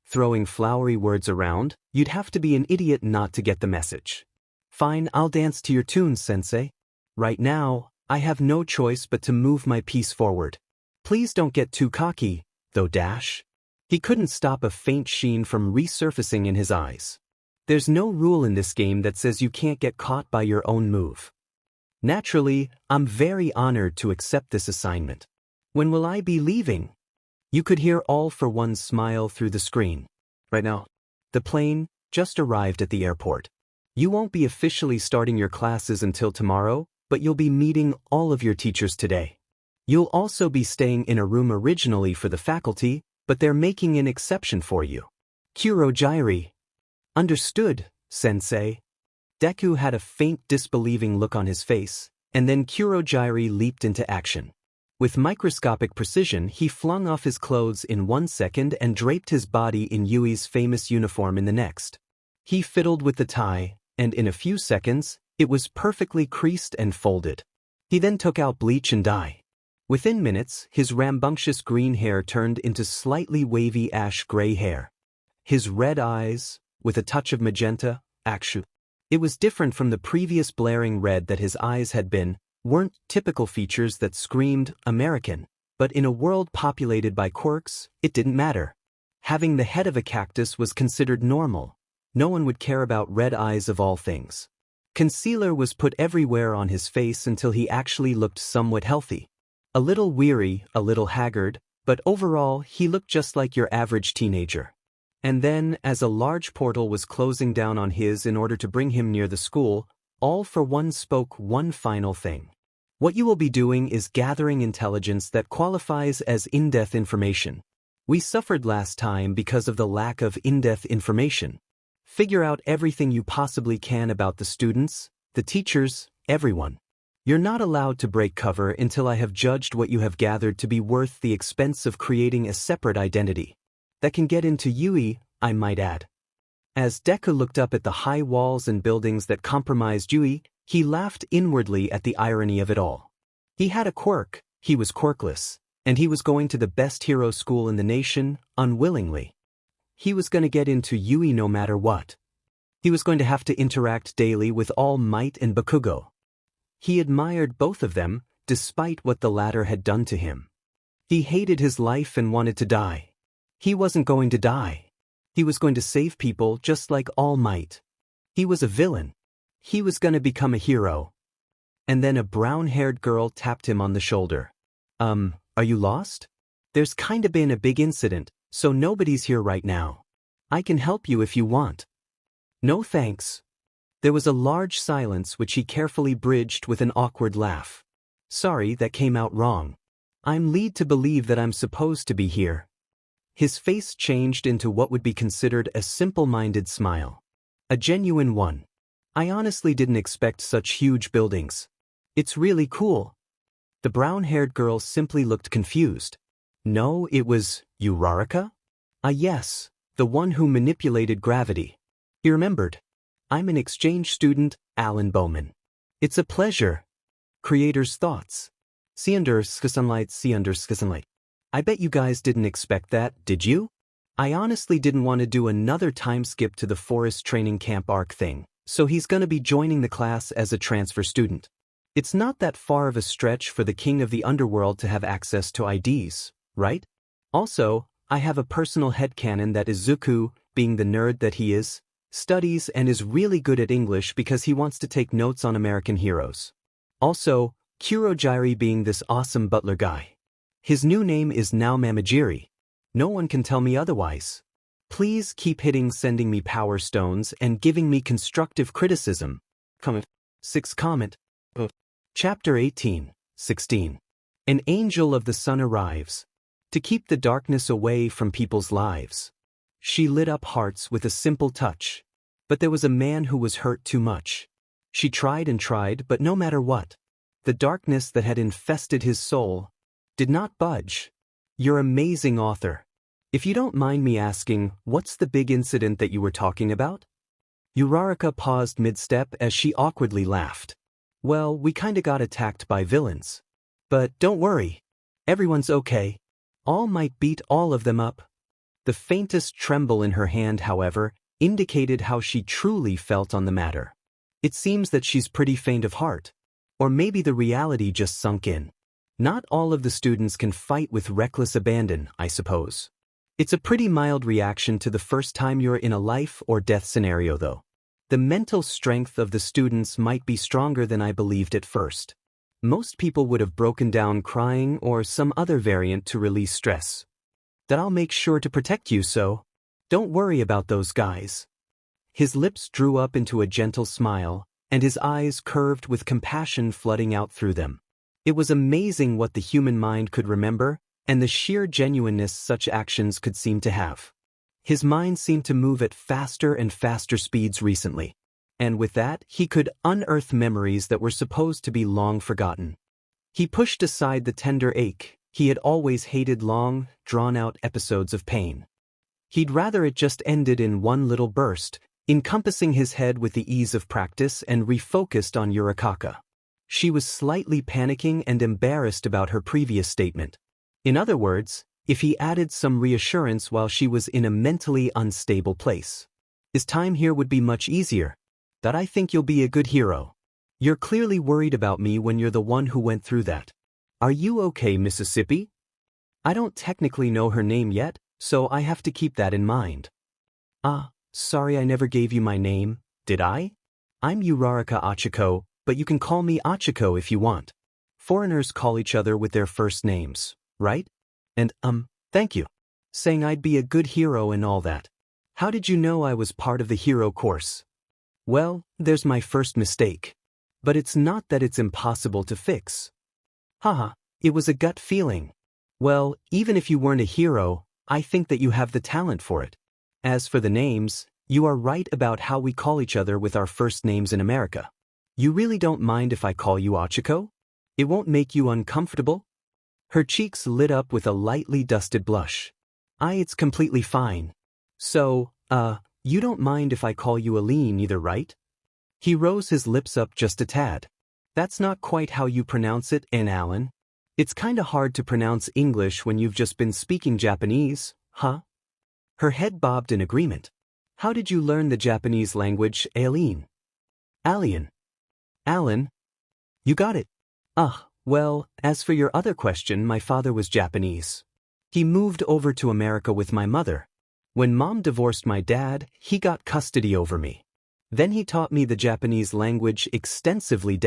throwing flowery words around, you'd have to be an idiot not to get the message. Fine, I'll dance to your tunes, sensei. Right now, I have no choice but to move my piece forward. Please don't get too cocky, though dash. He couldn't stop a faint sheen from resurfacing in his eyes. There's no rule in this game that says you can't get caught by your own move. Naturally, I'm very honored to accept this assignment. When will I be leaving? You could hear All for One's smile through the screen. Right now. The plane just arrived at the airport. You won't be officially starting your classes until tomorrow, but you'll be meeting all of your teachers today. You'll also be staying in a room originally for the faculty, but they're making an exception for you. Kurogyri. Understood, sensei. Deku had a faint disbelieving look on his face, and then Kurogyri leaped into action. With microscopic precision, he flung off his clothes in 1 second and draped his body in Yui's famous uniform in the next. He fiddled with the tie, and in a few seconds, it was perfectly creased and folded. He then took out bleach and dye. Within minutes, his rambunctious green hair turned into slightly wavy ash-gray hair. His red eyes, with a touch of magenta, it was different from the previous blaring red that his eyes had been, weren't typical features that screamed American. But in a world populated by quirks, it didn't matter. Having the head of a cactus was considered normal. No one would care about red eyes of all things. Concealer was put everywhere on his face until he actually looked somewhat healthy. A little weary, a little haggard, but overall he looked just like your average teenager. And then, as a large portal was closing down on his in order to bring him near the school, All for One spoke one final thing. What you will be doing is gathering intelligence that qualifies as in-depth information. We suffered last time because of the lack of in-depth information. Figure out everything you possibly can about the students, the teachers, everyone. You're not allowed to break cover until I have judged what you have gathered to be worth the expense of creating a separate identity. That can get into UA, I might add. As Deku looked up at the high walls and buildings that compromised UA, he laughed inwardly at the irony of it all. He had a quirk, he was quirkless, and he was going to the best hero school in the nation, unwillingly. He was going to get into UA no matter what. He was going to have to interact daily with All Might and Bakugo. He admired both of them, despite what the latter had done to him. He hated his life and wanted to die. He wasn't going to die. He was going to save people just like All Might. He was a villain. He was going to become a hero. And then a brown-haired girl tapped him on the shoulder. Are you lost? There's kinda been a big incident, so nobody's here right now. I can help you if you want. No thanks. There was a large silence which he carefully bridged with an awkward laugh. Sorry, that came out wrong. I'm led to believe that I'm supposed to be here. His face changed into what would be considered a simple-minded smile. A genuine one. I honestly didn't expect such huge buildings. It's really cool. The brown-haired girl simply looked confused. No, it was Uraraka? Ah yes, the one who manipulated gravity. He remembered. I'm an exchange student, Alan Bowman. It's a pleasure. Creator's thoughts. Sunlight. I bet you guys didn't expect that, did you? I honestly didn't want to do another time skip to the forest training camp arc thing, so he's gonna be joining the class as a transfer student. It's not that far of a stretch for the king of the underworld to have access to IDs, right? Also, I have a personal headcanon that Izuku, being the nerd that he is, studies and is really good at English because he wants to take notes on American heroes. Also, Kurogiri being this awesome butler guy. His new name is now Mamajiri. No one can tell me otherwise. Please keep sending me power stones and giving me constructive criticism. Comment. 6 comment. Chapter 18, 16. An angel of the sun arrives. To keep the darkness away from people's lives. She lit up hearts with a simple touch. But there was a man who was hurt too much. She tried and tried, but no matter what, the darkness that had infested his soul did not budge. You're amazing, author. If you don't mind me asking, what's the big incident that you were talking about? Uraraka paused mid-step as she awkwardly laughed. Well, we kinda got attacked by villains. But don't worry. Everyone's okay. All Might beat all of them up. The faintest tremble in her hand, however, indicated how she truly felt on the matter. It seems that she's pretty faint of heart. Or maybe the reality just sunk in. Not all of the students can fight with reckless abandon, I suppose. It's a pretty mild reaction to the first time you're in a life or death scenario, though. The mental strength of the students might be stronger than I believed at first. Most people would have broken down crying or some other variant to release stress. That I'll make sure to protect you, so don't worry about those guys. His lips drew up into a gentle smile, and his eyes curved with compassion flooding out through them. It was amazing what the human mind could remember, and the sheer genuineness such actions could seem to have. His mind seemed to move at faster and faster speeds recently, and with that, he could unearth memories that were supposed to be long forgotten. He pushed aside the tender ache. He had always hated long, drawn-out episodes of pain. He'd rather it just ended in one little burst, encompassing his head with the ease of practice and refocused on Uraraka. She was slightly panicking and embarrassed about her previous statement. In other words, if he added some reassurance while she was in a mentally unstable place, his time here would be much easier. That I think you'll be a good hero. You're clearly worried about me when you're the one who went through that. Are you okay, Mississippi? I don't technically know her name yet, so I have to keep that in mind. Ah, sorry I never gave you my name, did I? I'm Uraraka Achiko, but you can call me Achiko if you want. Foreigners call each other with their first names, right? And, thank you. Saying I'd be a good hero and all that. How did you know I was part of the hero course? Well, there's my first mistake. But it's not that it's impossible to fix. Haha, it was a gut feeling. Well, even if you weren't a hero, I think that you have the talent for it. As for the names, you are right about how we call each other with our first names in America. You really don't mind if I call you Achiko? It won't make you uncomfortable? Her cheeks lit up with a lightly dusted blush. It's completely fine. So, you don't mind if I call you Aline either, right? He rose his lips up just a tad. That's not quite how you pronounce it, Alan. It's kinda hard to pronounce English when you've just been speaking Japanese, huh? Her head bobbed in agreement. How did you learn the Japanese language, Aline? Alien. Alan? You got it. Well, as for your other question, my father was Japanese. He moved over to America with my mother. When Mom divorced my dad, he got custody over me. Then he taught me the Japanese language extensively.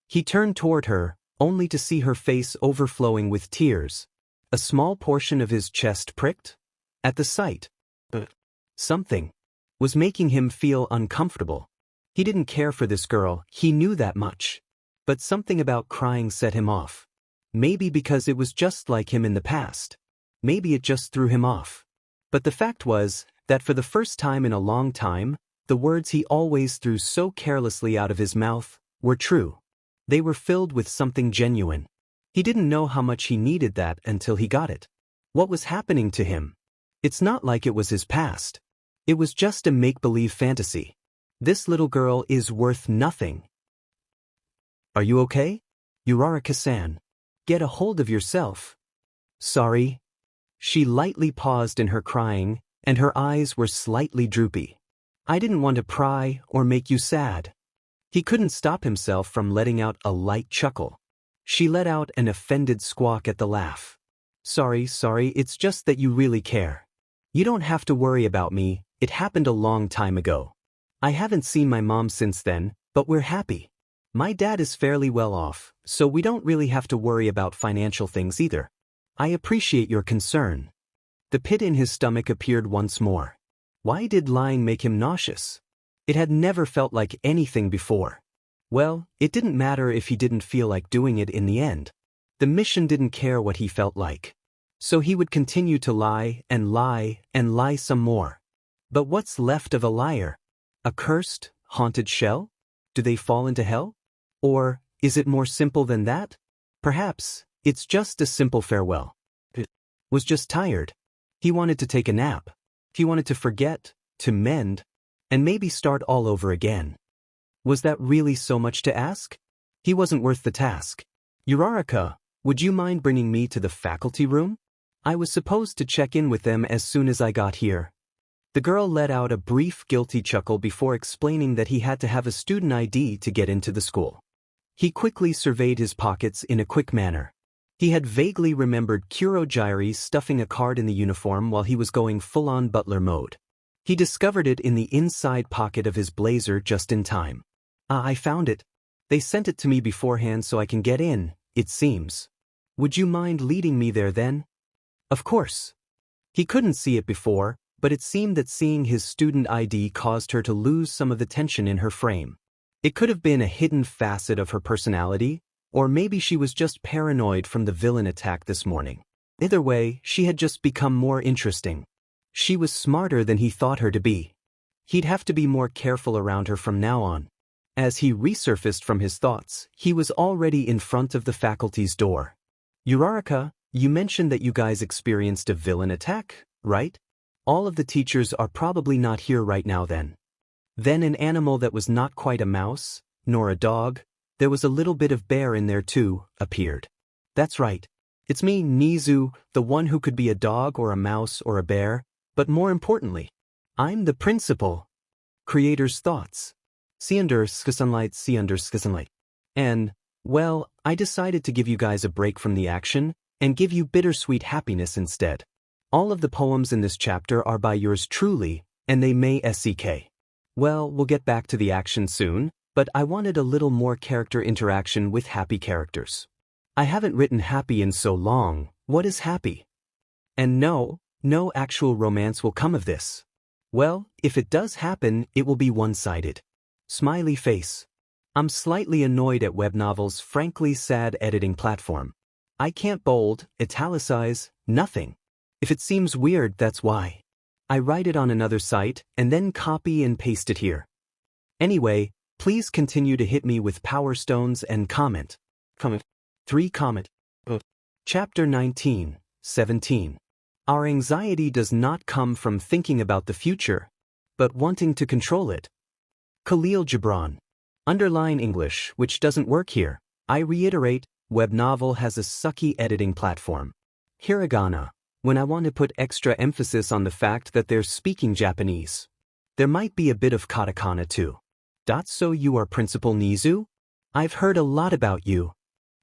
He turned toward her, only to see her face overflowing with tears. A small portion of his chest pricked? At the sight. Something was making him feel uncomfortable. He didn't care for this girl, he knew that much. But something about crying set him off. Maybe because it was just like him in the past. Maybe it just threw him off. But the fact was that for the first time in a long time, the words he always threw so carelessly out of his mouth were true. They were filled with something genuine. He didn't know how much he needed that until he got it. What was happening to him? It's not like it was his past. It was just a make-believe fantasy. This little girl is worth nothing. Are you okay? Uraraka-san. Get a hold of yourself. Sorry. She lightly paused in her crying, and her eyes were slightly droopy. I didn't want to pry or make you sad. He couldn't stop himself from letting out a light chuckle. She let out an offended squawk at the laugh. Sorry, it's just that you really care. You don't have to worry about me, it happened a long time ago. I haven't seen my mom since then, but we're happy. My dad is fairly well off, so we don't really have to worry about financial things either. I appreciate your concern. The pit in his stomach appeared once more. Why did lying make him nauseous? It had never felt like anything before. Well, it didn't matter if he didn't feel like doing it in the end. The mission didn't care what he felt like. So he would continue to lie and lie and lie some more. But what's left of a liar? A cursed, haunted shell? Do they fall into hell? Or, is it more simple than that? Perhaps, it's just a simple farewell. He was just tired. He wanted to take a nap. He wanted to forget, to mend, and maybe start all over again. Was that really so much to ask? He wasn't worth the task. Uraraka, would you mind bringing me to the faculty room? I was supposed to check in with them as soon as I got here. The girl let out a brief guilty chuckle before explaining that he had to have a student ID to get into the school. He quickly surveyed his pockets in a quick manner. He had vaguely remembered Kurogiri stuffing a card in the uniform while he was going full-on butler mode. He discovered it in the inside pocket of his blazer just in time. I found it. They sent it to me beforehand so I can get in, it seems. Would you mind leading me there then? Of course. He couldn't see it before, but it seemed that seeing his student ID caused her to lose some of the tension in her frame. It could have been a hidden facet of her personality, or maybe she was just paranoid from the villain attack this morning. Either way, she had just become more interesting. She was smarter than he thought her to be. He'd have to be more careful around her from now on. As he resurfaced from his thoughts, he was already in front of the faculty's door. Uraraka, you mentioned that you guys experienced a villain attack, right? All of the teachers are probably not here right now then. Then an animal that was not quite a mouse, nor a dog, there was a little bit of bear in there too, appeared. That's right. It's me, Nezu, the one who could be a dog or a mouse or a bear, but more importantly, I'm the principal. Creator's thoughts. See under sunlight. And, well, I decided to give you guys a break from the action, and give you bittersweet happiness instead. All of the poems in this chapter are by yours truly, and they may SEK. Well, we'll get back to the action soon, but I wanted a little more character interaction with happy characters. I haven't written happy in so long. What is happy? And no actual romance will come of this. Well, if it does happen, it will be one-sided. Smiley face. I'm slightly annoyed at web novels' frankly sad editing platform. I can't bold, italicize, nothing. If it seems weird, that's why. I write it on another site and then copy and paste it here. Anyway, please continue to hit me with power stones and comment. Comment. Chapter 19, 17. Our anxiety does not come from thinking about the future, but wanting to control it. Khalil Gibran. Underline English, which doesn't work here. I reiterate, web novel has a sucky editing platform. Hiragana. When I want to put extra emphasis on the fact that they're speaking Japanese. There might be a bit of katakana too. So you are Principal Nezu? I've heard a lot about you.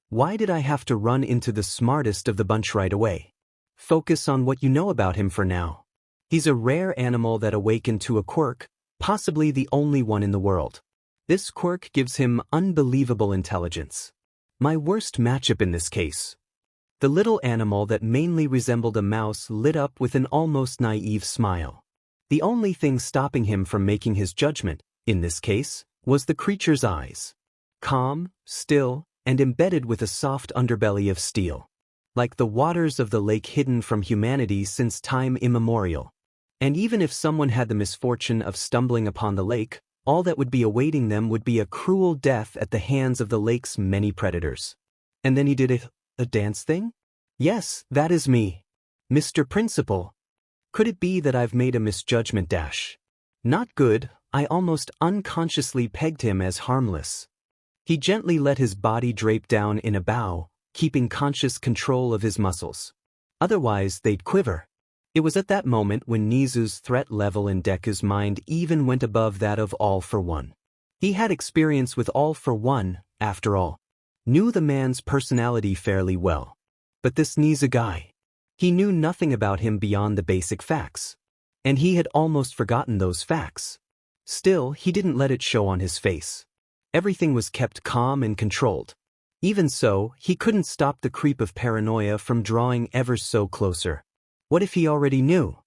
Why did I have to run into the smartest of the bunch right away? Focus on what you know about him for now. He's a rare animal that awakened to a quirk, possibly the only one in the world. This quirk gives him unbelievable intelligence. My worst matchup in this case. The little animal that mainly resembled a mouse lit up with an almost naive smile. The only thing stopping him from making his judgment, in this case, was the creature's eyes. Calm, still, and embedded with a soft underbelly of steel. Like the waters of the lake hidden from humanity since time immemorial. And even if someone had the misfortune of stumbling upon the lake, all that would be awaiting them would be a cruel death at the hands of the lake's many predators. And then he did a dance thing? Yes, that is me. Mr. Principal. Could it be that I've made a misjudgment dash? Not good, I almost unconsciously pegged him as harmless. He gently let his body drape down in a bow, keeping conscious control of his muscles. Otherwise, they'd quiver. It was at that moment when Nezu's threat level in Deku's mind even went above that of All for One. He had experience with All for One, after all. Knew the man's personality fairly well. But this Nezu guy. He knew nothing about him beyond the basic facts. And he had almost forgotten those facts. Still, he didn't let it show on his face. Everything was kept calm and controlled. Even so, he couldn't stop the creep of paranoia from drawing ever so closer. What if he already knew?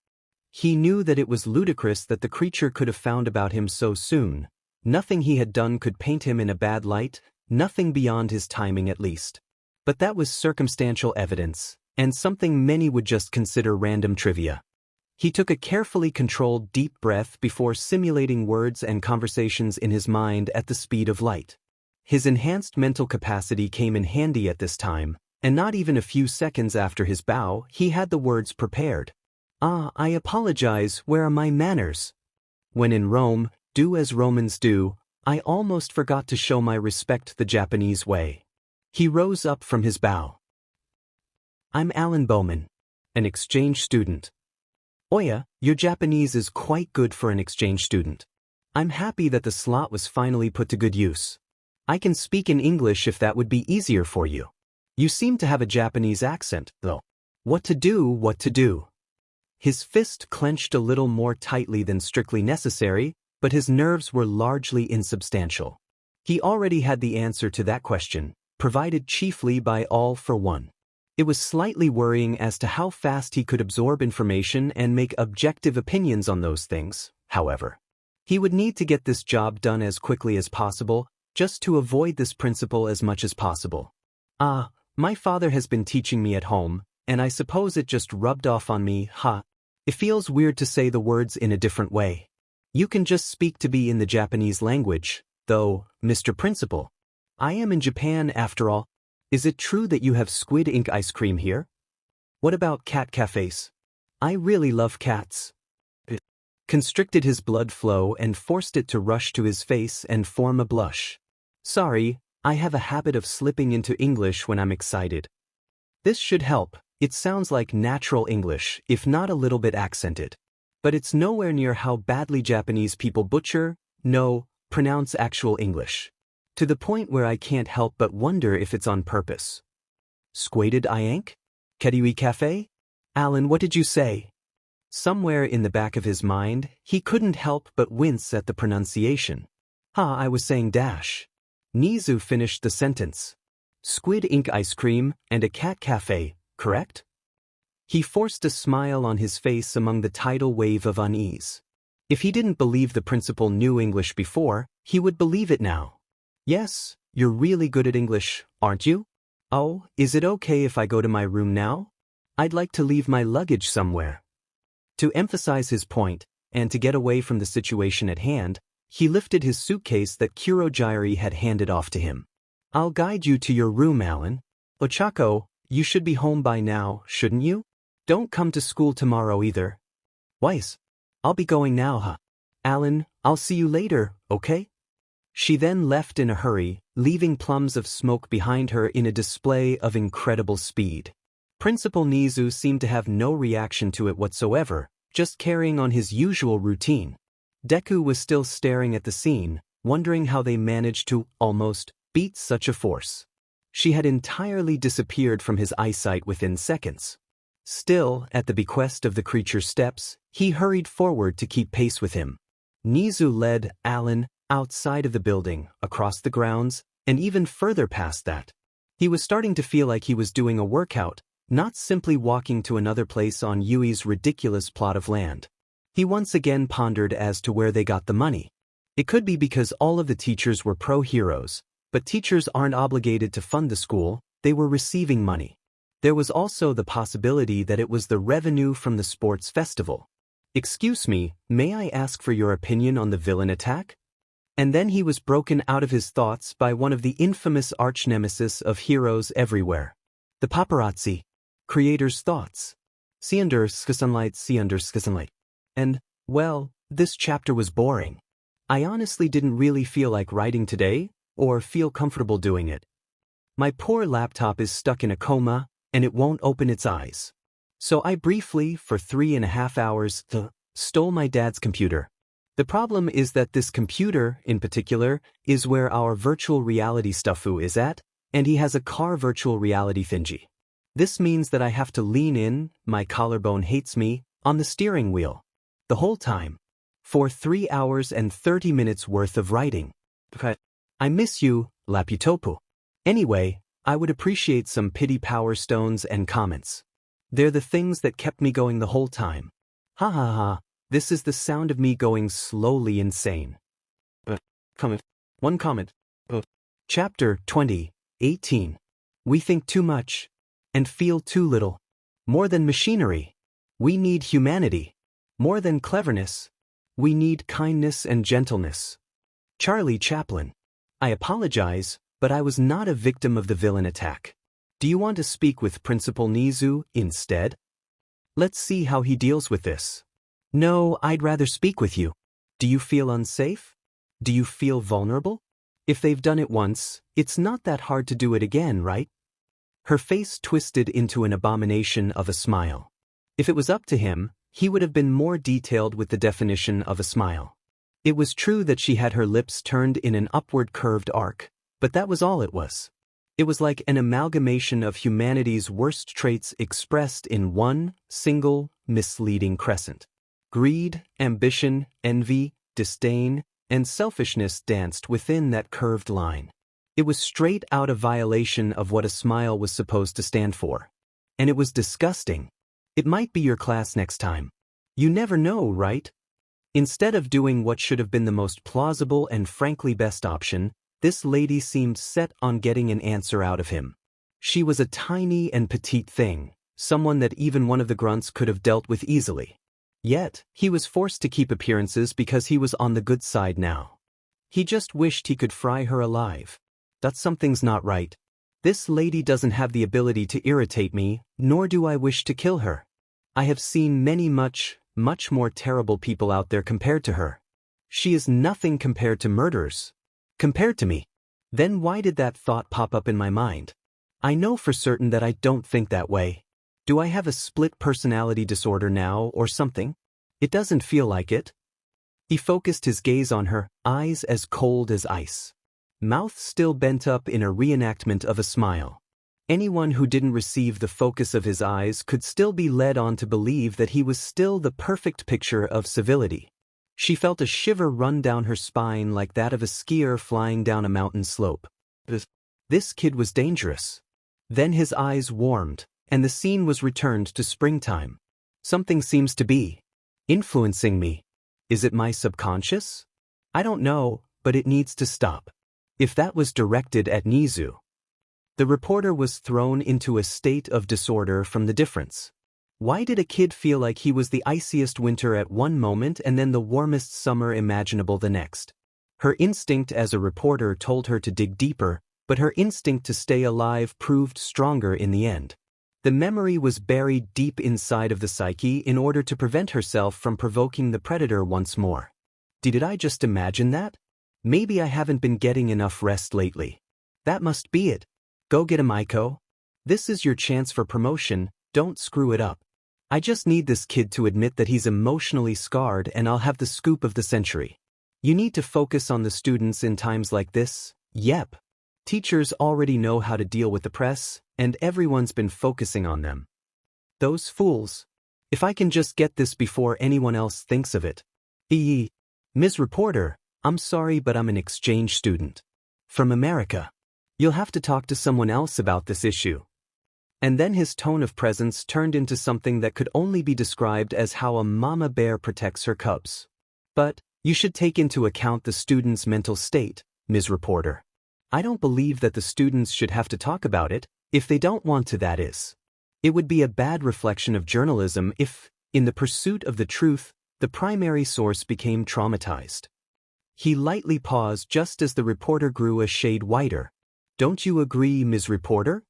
He knew that it was ludicrous that the creature could have found about him so soon. Nothing he had done could paint him in a bad light, nothing beyond his timing at least. But that was circumstantial evidence, and something many would just consider random trivia. He took a carefully controlled deep breath before simulating words and conversations in his mind at the speed of light. His enhanced mental capacity came in handy at this time, and not even a few seconds after his bow, he had the words prepared. I apologize, where are my manners? When in Rome, do as Romans do, I almost forgot to show my respect the Japanese way. He rose up from his bow. I'm Alan Bowman, an exchange student. Oya, your Japanese is quite good for an exchange student. I'm happy that the slot was finally put to good use. I can speak in English if that would be easier for you. You seem to have a Japanese accent, though. What to do? His fist clenched a little more tightly than strictly necessary, but his nerves were largely insubstantial. He already had the answer to that question, provided chiefly by All for One. It was slightly worrying as to how fast he could absorb information and make objective opinions on those things, however. He would need to get this job done as quickly as possible, just to avoid this principle as much as possible. My father has been teaching me at home, and I suppose it just rubbed off on me, It feels weird to say the words in a different way. You can just speak to be in the Japanese language, though, Mr. Principal. I am in Japan after all. Is it true that you have squid ink ice cream here? What about cat cafes? I really love cats. It constricted his blood flow and forced it to rush to his face and form a blush. Sorry, I have a habit of slipping into English when I'm excited. This should help. It sounds like natural English, if not a little bit accented. But it's nowhere near how badly Japanese people pronounce actual English. To the point where I can't help but wonder if it's on purpose. Squated Iank? Kediwi Cafe? Alan, what did you say? Somewhere in the back of his mind, he couldn't help but wince at the pronunciation. I was saying dash. Nezu finished the sentence. Squid ink ice cream and a cat cafe, correct? He forced a smile on his face among the tidal wave of unease. If he didn't believe the principal knew English before, he would believe it now. Yes, you're really good at English, aren't you? Oh, is it okay if I go to my room now? I'd like to leave my luggage somewhere. To emphasize his point, and to get away from the situation at hand, he lifted his suitcase that Kurogiri had handed off to him. I'll guide you to your room, Alan. Ochako, you should be home by now, shouldn't you? Don't come to school tomorrow either. Weiss, I'll be going now, huh? Alan, I'll see you later, okay? She then left in a hurry, leaving plumes of smoke behind her in a display of incredible speed. Principal Nezu seemed to have no reaction to it whatsoever, just carrying on his usual routine. Deku was still staring at the scene, wondering how they managed to, almost, beat such a force. She had entirely disappeared from his eyesight within seconds. Still, at the bequest of the creature's steps, he hurried forward to keep pace with him. Nezu led Alan outside of the building, across the grounds, and even further past that. He was starting to feel like he was doing a workout, not simply walking to another place on Yui's ridiculous plot of land. He once again pondered as to where they got the money. It could be because all of the teachers were pro-heroes, but teachers aren't obligated to fund the school, they were receiving money. There was also the possibility that it was the revenue from the sports festival. Excuse me, may I ask for your opinion on the villain attack? And then he was broken out of his thoughts by one of the infamous arch-nemesis of heroes everywhere. The paparazzi. Creator's thoughts. Sunlight. And, well, this chapter was boring. I honestly didn't really feel like writing today, or feel comfortable doing it. My poor laptop is stuck in a coma, and it won't open its eyes. So I briefly, for 3.5 hours, stole my dad's computer. The problem is that this computer, in particular, is where our virtual reality stuffu is at, and he has a car virtual reality thingy. This means that I have to lean in, my collarbone hates me, on the steering wheel. The whole time. For 3 hours and 30 minutes worth of writing. I miss you, Laputopu. Anyway, I would appreciate some pity power stones and comments. They're the things that kept me going the whole time. Ha ha ha, this is the sound of me going slowly insane. One comment. Chapter 20, 18. We think too much. And feel too little. More than machinery. We need humanity. More than cleverness. We need kindness and gentleness. Charlie Chaplin. I apologize, but I was not a victim of the villain attack. Do you want to speak with Principal Nezu instead? Let's see how he deals with this. No, I'd rather speak with you. Do you feel unsafe? Do you feel vulnerable? If they've done it once, it's not that hard to do it again, right? Her face twisted into an abomination of a smile. If it was up to him, he would have been more detailed with the definition of a smile. It was true that she had her lips turned in an upward curved arc, but that was all it was. It was like an amalgamation of humanity's worst traits expressed in one single, misleading crescent. Greed, ambition, envy, disdain, and selfishness danced within that curved line. It was straight out a violation of what a smile was supposed to stand for. And it was disgusting. It might be your class next time. You never know, right? Instead of doing what should have been the most plausible and frankly best option, this lady seemed set on getting an answer out of him. She was a tiny and petite thing, someone that even one of the grunts could have dealt with easily. Yet, he was forced to keep appearances because he was on the good side now. He just wished he could fry her alive. That something's not right. This lady doesn't have the ability to irritate me, nor do I wish to kill her. I have seen many much more terrible people out there compared to her. She is nothing compared to murderers. Compared to me. Then why did that thought pop up in my mind? I know for certain that I don't think that way. Do I have a split personality disorder now or something? It doesn't feel like it. He focused his gaze on her, eyes as cold as ice. Mouth still bent up in a reenactment of a smile. Anyone who didn't receive the focus of his eyes could still be led on to believe that he was still the perfect picture of civility. She felt a shiver run down her spine like that of a skier flying down a mountain slope. This kid was dangerous. Then his eyes warmed, and the scene was returned to springtime. Something seems to be influencing me. Is it my subconscious? I don't know, but it needs to stop. If that was directed at Nezu. The reporter was thrown into a state of disorder from the difference. Why did a kid feel like he was the iciest winter at one moment and then the warmest summer imaginable the next? Her instinct as a reporter told her to dig deeper, but her instinct to stay alive proved stronger in the end. The memory was buried deep inside of the psyche in order to prevent herself from provoking the predator once more. Did I just imagine that? Maybe I haven't been getting enough rest lately. That must be it. Go get him, Aiko. This is your chance for promotion, don't screw it up. I just need this kid to admit that he's emotionally scarred and I'll have the scoop of the century. You need to focus on the students in times like this. Yep. Teachers already know how to deal with the press, and everyone's been focusing on them. Those fools. If I can just get this before anyone else thinks of it. Ms. Reporter, I'm sorry but I'm an exchange student. From America. You'll have to talk to someone else about this issue. And then his tone of presence turned into something that could only be described as how a mama bear protects her cubs. But, you should take into account the student's mental state, Ms. Reporter. I don't believe that the students should have to talk about it, if they don't want to, that is. It would be a bad reflection of journalism if, in the pursuit of the truth, the primary source became traumatized. He lightly paused just as the reporter grew a shade whiter. Don't you agree, Ms. Reporter?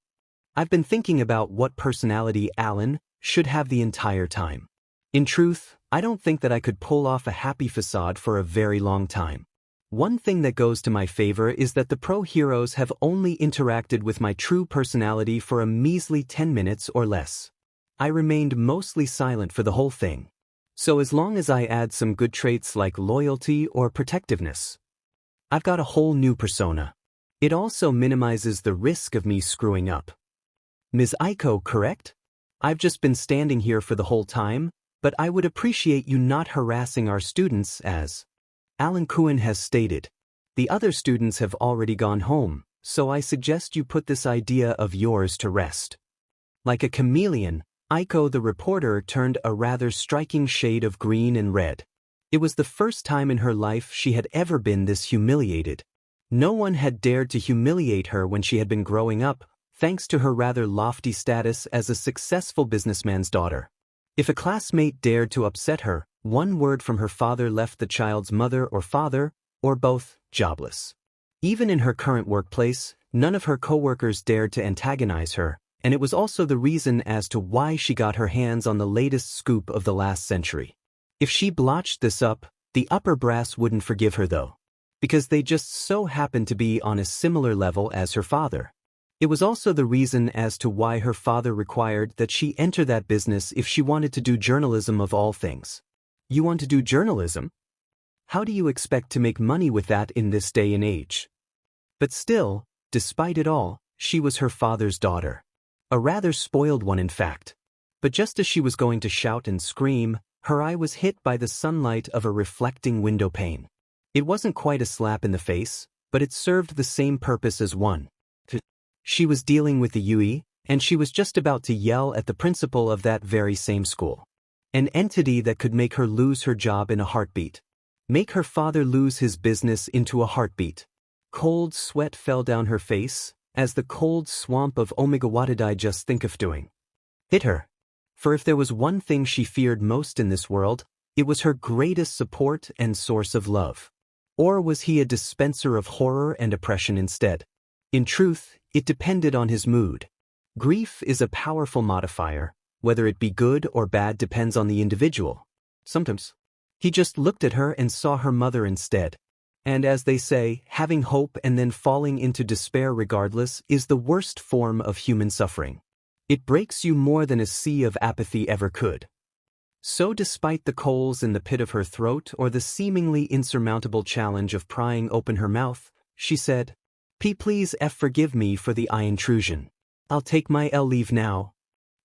I've been thinking about what personality Alan should have the entire time. In truth, I don't think that I could pull off a happy facade for a very long time. One thing that goes to my favor is that the pro-heroes have only interacted with my true personality for a measly 10 minutes or less. I remained mostly silent for the whole thing. So as long as I add some good traits like loyalty or protectiveness, I've got a whole new persona. It also minimizes the risk of me screwing up. Ms. Aiko, correct? I've just been standing here for the whole time, but I would appreciate you not harassing our students as Alan Kuhn has stated. The other students have already gone home, so I suggest you put this idea of yours to rest. Like a chameleon, Aiko the reporter turned a rather striking shade of green and red. It was the first time in her life she had ever been this humiliated. No one had dared to humiliate her when she had been growing up, thanks to her rather lofty status as a successful businessman's daughter. If a classmate dared to upset her, one word from her father left the child's mother or father, or both, jobless. Even in her current workplace, none of her coworkers dared to antagonize her, and it was also the reason as to why she got her hands on the latest scoop of the last century. If she blotched this up, the upper brass wouldn't forgive her though. Because they just so happened to be on a similar level as her father. It was also the reason as to why her father required that she enter that business if she wanted to do journalism of all things. You want to do journalism? How do you expect to make money with that in this day and age? But still, despite it all, she was her father's daughter. A rather spoiled one in fact. But just as she was going to shout and scream, her eye was hit by the sunlight of a reflecting window pane. It wasn't quite a slap in the face, but it served the same purpose as one. She was dealing with the UE, and she was just about to yell at the principal of that very same school. An entity that could make her lose her job in a heartbeat. Make her father lose his business into a heartbeat. Cold sweat fell down her face, as the cold swamp of Omega what did I just think of doing? Hit her. For if there was one thing she feared most in this world, it was her greatest support and source of love. Or was he a dispenser of horror and oppression instead? In truth, it depended on his mood. Grief is a powerful modifier, whether it be good or bad depends on the individual. Sometimes. He just looked at her and saw her mother instead. And as they say, having hope and then falling into despair regardless is the worst form of human suffering. It breaks you more than a sea of apathy ever could. So despite the coals in the pit of her throat or the seemingly insurmountable challenge of prying open her mouth, she said, Please forgive me for the eye intrusion. I'll take my leave now.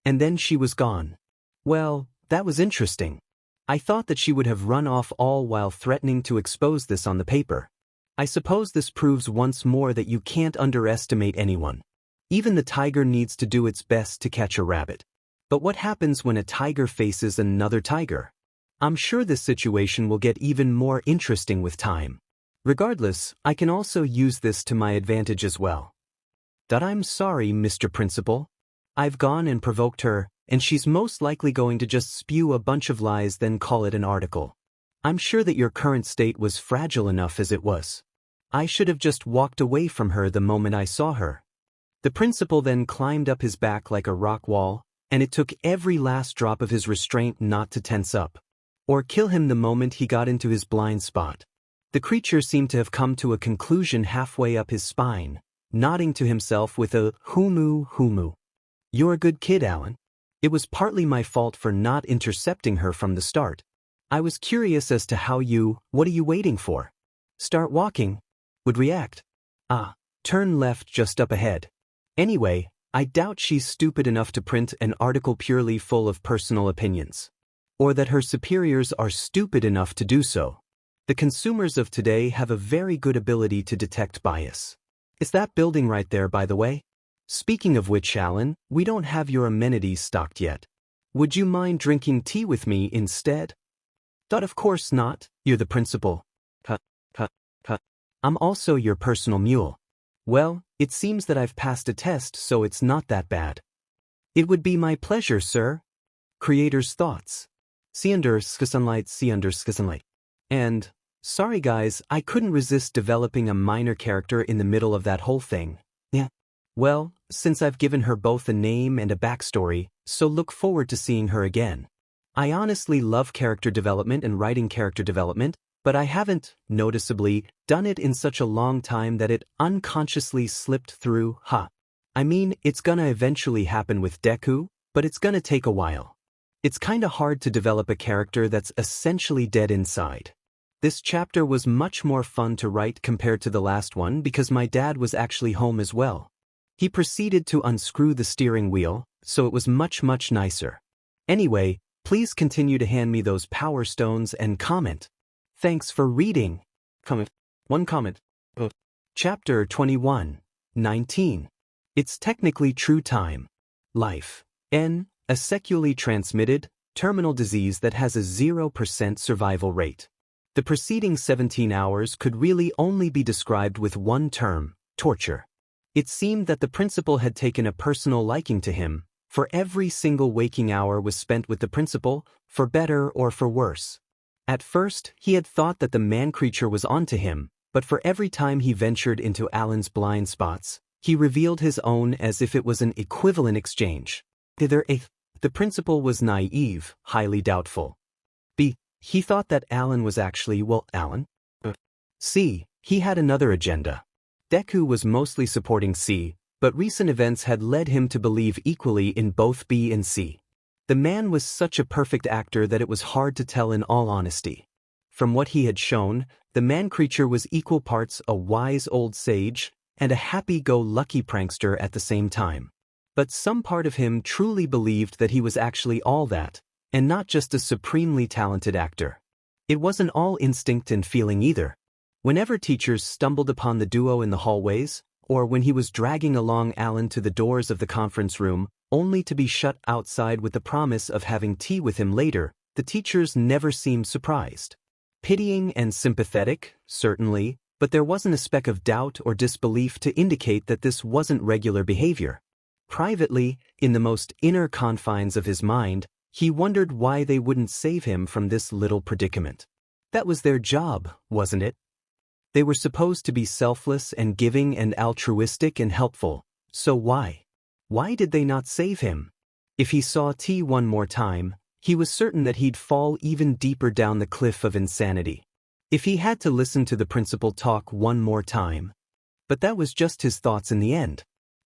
And then she was gone. Well, that was interesting. I thought that she would have run off all while threatening to expose this on the paper. I suppose this proves once more that you can't underestimate anyone. Even the tiger needs to do its best to catch a rabbit. But what happens when a tiger faces another tiger? I'm sure this situation will get even more interesting with time. Regardless, I can also use this to my advantage as well. I'm sorry, Mr. Principal. I've gone and provoked her, and she's most likely going to just spew a bunch of lies then call it an article. I'm sure that your current state was fragile enough as it was. I should have just walked away from her the moment I saw her. The principal then climbed up his back like a rock wall, and it took every last drop of his restraint not to tense up, or kill him the moment he got into his blind spot. The creature seemed to have come to a conclusion halfway up his spine, nodding to himself with a humu humu. You're a good kid, Alan. It was partly my fault for not intercepting her from the start. I was curious as to how you, what are you waiting for? Start walking? Would react. Turn left just up ahead. Anyway, I doubt she's stupid enough to print an article purely full of personal opinions. Or that her superiors are stupid enough to do so. The consumers of today have a very good ability to detect bias. Is that building right there, by the way? Speaking of which, Alan, we don't have your amenities stocked yet. Would you mind drinking tea with me instead? Of course not, you're the principal. I'm also your personal mule. Well, it seems that I've passed a test, so it's not that bad. It would be my pleasure, sir. Creator's thoughts. See under sunlight. And, sorry guys, I couldn't resist developing a minor character in the middle of that whole thing. Yeah. Well, since I've given her both a name and a backstory, so look forward to seeing her again. I honestly love character development and writing character development, but I haven't, noticeably, done it in such a long time that it unconsciously slipped through, I mean, it's gonna eventually happen with Deku, but it's gonna take a while. It's kinda hard to develop a character that's essentially dead inside. This chapter was much more fun to write compared to the last one because my dad was actually home as well. He proceeded to unscrew the steering wheel, so it was much nicer. Anyway, please continue to hand me those power stones and comment. Thanks for reading. One comment. Chapter 21:19. It's technically true time. Life. N. A sexually transmitted, terminal disease that has a 0% survival rate. The preceding 17 hours could really only be described with one term: torture. It seemed that the principal had taken a personal liking to him, for every single waking hour was spent with the principal, for better or for worse. At first, he had thought that the man-creature was onto him, but for every time he ventured into Alan's blind spots, he revealed his own as if it was an equivalent exchange. The principal was naive, highly doubtful. B. He thought that Alan was actually, Alan? C. He had another agenda. Deku was mostly supporting C, but recent events had led him to believe equally in both B and C. The man was such a perfect actor that it was hard to tell in all honesty. From what he had shown, the man-creature was equal parts a wise old sage and a happy-go-lucky prankster at the same time. But some part of him truly believed that he was actually all that, and not just a supremely talented actor. It wasn't all instinct and feeling either. Whenever teachers stumbled upon the duo in the hallways, or when he was dragging along Alan to the doors of the conference room, only to be shut outside with the promise of having tea with him later, the teachers never seemed surprised. Pitying and sympathetic, certainly, but there wasn't a speck of doubt or disbelief to indicate that this wasn't regular behavior. Privately, in the most inner confines of his mind, he wondered why they wouldn't save him from this little predicament. That was their job, wasn't it? They were supposed to be selfless and giving and altruistic and helpful, so why? Why did they not save him? If he saw T one more time, he was certain that he'd fall even deeper down the cliff of insanity. If he had to listen to the principal talk one more time. But that was just his thoughts in the end.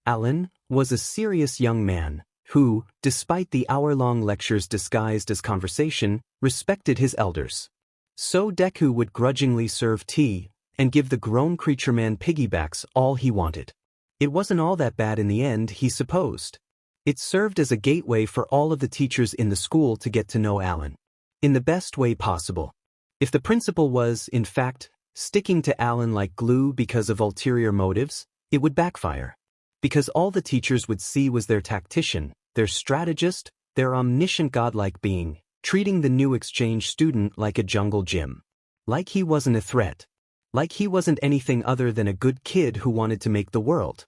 Alan was a serious young man who, despite the hour-long lectures disguised as conversation, respected his elders. So Deku would grudgingly serve tea and give the grown creature man piggybacks all he wanted. It wasn't all that bad in the end, he supposed. It served as a gateway for all of the teachers in the school to get to know Alan. In the best way possible. If the principal was, in fact, sticking to Alan like glue because of ulterior motives, it would backfire. Because all the teachers would see was their tactician, their strategist, their omniscient godlike being, treating the new exchange student like a jungle gym. Like he wasn't a threat. Like he wasn't anything other than a good kid who wanted to make the world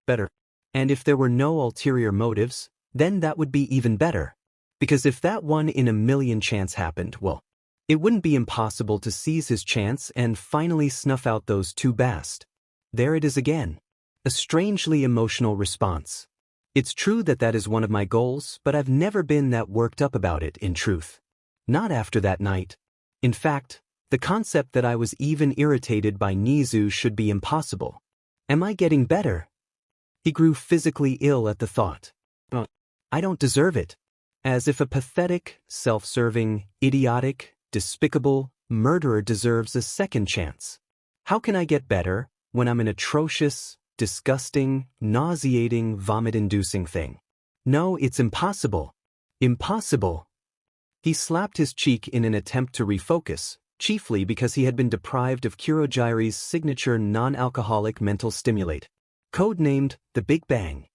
better. And if there were no ulterior motives, then that would be even better. Because if that 1 in a million chance happened, well, it wouldn't be impossible to seize his chance and finally snuff out those two bast. There it is again. A strangely emotional response. It's true that that is one of my goals, but I've never been that worked up about it, in truth. Not after that night. In fact, the concept that I was even irritated by Nezu should be impossible. Am I getting better? He grew physically ill at the thought. I don't deserve it. As if a pathetic, self-serving, idiotic, despicable murderer deserves a second chance. How can I get better when I'm an atrocious, disgusting, nauseating, vomit-inducing thing? No, it's impossible. Impossible. He slapped his cheek in an attempt to refocus, chiefly because he had been deprived of Kurogiri's signature non-alcoholic mental stimulate, codenamed the Big Bang.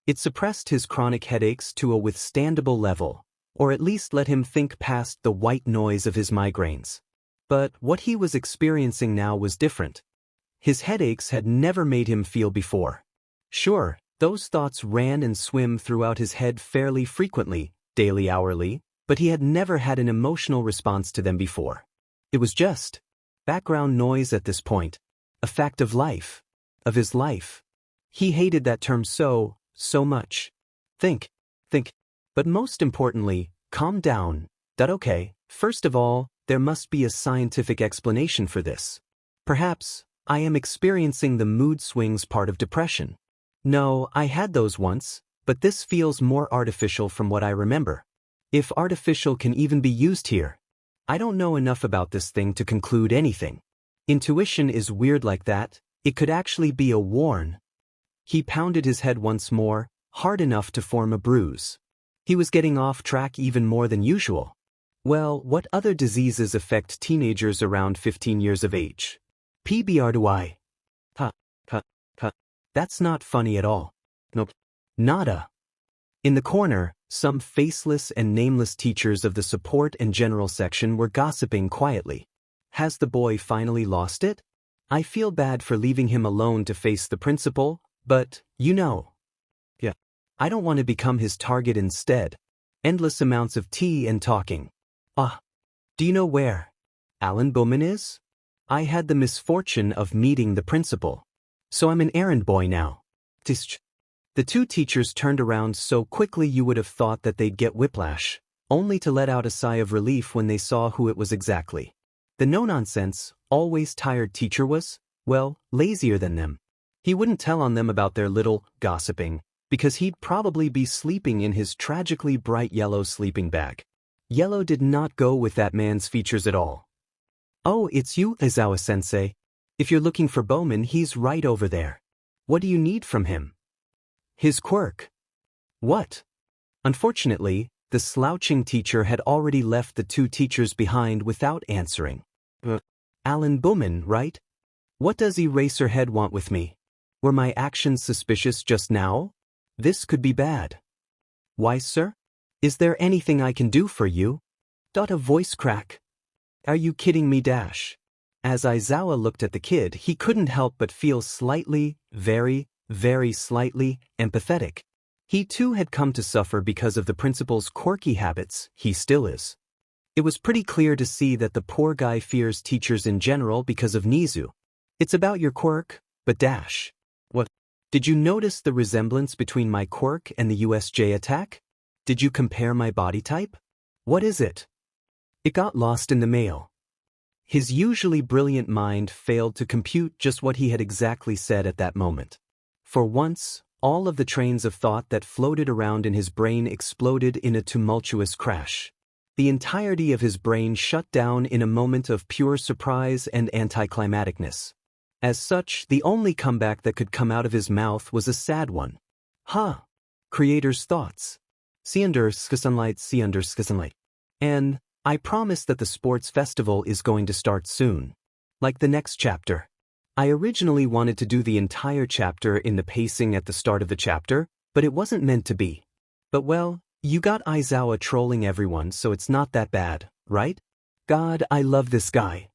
It suppressed his chronic headaches to a withstandable level, or at least let him think past the white noise of his migraines. But what he was experiencing now was different. His headaches had never made him feel before. Sure, those thoughts ran and swim throughout his head fairly frequently, daily, hourly, but he had never had an emotional response to them before. It was just background noise at this point, a fact of life, of his life. He hated that term so much. Think. But most importantly, calm down. Okay, first of all, there must be a scientific explanation for this. Perhaps I am experiencing the mood swings part of depression. No, I had those once, but this feels more artificial from what I remember. If artificial can even be used here. I don't know enough about this thing to conclude anything. Intuition is weird like that, it could actually be a warn. He pounded his head once more, hard enough to form a bruise. He was getting off track even more than usual. Well, what other diseases affect teenagers around 15 years of age? PBR do I? That's not funny at all. Nope. Nada. In the corner, some faceless and nameless teachers of the support and general section were gossiping quietly. Has the boy finally lost it? I feel bad for leaving him alone to face the principal, but, you know. Yeah. I don't want to become his target instead. Endless amounts of tea and talking. Do you know where Alan Bowman is? I had the misfortune of meeting the principal. So I'm an errand boy now. The two teachers turned around so quickly you would have thought that they'd get whiplash, only to let out a sigh of relief when they saw who it was exactly. The no-nonsense, always tired teacher was, well, lazier than them. He wouldn't tell on them about their little gossiping, because he'd probably be sleeping in his tragically bright yellow sleeping bag. Yellow did not go with that man's features at all. Oh, it's you, Izawa-sensei. If you're looking for Bowman, he's right over there. What do you need from him? His quirk. What? Unfortunately, the slouching teacher had already left the two teachers behind without answering. Alan Bowman, right? What does Eraserhead want with me? Were my actions suspicious just now? This could be bad. Why, sir? Is there anything I can do for you? A voice crack. Are you kidding me? As Aizawa looked at the kid, he couldn't help but feel slightly, very slightly, empathetic. He too had come to suffer because of the principal's quirky habits. He still is. It was pretty clear to see that the poor guy fears teachers in general because of Nezu. It's about your quirk, but what? Did you notice the resemblance between my quirk and the USJ attack? Did you compare my body type? What is it? It got lost in the mail. His usually brilliant mind failed to compute just what he had exactly said at that moment. For once, all of the trains of thought that floated around in his brain exploded in a tumultuous crash. The entirety of his brain shut down in a moment of pure surprise and anticlimacticness. As such, the only comeback that could come out of his mouth was a sad one. Huh. Creator's thoughts. See under sunlight. And I promise that the sports festival is going to start soon. Like the next chapter. I originally wanted to do the entire chapter in the pacing at the start of the chapter, but it wasn't meant to be. But well, you got Aizawa trolling everyone, so it's not that bad, right? God, I love this guy.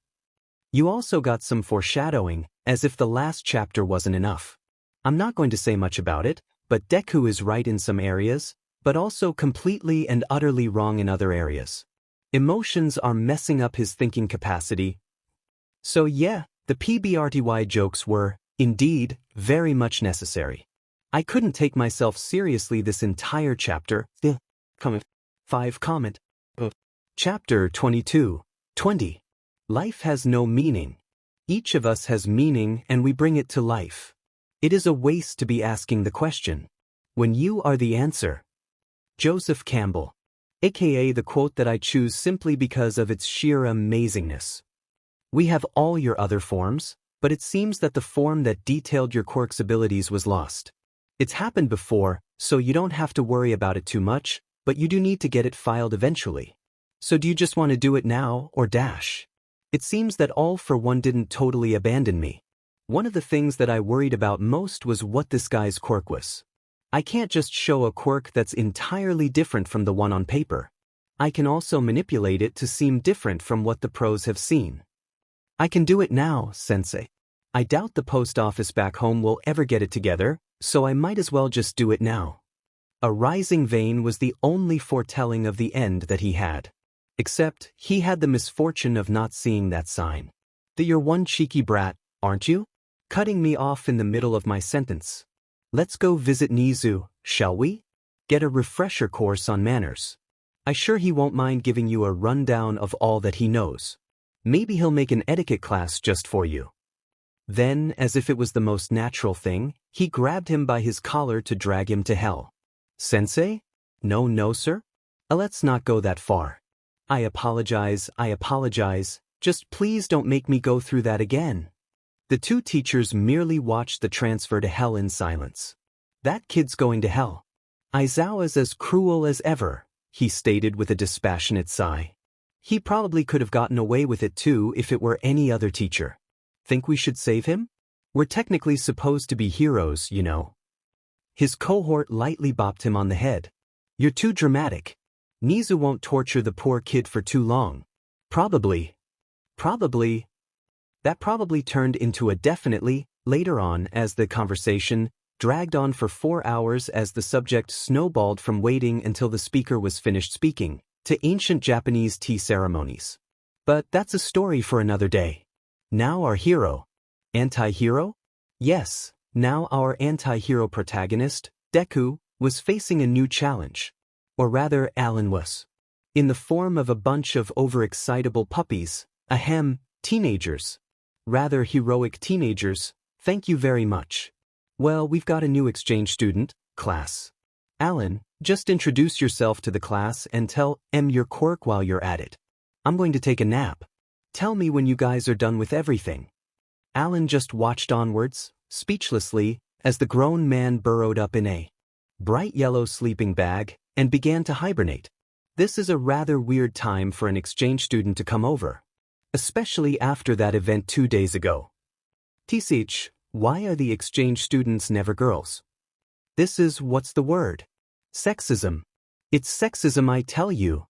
You also got some foreshadowing, as if the last chapter wasn't enough. I'm not going to say much about it, but Deku is right in some areas, but also completely and utterly wrong in other areas. Emotions are messing up his thinking capacity. So yeah, the PBRTY jokes were, indeed, very much necessary. I couldn't take myself seriously this entire chapter. Comment. Chapter 22. 20. Life has no meaning. Each of us has meaning and we bring it to life. It is a waste to be asking the question, when you are the answer. Joseph Campbell. AKA the quote that I choose simply because of its sheer amazingness. We have all your other forms, but it seems that the form that detailed your quirk's abilities was lost. It's happened before, so you don't have to worry about it too much, but you do need to get it filed eventually. So do you just want to do it now, or dash? It seems that All for One didn't totally abandon me. One of the things that I worried about most was what this guy's quirk was. I can't just show a quirk that's entirely different from the one on paper. I can also manipulate it to seem different from what the pros have seen. I can do it now, sensei. I doubt the post office back home will ever get it together, so I might as well just do it now. A rising vein was the only foretelling of the end that he had. Except, he had the misfortune of not seeing that sign. That you're one cheeky brat, aren't you? Cutting me off in the middle of my sentence. Let's go visit Nezu, shall we? Get a refresher course on manners. I'm sure he won't mind giving you a rundown of all that he knows. Maybe he'll make an etiquette class just for you. Then, as if it was the most natural thing, he grabbed him by his collar to drag him to hell. Sensei? No, sir. Let's not go that far. I apologize, just please don't make me go through that again. The two teachers merely watched the transfer to hell in silence. That kid's going to hell. Aizawa's as cruel as ever, he stated with a dispassionate sigh. He probably could have gotten away with it too if it were any other teacher. Think we should save him? We're technically supposed to be heroes, you know. His cohort lightly bopped him on the head. You're too dramatic. Nezu won't torture the poor kid for too long. Probably. That probably turned into a definitely later on as the conversation dragged on for 4 hours as the subject snowballed from waiting until the speaker was finished speaking to ancient Japanese tea ceremonies. But that's a story for another day. Now our hero. Anti-hero? Yes, now our anti-hero protagonist, Deku, was facing a new challenge. Or rather, Alan was. In the form of a bunch of overexcitable puppies, teenagers. Rather heroic teenagers, thank you very much. Well, we've got a new exchange student, class. Alan, just introduce yourself to the class and tell your quirk while you're at it. I'm going to take a nap. Tell me when you guys are done with everything. Alan just watched onwards, speechlessly, as the grown man burrowed up in a bright yellow sleeping bag and began to hibernate. This is a rather weird time for an exchange student to come over. Especially after that event 2 days ago. TCH, why are the exchange students never girls? This is what's the word? Sexism. It's sexism, I tell you.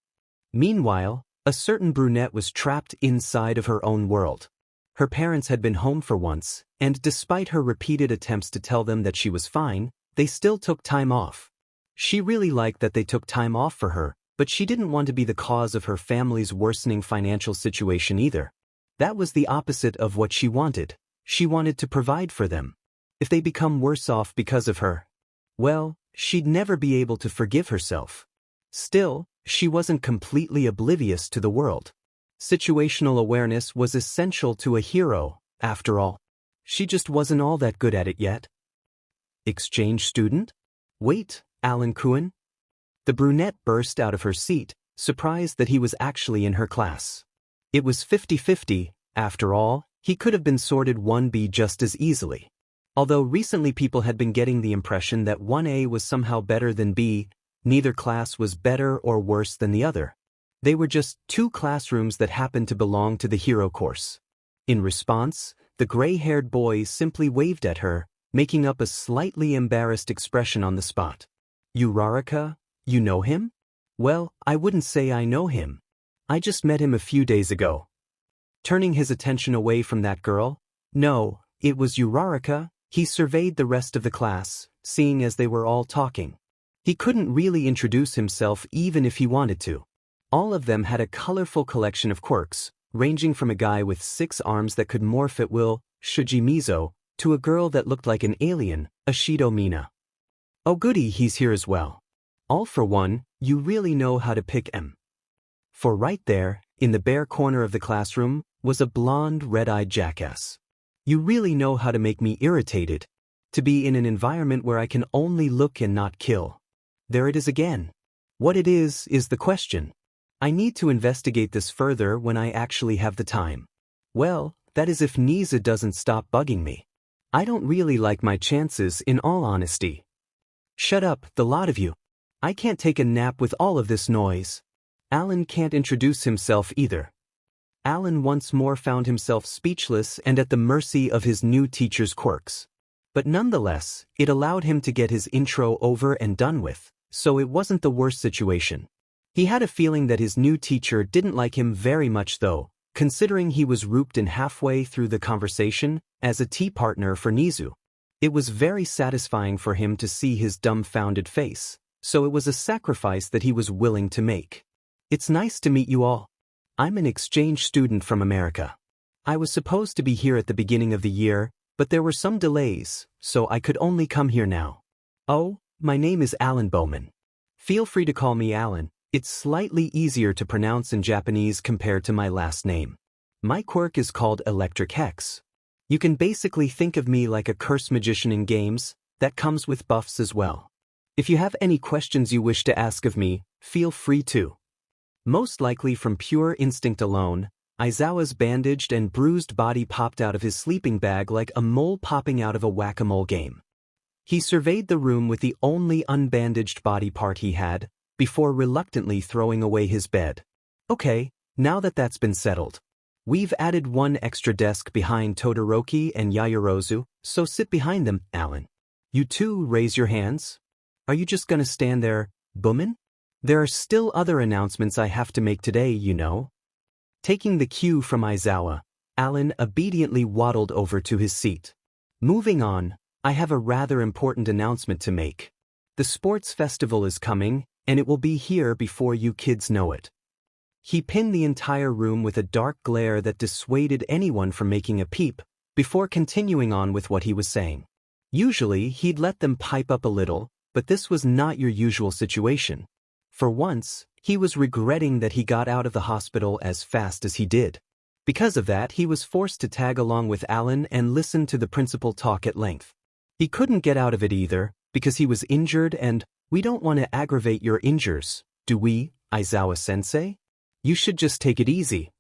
Meanwhile, a certain brunette was trapped inside of her own world. Her parents had been home for once, and despite her repeated attempts to tell them that she was fine, they still took time off. She really liked that they took time off for her, but she didn't want to be the cause of her family's worsening financial situation either. That was the opposite of what she wanted. She wanted to provide for them. If they become worse off because of her, well, she'd never be able to forgive herself. Still, she wasn't completely oblivious to the world. Situational awareness was essential to a hero, after all. She just wasn't all that good at it yet. Exchange student? Wait, Alan Kuhn? The brunette burst out of her seat, surprised that he was actually in her class. It was 50-50, after all, He could have been sorted 1B just as easily. Although recently people had been getting the impression that 1A was somehow better than B, neither class was better or worse than the other. They were just two classrooms that happened to belong to the hero course. In response, the gray-haired boy simply waved at her, making up a slightly embarrassed expression on the spot. Uraraka, you know him? Well, I wouldn't say I know him. I just met him a few days ago. Turning his attention away from that girl, no, it was Uraraka, he surveyed the rest of the class, seeing as they were all talking. He couldn't really introduce himself even if he wanted to. All of them had a colorful collection of quirks, ranging from a guy with 6 arms that could morph at will, Shujimizo, to a girl that looked like an alien, Ashido Mina. Oh goody, he's here as well. All for one, you really know how to pick 'em. For right there, in the bare corner of the classroom, was a blonde, red-eyed jackass. You really know how to make me irritated. To be in an environment where I can only look and not kill. There it is again. What it is the question. I need to investigate this further when I actually have the time. Well, that is if Nezu doesn't stop bugging me. I don't really like my chances, in all honesty. Shut up, the lot of you. I can't take a nap with all of this noise. Alan can't introduce himself either. Alan once more found himself speechless and at the mercy of his new teacher's quirks. But nonetheless, it allowed him to get his intro over and done with, so it wasn't the worst situation. He had a feeling that his new teacher didn't like him very much though, considering he was roped in halfway through the conversation as a tea partner for Nezu. It was very satisfying for him to see his dumbfounded face, so it was a sacrifice that he was willing to make. It's nice to meet you all. I'm an exchange student from America. I was supposed to be here at the beginning of the year, but there were some delays, so I could only come here now. Oh, my name is Alan Bowman. Feel free to call me Alan. It's slightly easier to pronounce in Japanese compared to my last name. My quirk is called Electric Hex. You can basically think of me like a curse magician in games, that comes with buffs as well. If you have any questions you wish to ask of me, feel free to. Most likely from pure instinct alone, Aizawa's bandaged and bruised body popped out of his sleeping bag like a mole popping out of a whack-a-mole game. He surveyed the room with the only unbandaged body part he had, before reluctantly throwing away his bed. Okay, now that that's been settled. We've added one extra desk behind Todoroki and Yaoyorozu, so sit behind them, Alan. You two raise your hands. Are you just gonna stand there, boomin'? There are still other announcements I have to make today, you know. Taking the cue from Aizawa, Alan obediently waddled over to his seat. Moving on, I have a rather important announcement to make. The sports festival is coming, and it will be here before you kids know it. He pinned the entire room with a dark glare that dissuaded anyone from making a peep, before continuing on with what he was saying. Usually, he'd let them pipe up a little, but this was not your usual situation. For once, he was regretting that he got out of the hospital as fast as he did. Because of that, he was forced to tag along with Alan and listen to the principal talk at length. He couldn't get out of it either, because he was injured and, we don't want to aggravate your injures, do we, Aizawa-sensei? You should just take it easy.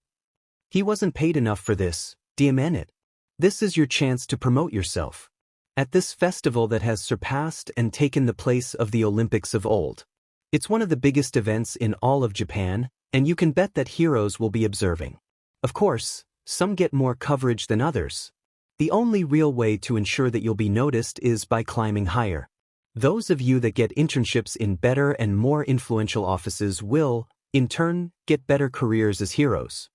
He wasn't paid enough for this, DMN it. This is your chance to promote yourself. At this festival that has surpassed and taken the place of the Olympics of old. It's one of the biggest events in all of Japan, and you can bet that heroes will be observing. Of course, some get more coverage than others. The only real way to ensure that you'll be noticed is by climbing higher. Those of you that get internships in better and more influential offices will, in turn, get better careers as heroes.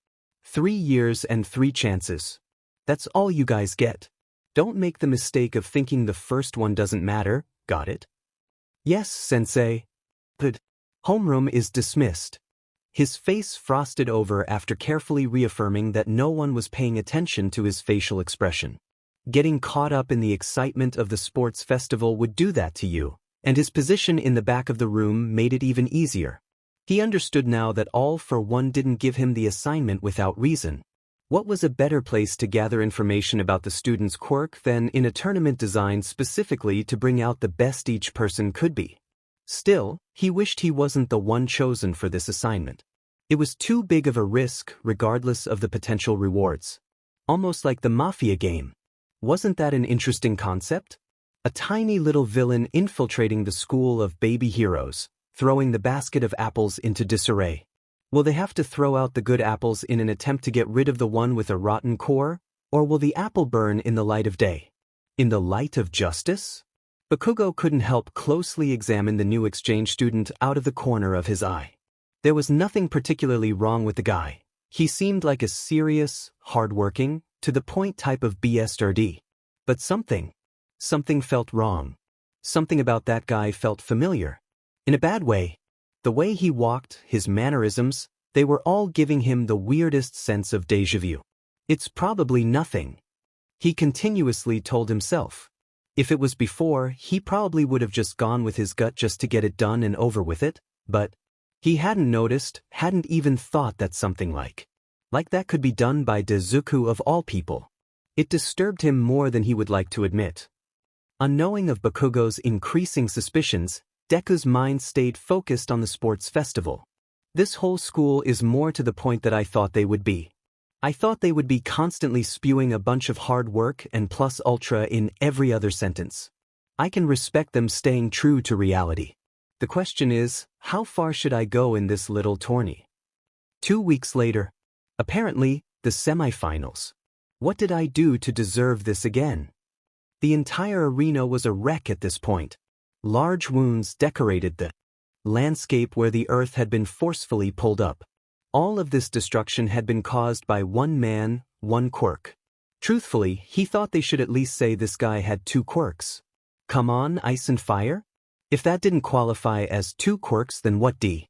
3 years and 3 chances. That's all you guys get. Don't make the mistake of thinking the first one doesn't matter, got it? Yes, sensei. But homeroom is dismissed. His face frosted over after carefully reaffirming that no one was paying attention to his facial expression. Getting caught up in the excitement of the sports festival would do that to you, and his position in the back of the room made it even easier. He understood now that All for One didn't give him the assignment without reason. What was a better place to gather information about the student's quirk than in a tournament designed specifically to bring out the best each person could be? Still, he wished he wasn't the one chosen for this assignment. It was too big of a risk regardless of the potential rewards. Almost like the Mafia game. Wasn't that an interesting concept? A tiny little villain infiltrating the school of baby heroes, throwing the basket of apples into disarray. Will they have to throw out the good apples in an attempt to get rid of the one with a rotten core, or will the apple burn in the light of day? In the light of justice? Bakugo couldn't help closely examine the new exchange student out of the corner of his eye. There was nothing particularly wrong with the guy. He seemed like a serious, hard-working, to-the-point type of BS-RD. But something felt wrong. Something about that guy felt familiar. In a bad way. The way he walked, his mannerisms, they were all giving him the weirdest sense of déjà vu. It's probably nothing, he continuously told himself. If it was before, he probably would have just gone with his gut just to get it done and over with it, but he hadn't noticed, hadn't even thought that something like that could be done by Dezuku of all people. It disturbed him more than he would like to admit. Unknowing of Bakugo's increasing suspicions, Deku's mind stayed focused on the sports festival. This whole school is more to the point than I thought they would be. I thought they would be constantly spewing a bunch of hard work and plus ultra in every other sentence. I can respect them staying true to reality. The question is, how far should I go in this little tourney? 2 weeks later. Apparently, the semifinals. What did I do to deserve this again? The entire arena was a wreck at this point. Large wounds decorated the landscape where the earth had been forcefully pulled up. All of this destruction had been caused by one man, one quirk. Truthfully, he thought they should at least say this guy had 2 quirks. Come on, ice and fire? If that didn't qualify as 2 quirks, then what d?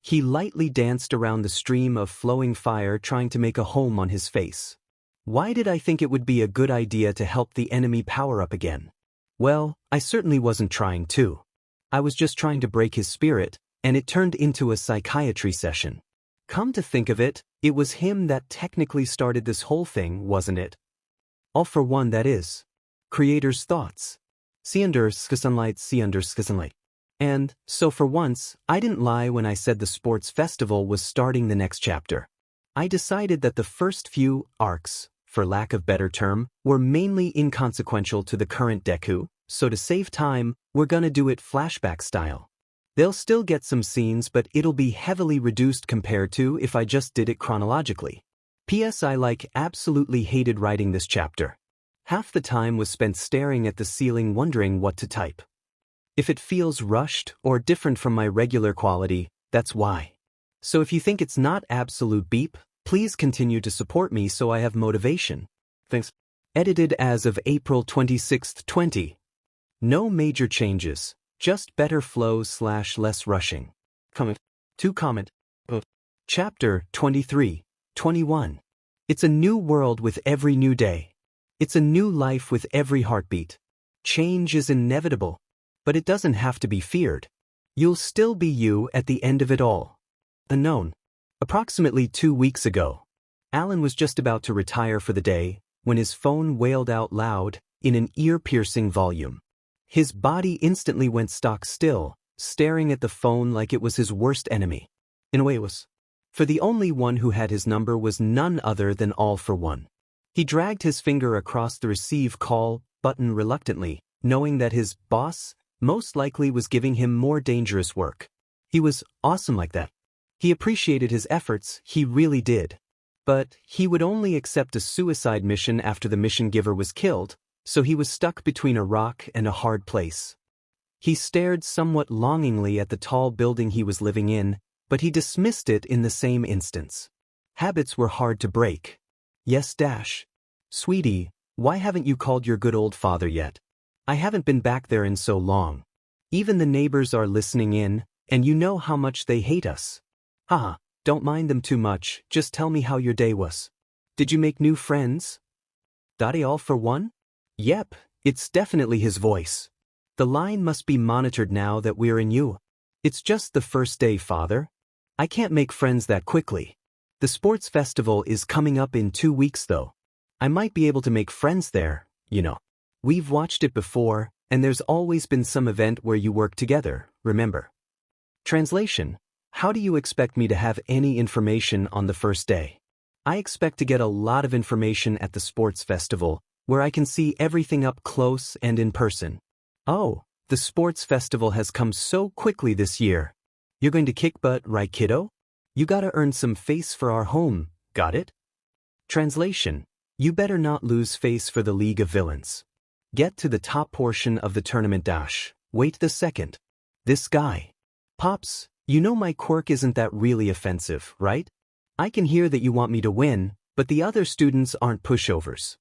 He lightly danced around the stream of flowing fire trying to make a home on his face. Why did I think it would be a good idea to help the enemy power up again? Well, I certainly wasn't trying to. I was just trying to break his spirit, and it turned into a psychiatry session. Come to think of it, it was him that technically started this whole thing, wasn't it? All for one, that is. Creator's thoughts. See under sunlight, see under sunlight. And, so for once, I didn't lie when I said the sports festival was starting the next chapter. I decided that the first few arcs, for lack of better term, were mainly inconsequential to the current Deku, so to save time, we're gonna do it flashback style. They'll still get some scenes, but it'll be heavily reduced compared to if I just did it chronologically. P.S. I absolutely hated writing this chapter. Half the time was spent staring at the ceiling wondering what to type. If it feels rushed or different from my regular quality, that's why. So if you think it's not absolute beep, please continue to support me so I have motivation. Thanks. Edited as of April 26, 20. No major changes, just better flow / less rushing. Comment. To comment. Chapter 23, 21. It's a new world with every new day. It's a new life with every heartbeat. Change is inevitable, but it doesn't have to be feared. You'll still be you at the end of it all. Unknown. Approximately 2 weeks ago, Alan was just about to retire for the day when his phone wailed out loud in an ear-piercing volume. His body instantly went stock still, staring at the phone like it was his worst enemy. In a way it was. For the only one who had his number was none other than All for One. He dragged his finger across the receive call button reluctantly, knowing that his boss most likely was giving him more dangerous work. He was awesome like that. He appreciated his efforts, he really did. But he would only accept a suicide mission after the mission giver was killed, so he was stuck between a rock and a hard place. He stared somewhat longingly at the tall building he was living in, but he dismissed it in the same instance. Habits were hard to break. Yes, Dash. Sweetie, why haven't you called your good old father yet? I haven't been back there in so long. Even the neighbors are listening in, and you know how much they hate us. Haha, don't mind them too much, just tell me how your day was. Did you make new friends? Daddy All for One? Yep, it's definitely his voice. The line must be monitored now that we're in UA. It's just the first day, father. I can't make friends that quickly. The sports festival is coming up in 2 weeks though. I might be able to make friends there, you know. We've watched it before, and there's always been some event where you work together, remember? Translation: how do you expect me to have any information on the first day? I expect to get a lot of information at the sports festival, where I can see everything up close and in person. Oh, the sports festival has come so quickly this year. You're going to kick butt, right, kiddo? You gotta earn some face for our home, got it? Translation: You better not lose face for the League of Villains. Get to the top portion of the tournament dash. Wait the second. This guy. Pops, you know my quirk isn't that really offensive, right? I can hear that you want me to win, but the other students aren't pushovers.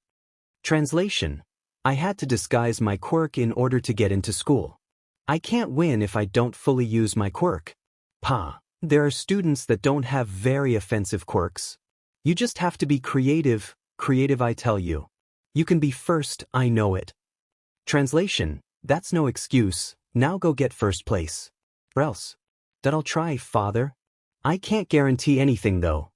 Translation: I had to disguise my quirk in order to get into school. I can't win if I don't fully use my quirk. Pa, there are students that don't have very offensive quirks. You just have to be creative, I tell you. You can be first, I know it. Translation: That's no excuse, now go get first place. Or else. That I'll try, father. I can't guarantee anything though.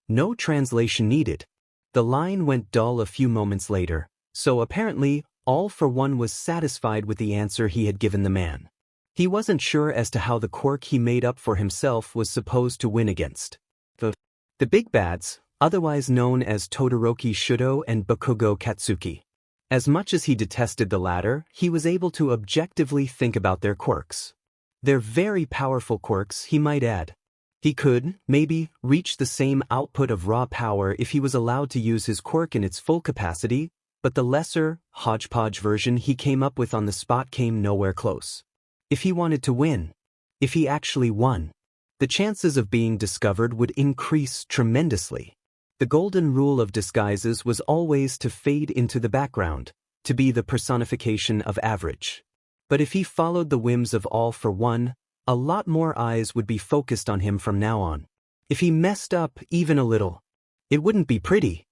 No translation needed. The line went dull a few moments later, so apparently, All for One was satisfied with the answer he had given the man. He wasn't sure as to how the quirk he made up for himself was supposed to win against the big bads, otherwise known as Todoroki Shudo and Bakugo Katsuki. As much as he detested the latter, he was able to objectively think about their quirks. They're very powerful quirks, he might add. He could, maybe, reach the same output of raw power if he was allowed to use his quirk in its full capacity, but the lesser, hodgepodge version he came up with on the spot came nowhere close. If he wanted to win, if he actually won, the chances of being discovered would increase tremendously. The golden rule of disguises was always to fade into the background, to be the personification of average. But if he followed the whims of All for One, a lot more eyes would be focused on him from now on. If he messed up even a little, it wouldn't be pretty.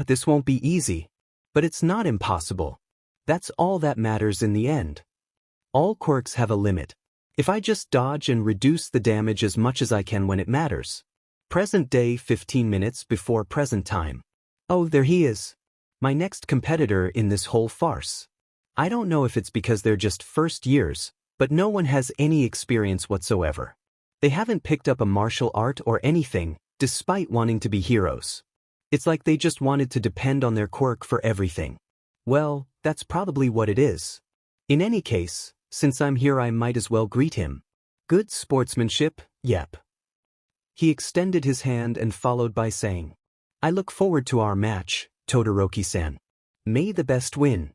This won't be easy. But it's not impossible. That's all that matters in the end. All quirks have a limit. If I just dodge and reduce the damage as much as I can when it matters. Present day 15 minutes before present time. Oh, there he is. My next competitor in this whole farce. I don't know if it's because they're just first years, but no one has any experience whatsoever. They haven't picked up a martial art or anything, despite wanting to be heroes. It's like they just wanted to depend on their quirk for everything. Well, that's probably what it is. In any case, since I'm here I might as well greet him. Good sportsmanship, yep. He extended his hand and followed by saying, I look forward to our match, Todoroki-san. May the best win.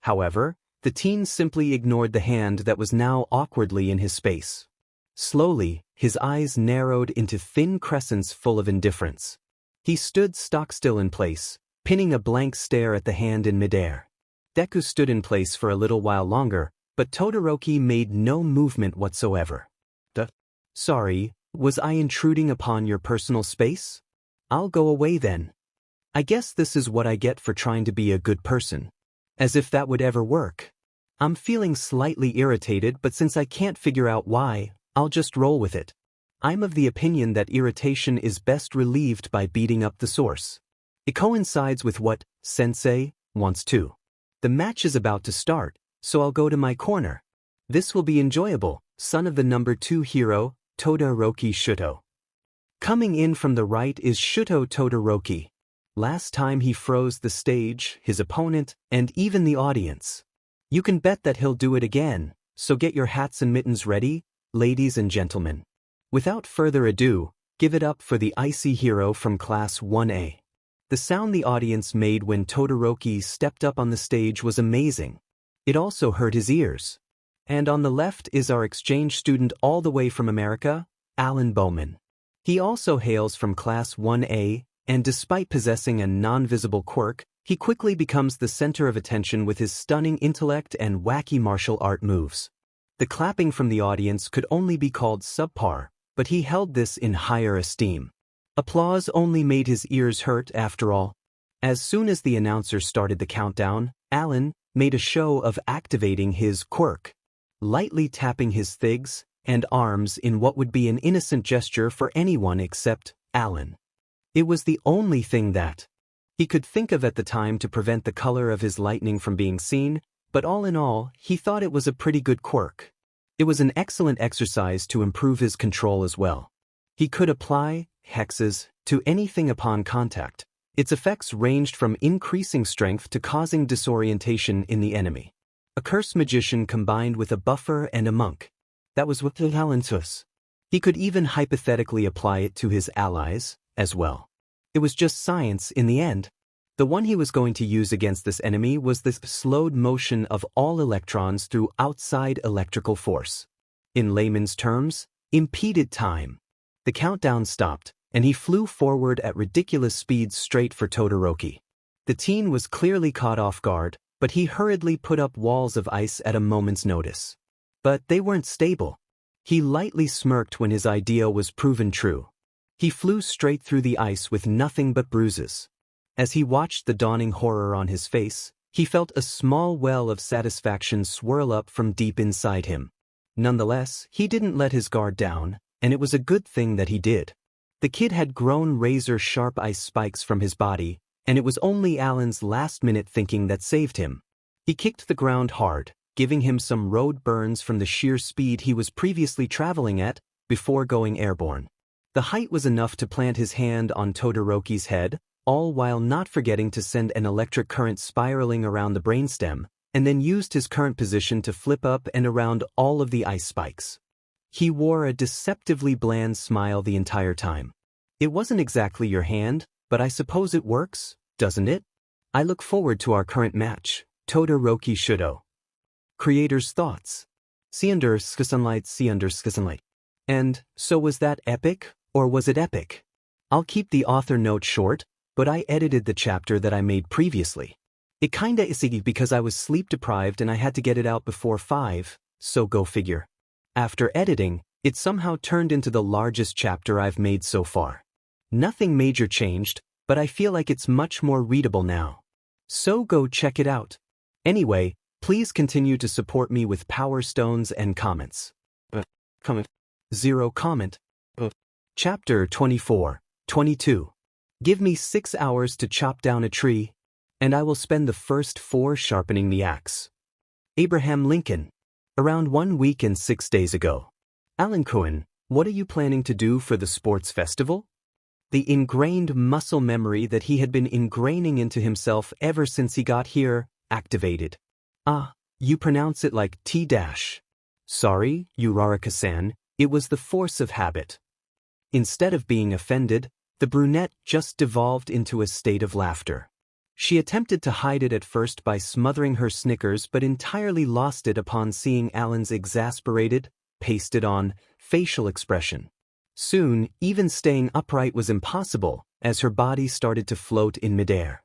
However, the teen simply ignored the hand that was now awkwardly in his space. Slowly, his eyes narrowed into thin crescents full of indifference. He stood stock-still in place, pinning a blank stare at the hand in midair. Deku stood in place for a little while longer, but Todoroki made no movement whatsoever. Sorry, was I intruding upon your personal space? I'll go away then. I guess this is what I get for trying to be a good person. As if that would ever work. I'm feeling slightly irritated, but since I can't figure out why, I'll just roll with it. I'm of the opinion that irritation is best relieved by beating up the source. It coincides with what Sensei wants to. The match is about to start, so I'll go to my corner. This will be enjoyable, son of the number 2 hero, Todoroki Shuto. Coming in from the right is Shuto Todoroki. Last time he froze the stage, his opponent, and even the audience. You can bet that he'll do it again, so get your hats and mittens ready, ladies and gentlemen. Without further ado, give it up for the icy hero from Class 1A. The sound the audience made when Todoroki stepped up on the stage was amazing. It also hurt his ears. And on the left is our exchange student all the way from America, Alan Bowman. He also hails from Class 1A, and despite possessing a non-visible quirk, he quickly becomes the center of attention with his stunning intellect and wacky martial art moves. The clapping from the audience could only be called subpar, but he held this in higher esteem. Applause only made his ears hurt after all. As soon as the announcer started the countdown, Alan made a show of activating his quirk, lightly tapping his thighs and arms in what would be an innocent gesture for anyone except Alan. It was the only thing that he could think of at the time to prevent the color of his lightning from being seen, but all in all, he thought it was a pretty good quirk. It was an excellent exercise to improve his control as well. He could apply hexes to anything upon contact. Its effects ranged from increasing strength to causing disorientation in the enemy. A cursed magician combined with a buffer and a monk. That was what the talent was. He could even hypothetically apply it to his allies, as well. It was just science in the end. The one he was going to use against this enemy was the slowed motion of all electrons through outside electrical force. In layman's terms, impeded time. The countdown stopped, and he flew forward at ridiculous speeds straight for Todoroki. The teen was clearly caught off guard, but he hurriedly put up walls of ice at a moment's notice. But they weren't stable. He lightly smirked when his idea was proven true. He flew straight through the ice with nothing but bruises. As he watched the dawning horror on his face, he felt a small well of satisfaction swirl up from deep inside him. Nonetheless, he didn't let his guard down, and it was a good thing that he did. The kid had grown razor-sharp ice spikes from his body, and it was only Alan's last-minute thinking that saved him. He kicked the ground hard, giving him some road burns from the sheer speed he was previously traveling at before going airborne. The height was enough to plant his hand on Todoroki's head, all while not forgetting to send an electric current spiraling around the brainstem, and then used his current position to flip up and around all of the ice spikes. He wore a deceptively bland smile the entire time. It wasn't exactly your hand, but I suppose it works, doesn't it? I look forward to our current match, Todoroki Shudo. Creator's thoughts. See under sunlight. And, so was that epic, or was it epic? I'll keep the author note short, but I edited the chapter that I made previously. It kinda issiggy because I was sleep deprived and I had to get it out before 5, so go figure. After editing, it somehow turned into the largest chapter I've made so far. Nothing major changed, but I feel like it's much more readable now. So go check it out. Anyway, please continue to support me with power stones and comments. Zero comment. Chapter 24, 22. Give me 6 hours to chop down a tree, and I will spend the first 4 sharpening the axe. Abraham Lincoln. Around 1 week and 6 days ago. Alan Cohen, what are you planning to do for the sports festival? The ingrained muscle memory that he had been ingraining into himself ever since he got here, activated. Ah, you pronounce it like T-dash. Sorry, Uraraka-san, it was the force of habit. Instead of being offended, the brunette just devolved into a state of laughter. She attempted to hide it at first by smothering her snickers but entirely lost it upon seeing Alan's exasperated, pasted-on, facial expression. Soon, even staying upright was impossible as her body started to float in midair.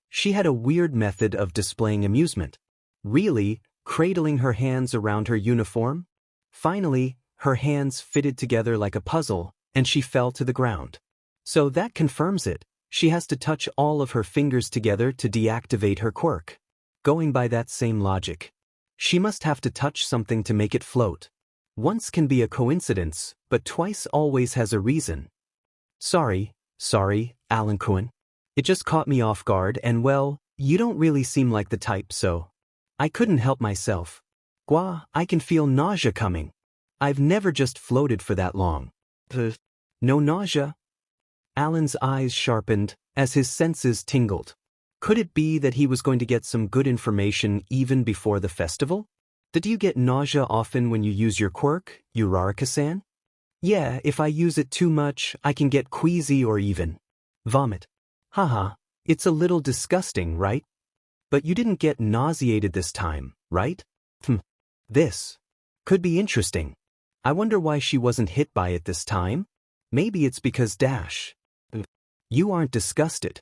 She had a weird method of displaying amusement. Really, cradling her hands around her uniform? Finally, her hands fitted together like a puzzle, and she fell to the ground. So that confirms it. She has to touch all of her fingers together to deactivate her quirk. Going by that same logic, she must have to touch something to make it float. Once can be a coincidence, but twice always has a reason. Sorry, Alan Cohen. It just caught me off guard and well, you don't really seem like the type so. I couldn't help myself. I can feel nausea coming. I've never just floated for that long. No nausea? Alan's eyes sharpened as his senses tingled. Could it be that he was going to get some good information even before the festival? Did you get nausea often when you use your quirk, Uraraka-san? Yeah, if I use it too much, I can get queasy or even vomit. Haha, it's a little disgusting, right? But you didn't get nauseated this time, right? This could be interesting. I wonder why she wasn't hit by it this time. Maybe it's because you aren't disgusted.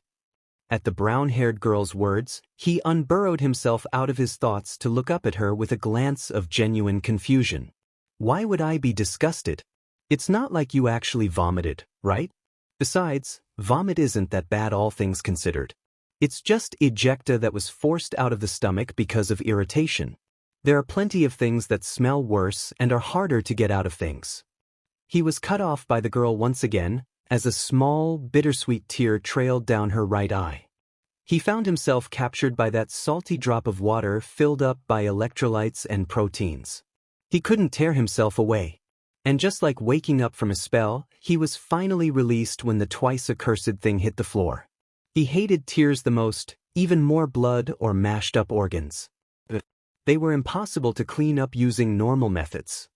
At the brown-haired girl's words, he unburrowed himself out of his thoughts to look up at her with a glance of genuine confusion. Why would I be disgusted? It's not like you actually vomited, right? Besides, vomit isn't that bad all things considered. It's just ejecta that was forced out of the stomach because of irritation. There are plenty of things that smell worse and are harder to get out of things. He was cut off by the girl once again, as a small, bittersweet tear trailed down her right eye. He found himself captured by that salty drop of water filled up by electrolytes and proteins. He couldn't tear himself away. And just like waking up from a spell, he was finally released when the twice accursed thing hit the floor. He hated tears the most, even more blood or mashed up organs. They were impossible to clean up using normal methods.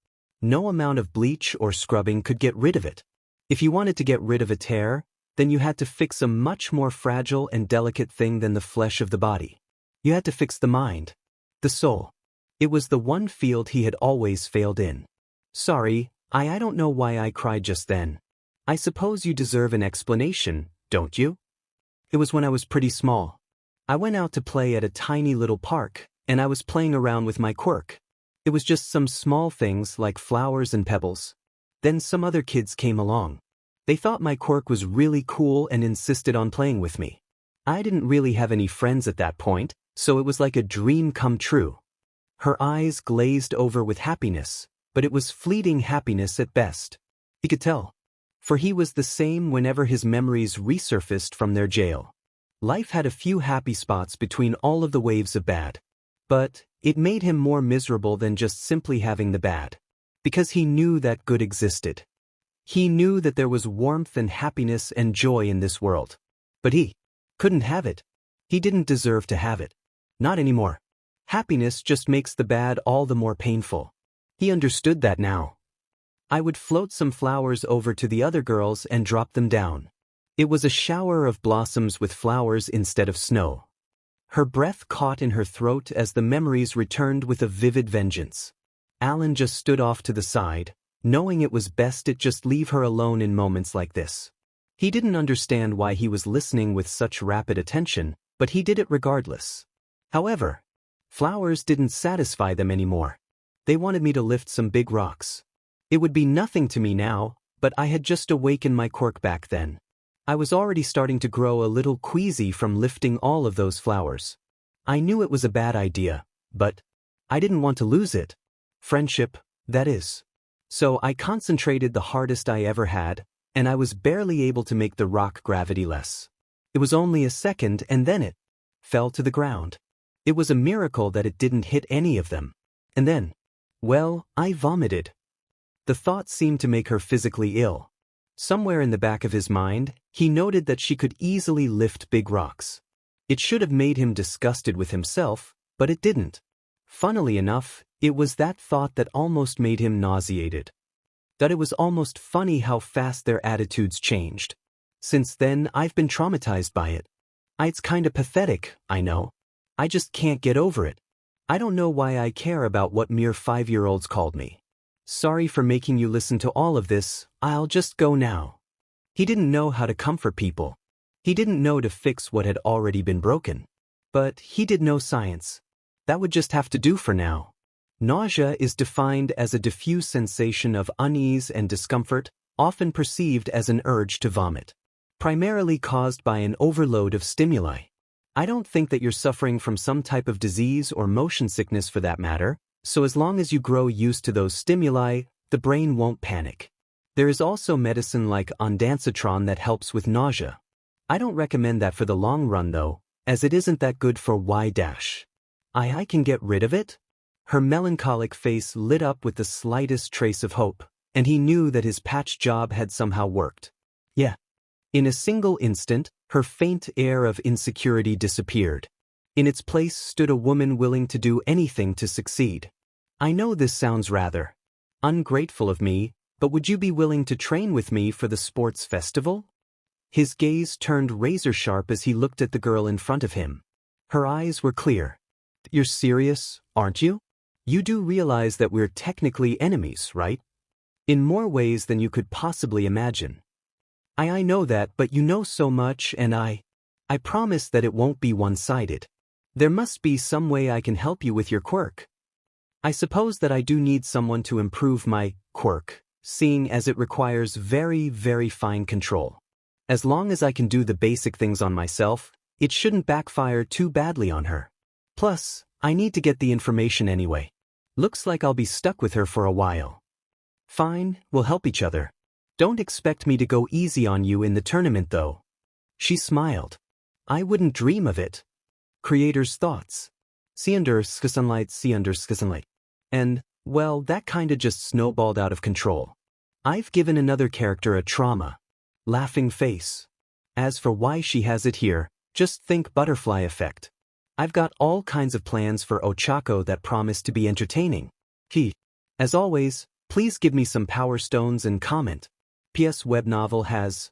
No amount of bleach or scrubbing could get rid of it. If you wanted to get rid of a tear, then you had to fix a much more fragile and delicate thing than the flesh of the body. You had to fix the mind, the soul. It was the one field he had always failed in. Sorry, I don't know why I cried just then. I suppose you deserve an explanation, don't you? It was when I was pretty small. I went out to play at a tiny little park, and I was playing around with my quirk. It was just some small things like flowers and pebbles. Then some other kids came along. They thought my quirk was really cool and insisted on playing with me. I didn't really have any friends at that point, so it was like a dream come true. Her eyes glazed over with happiness, but it was fleeting happiness at best. He could tell. For he was the same whenever his memories resurfaced from their jail. Life had a few happy spots between all of the waves of bad. But it made him more miserable than just simply having the bad. Because he knew that good existed. He knew that there was warmth and happiness and joy in this world. But he couldn't have it. He didn't deserve to have it. Not anymore. Happiness just makes the bad all the more painful. He understood that now. I would float some flowers over to the other girls and drop them down. It was a shower of blossoms with flowers instead of snow. Her breath caught in her throat as the memories returned with a vivid vengeance. Alan just stood off to the side, knowing it was best to just leave her alone in moments like this. He didn't understand why he was listening with such rapid attention, but he did it regardless. However, flowers didn't satisfy them anymore. They wanted me to lift some big rocks. It would be nothing to me now, but I had just awakened my quirk back then. I was already starting to grow a little queasy from lifting all of those flowers. I knew it was a bad idea, but I didn't want to lose it. Friendship, that is. So I concentrated the hardest I ever had, and I was barely able to make the rock gravity less. It was only a second and then it fell to the ground. It was a miracle that it didn't hit any of them. And then, well, I vomited. The thought seemed to make her physically ill. Somewhere in the back of his mind, he noted that she could easily lift big rocks. It should have made him disgusted with himself, but it didn't. Funnily enough, it was that thought that almost made him nauseated. That it was almost funny how fast their attitudes changed. Since then, I've been traumatized by it. It's kinda pathetic, I know. I just can't get over it. I don't know why I care about what mere 5-year-olds called me. Sorry for making you listen to all of this, I'll just go now. He didn't know how to comfort people. He didn't know to fix what had already been broken. But he did know science. That would just have to do for now. Nausea is defined as a diffuse sensation of unease and discomfort, often perceived as an urge to vomit. Primarily caused by an overload of stimuli. I don't think that you're suffering from some type of disease or motion sickness for that matter, so as long as you grow used to those stimuli, the brain won't panic. There is also medicine like ondansetron that helps with nausea. I don't recommend that for the long run though, as it isn't that good for y-. I can get rid of it? Her melancholic face lit up with the slightest trace of hope, and he knew that his patch job had somehow worked. Yeah. In a single instant, her faint air of insecurity disappeared. In its place stood a woman willing to do anything to succeed. I know this sounds rather ungrateful of me, but would you be willing to train with me for the sports festival? His gaze turned razor-sharp as he looked at the girl in front of him. Her eyes were clear. You're serious, aren't you? You do realize that we're technically enemies, right? In more ways than you could possibly imagine. I know that, but you know so much, and I promise that it won't be one-sided. There must be some way I can help you with your quirk. I suppose that I do need someone to improve my quirk, seeing as it requires very, very fine control. As long as I can do the basic things on myself, it shouldn't backfire too badly on her. Plus, I need to get the information anyway. Looks like I'll be stuck with her for a while. Fine, we'll help each other. Don't expect me to go easy on you in the tournament though. She smiled. I wouldn't dream of it. Creator's thoughts. Sunlight. And, well, that kinda just snowballed out of control. I've given another character a trauma. Laughing face. As for why she has it here, just think butterfly effect. I've got all kinds of plans for Ochako that promise to be entertaining. As always, please give me some power stones and comment. PS web novel has,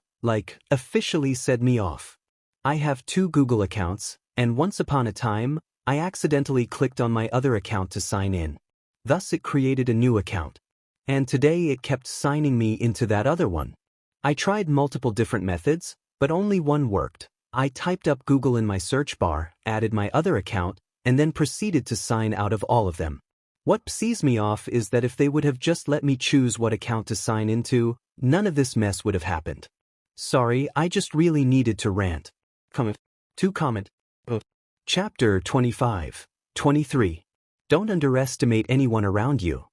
officially set me off. I have 2 Google accounts, and once upon a time, I accidentally clicked on my other account to sign in. Thus it created a new account. And today it kept signing me into that other one. I tried multiple different methods, but only one worked. I typed up Google in my search bar, added my other account, and then proceeded to sign out of all of them. What pisses me off is that if they would have just let me choose what account to sign into, none of this mess would have happened. Sorry, I just really needed to rant. Comment. Chapter 25. 23. Don't underestimate anyone around you.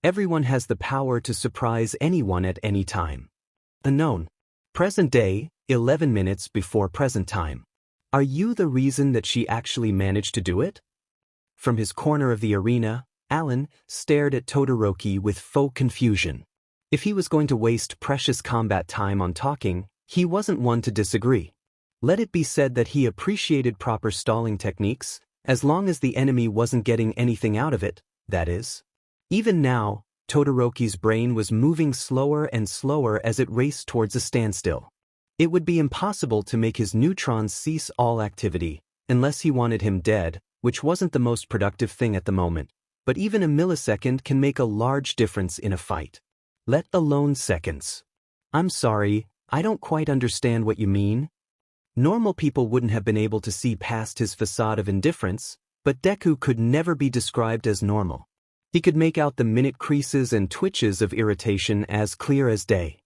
Everyone has the power to surprise anyone at any time. Unknown. Present day, 11 minutes before present time. Are you the reason that she actually managed to do it? From his corner of the arena, Alan stared at Todoroki with faux confusion. If he was going to waste precious combat time on talking, he wasn't one to disagree. Let it be said that he appreciated proper stalling techniques, as long as the enemy wasn't getting anything out of it, that is. Even now, Todoroki's brain was moving slower and slower as it raced towards a standstill. It would be impossible to make his neutrons cease all activity, unless he wanted him dead, which wasn't the most productive thing at the moment, but even a millisecond can make a large difference in a fight. Let alone seconds. I'm sorry, I don't quite understand what you mean. Normal people wouldn't have been able to see past his facade of indifference, but Deku could never be described as normal. He could make out the minute creases and twitches of irritation as clear as day.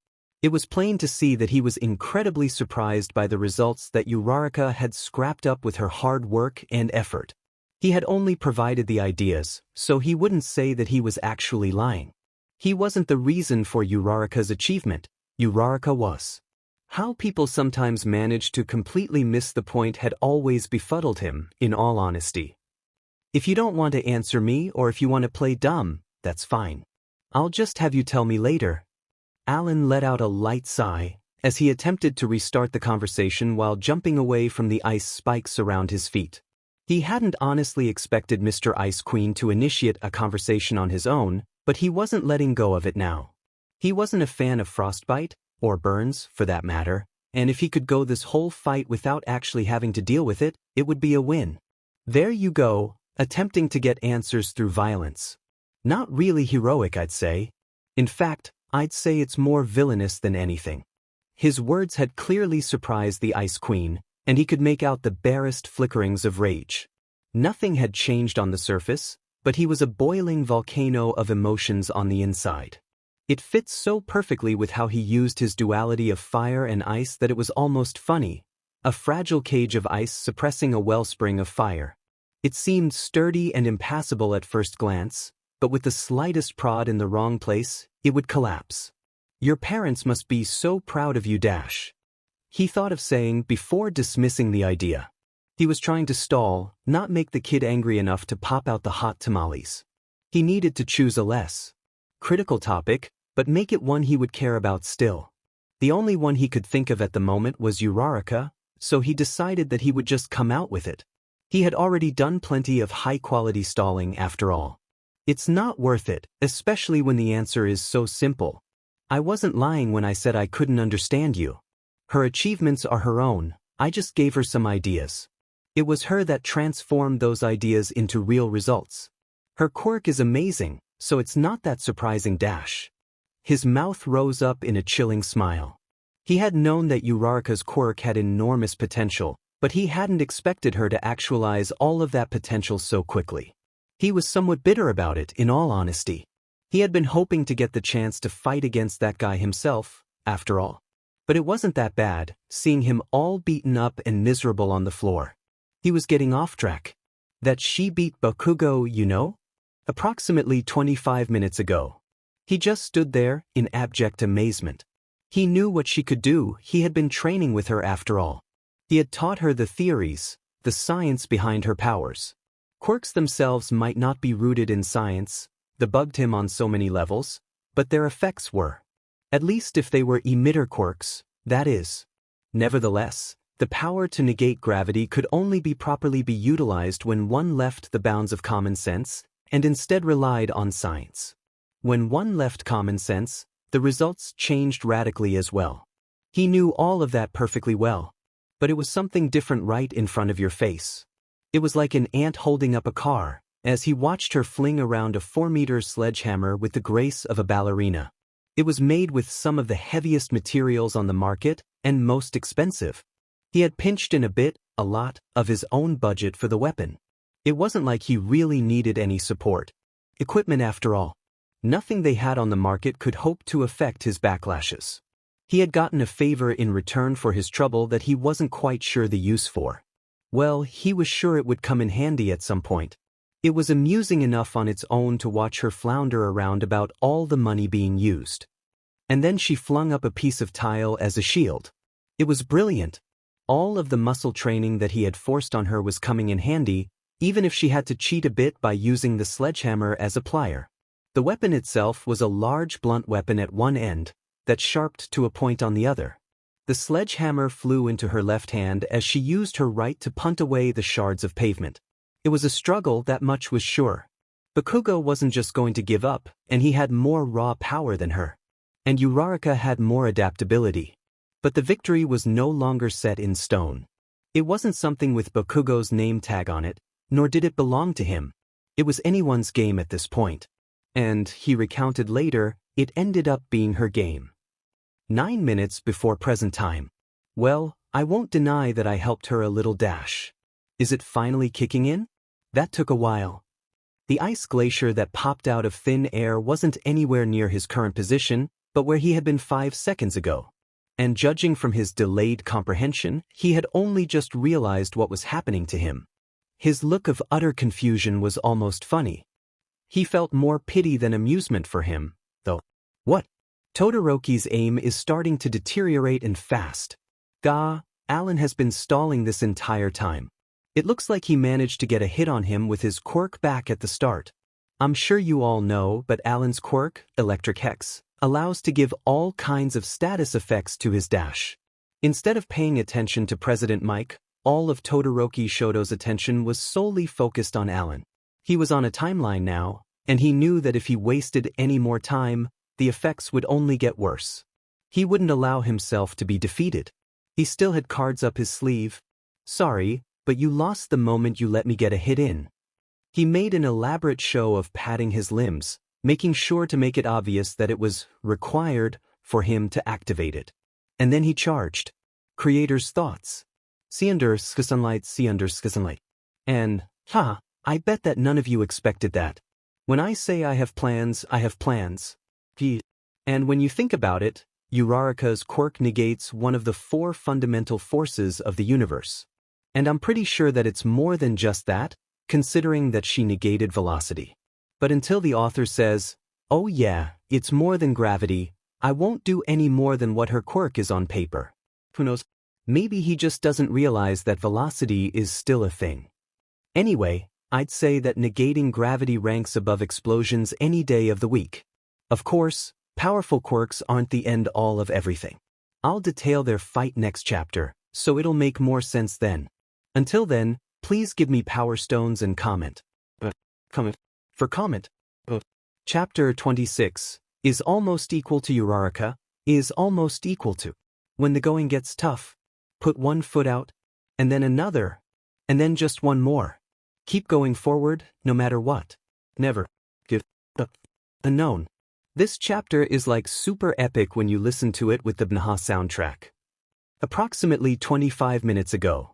It was plain to see that he was incredibly surprised by the results that Uraraka had scrapped up with her hard work and effort. He had only provided the ideas, so he wouldn't say that he was actually lying. He wasn't the reason for Uraraka's achievement. Uraraka was. How people sometimes managed to completely miss the point had always befuddled him, in all honesty. If you don't want to answer me or if you want to play dumb, that's fine. I'll just have you tell me later. Alan let out a light sigh as he attempted to restart the conversation while jumping away from the ice spikes around his feet. He hadn't honestly expected Mr. Ice Queen to initiate a conversation on his own, but he wasn't letting go of it now. He wasn't a fan of frostbite, or burns, for that matter, and if he could go this whole fight without actually having to deal with it, it would be a win. There you go, attempting to get answers through violence. Not really heroic, I'd say. In fact, I'd say it's more villainous than anything. His words had clearly surprised the Ice Queen, and he could make out the barest flickerings of rage. Nothing had changed on the surface, but he was a boiling volcano of emotions on the inside. It fits so perfectly with how he used his duality of fire and ice that it was almost funny, a fragile cage of ice suppressing a wellspring of fire. It seemed sturdy and impassable at first glance, but with the slightest prod in the wrong place, it would collapse. Your parents must be so proud of you. He thought of saying before dismissing the idea. He was trying to stall, not make the kid angry enough to pop out the hot tamales. He needed to choose a less critical topic, but make it one he would care about still. The only one he could think of at the moment was Uraraka, so he decided that he would just come out with it. He had already done plenty of high-quality stalling after all. It's not worth it, especially when the answer is so simple. I wasn't lying when I said I couldn't understand you. Her achievements are her own, I just gave her some ideas. It was her that transformed those ideas into real results. Her quirk is amazing, so it's not that surprising. His mouth rose up in a chilling smile. He had known that Uraraka's quirk had enormous potential, but he hadn't expected her to actualize all of that potential so quickly. He was somewhat bitter about it, in all honesty. He had been hoping to get the chance to fight against that guy himself, after all. But it wasn't that bad, seeing him all beaten up and miserable on the floor. He was getting off track. That she beat Bakugo, you know? Approximately 25 minutes ago. He just stood there, in abject amazement. He knew what she could do, he had been training with her after all. He had taught her the theories, the science behind her powers. Quirks themselves might not be rooted in science, that bugged him on so many levels, but their effects were. At least if they were emitter quirks, that is. Nevertheless, the power to negate gravity could only properly be utilized when one left the bounds of common sense and instead relied on science. When one left common sense, the results changed radically as well. He knew all of that perfectly well. But it was something different right in front of your face. It was like an ant holding up a car, as he watched her fling around a 4-meter sledgehammer with the grace of a ballerina. It was made with some of the heaviest materials on the market and most expensive. He had pinched in a lot, of his own budget for the weapon. It wasn't like he really needed any support. Equipment after all. Nothing they had on the market could hope to affect his backlashes. He had gotten a favor in return for his trouble that he wasn't quite sure the use for. Well, he was sure it would come in handy at some point. It was amusing enough on its own to watch her flounder around about all the money being used. And then she flung up a piece of tile as a shield. It was brilliant. All of the muscle training that he had forced on her was coming in handy, even if she had to cheat a bit by using the sledgehammer as a plier. The weapon itself was a large blunt weapon at one end, that sharped to a point on the other. The sledgehammer flew into her left hand as she used her right to punt away the shards of pavement. It was a struggle, that much was sure. Bakugo wasn't just going to give up, and he had more raw power than her. And Uraraka had more adaptability. But the victory was no longer set in stone. It wasn't something with Bakugo's name tag on it, nor did it belong to him. It was anyone's game at this point. And, he recounted later, it ended up being her game. 9 minutes before present time. Well, I won't deny that I helped her a little dash. Is it finally kicking in? That took a while. The ice glacier that popped out of thin air wasn't anywhere near his current position, but where he had been 5 seconds ago. And judging from his delayed comprehension, he had only just realized what was happening to him. His look of utter confusion was almost funny. He felt more pity than amusement for him, though. What? Todoroki's aim is starting to deteriorate and fast. Alan has been stalling this entire time. It looks like he managed to get a hit on him with his quirk back at the start. I'm sure you all know, but Alan's quirk, Electric Hex, allows to give all kinds of status effects to his dash. Instead of paying attention to President Mike, all of Todoroki Shoto's attention was solely focused on Alan. He was on a timeline now, and he knew that if he wasted any more time, the effects would only get worse. He wouldn't allow himself to be defeated. He still had cards up his sleeve. Sorry, but you lost the moment you let me get a hit in. He made an elaborate show of patting his limbs, making sure to make it obvious that it was required for him to activate it. And then he charged. Creator's thoughts. Sunlight. And, I bet that none of you expected that. When I say I have plans, I have plans. And when you think about it, Uraraka's quirk negates one of the 4 fundamental forces of the universe. And I'm pretty sure that it's more than just that, considering that she negated velocity. But until the author says, oh yeah, it's more than gravity, I won't do any more than what her quirk is on paper. Who knows? Maybe he just doesn't realize that velocity is still a thing. Anyway, I'd say that negating gravity ranks above explosions any day of the week. Of course, powerful quirks aren't the end-all of everything. I'll detail their fight next chapter, so it'll make more sense then. Until then, please give me power stones and comment. Chapter 26 is almost equal to Uraraka, is almost equal to. When the going gets tough, put one foot out, and then another, and then just one more. Keep going forward, no matter what. Never give up. Unknown. This chapter is like super epic when you listen to it with the Bnaha soundtrack. Approximately 25 minutes ago.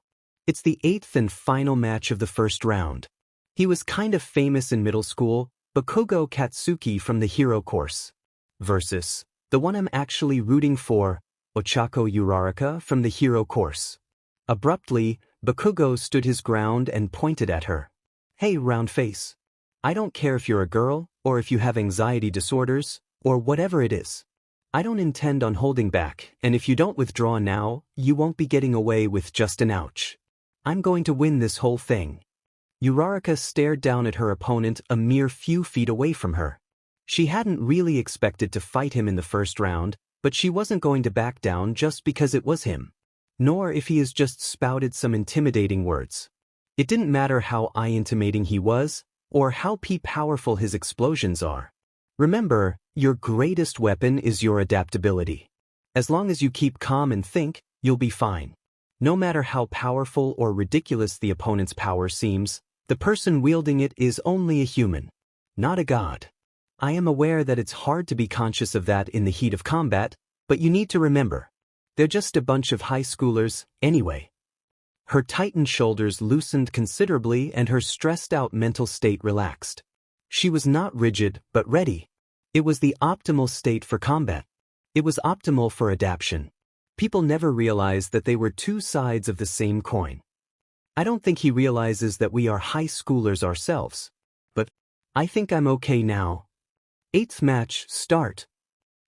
It's the 8th and final match of the first round. He was kind of famous in middle school, Bakugo Katsuki from the hero course. Versus the one I'm actually rooting for, Ochako Uraraka from the hero course. Abruptly, Bakugo stood his ground and pointed at her. Hey, round face. I don't care if you're a girl, or if you have anxiety disorders, or whatever it is. I don't intend on holding back, and if you don't withdraw now, you won't be getting away with just an ouch. I'm going to win this whole thing. Uraraka stared down at her opponent a mere few feet away from her. She hadn't really expected to fight him in the first round, But she wasn't going to back down just because it was him. Nor if he has just spouted some intimidating words. It didn't matter how eye-intimating he was, or how powerful his explosions are. Remember, your greatest weapon is your adaptability. As long as you keep calm and think, you'll be fine. No matter how powerful or ridiculous the opponent's power seems, the person wielding it is only a human, not a god. I am aware that it's hard to be conscious of that in the heat of combat, but you need to remember. They're just a bunch of high schoolers, anyway. Her tightened shoulders loosened considerably and her stressed-out mental state relaxed. She was not rigid, but ready. It was the optimal state for combat. It was optimal for adaptation. People never realize that they were two sides of the same coin. I don't think he realizes that we are high schoolers ourselves. But I think I'm okay now. 8th match, start.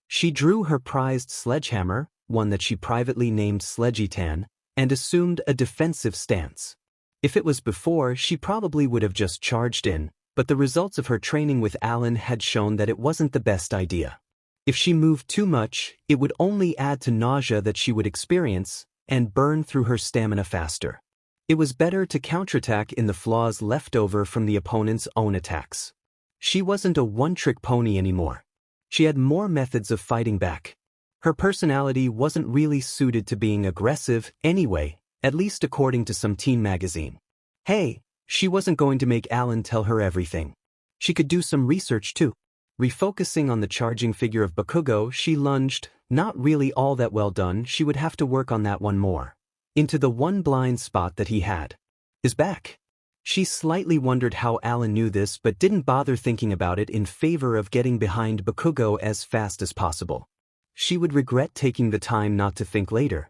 She drew her prized sledgehammer, one that she privately named Sledgitan, and assumed a defensive stance. If it was before, she probably would have just charged in, but the results of her training with Alan had shown that it wasn't the best idea. If she moved too much, it would only add to nausea that she would experience, and burn through her stamina faster. It was better to counterattack in the flaws left over from the opponent's own attacks. She wasn't a one-trick pony anymore. She had more methods of fighting back. Her personality wasn't really suited to being aggressive anyway, at least according to some teen magazine. Hey, she wasn't going to make Alan tell her everything. She could do some research too. Refocusing on the charging figure of Bakugo, she lunged, not really all that well done, she would have to work on that one more. Into the one blind spot that he had. His back. She slightly wondered how Alan knew this but didn't bother thinking about it in favor of getting behind Bakugo as fast as possible. She would regret taking the time not to think later.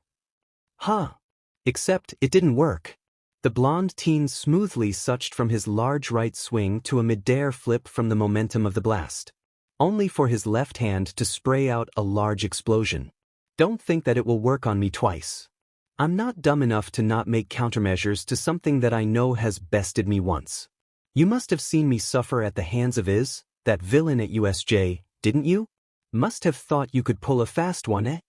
Except it didn't work. The blonde teen smoothly sucked from his large right swing to a mid-air flip from the momentum of the blast. Only for his left hand to spray out a large explosion. Don't think that it will work on me twice. I'm not dumb enough to not make countermeasures to something that I know has bested me once. You must have seen me suffer at the hands of that villain at USJ, didn't you? Must have thought you could pull a fast one, eh?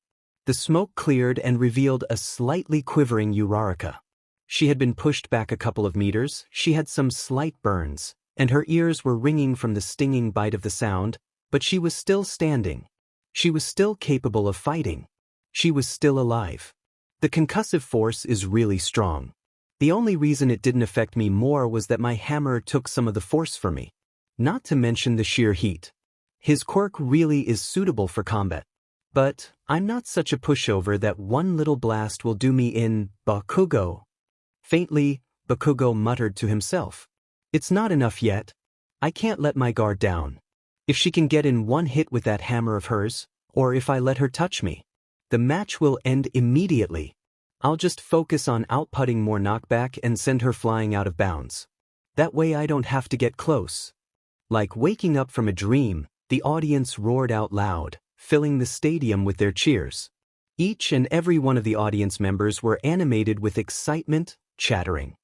The smoke cleared and revealed a slightly quivering Uraraka. She had been pushed back a couple of meters, she had some slight burns, and her ears were ringing from the stinging bite of the sound, but she was still standing. She was still capable of fighting. She was still alive. The concussive force is really strong. The only reason it didn't affect me more was that my hammer took some of the force from me. Not to mention the sheer heat. His quirk really is suitable for combat. But I'm not such a pushover that one little blast will do me in, Bakugo. Faintly, Bakugo muttered to himself. It's not enough yet. I can't let my guard down. If she can get in one hit with that hammer of hers, or if I let her touch me, the match will end immediately. I'll just focus on outputting more knockback and send her flying out of bounds. That way I don't have to get close. Like waking up from a dream, the audience roared out loud, filling the stadium with their cheers. Each and every one of the audience members were animated with excitement, chattering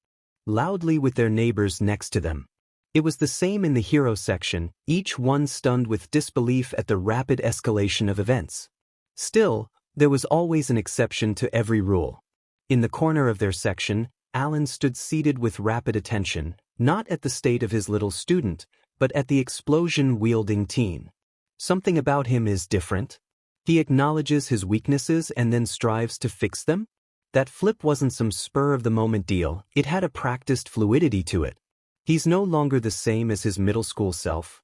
loudly with their neighbors next to them. It was the same in the hero section, each one stunned with disbelief at the rapid escalation of events. Still, there was always an exception to every rule. In the corner of their section, Alan stood seated with rapid attention, not at the state of his little student, but at the explosion-wielding teen. Something about him is different. He acknowledges his weaknesses and then strives to fix them. That flip wasn't some spur-of-the-moment deal, it had a practiced fluidity to it. He's no longer the same as his middle school self,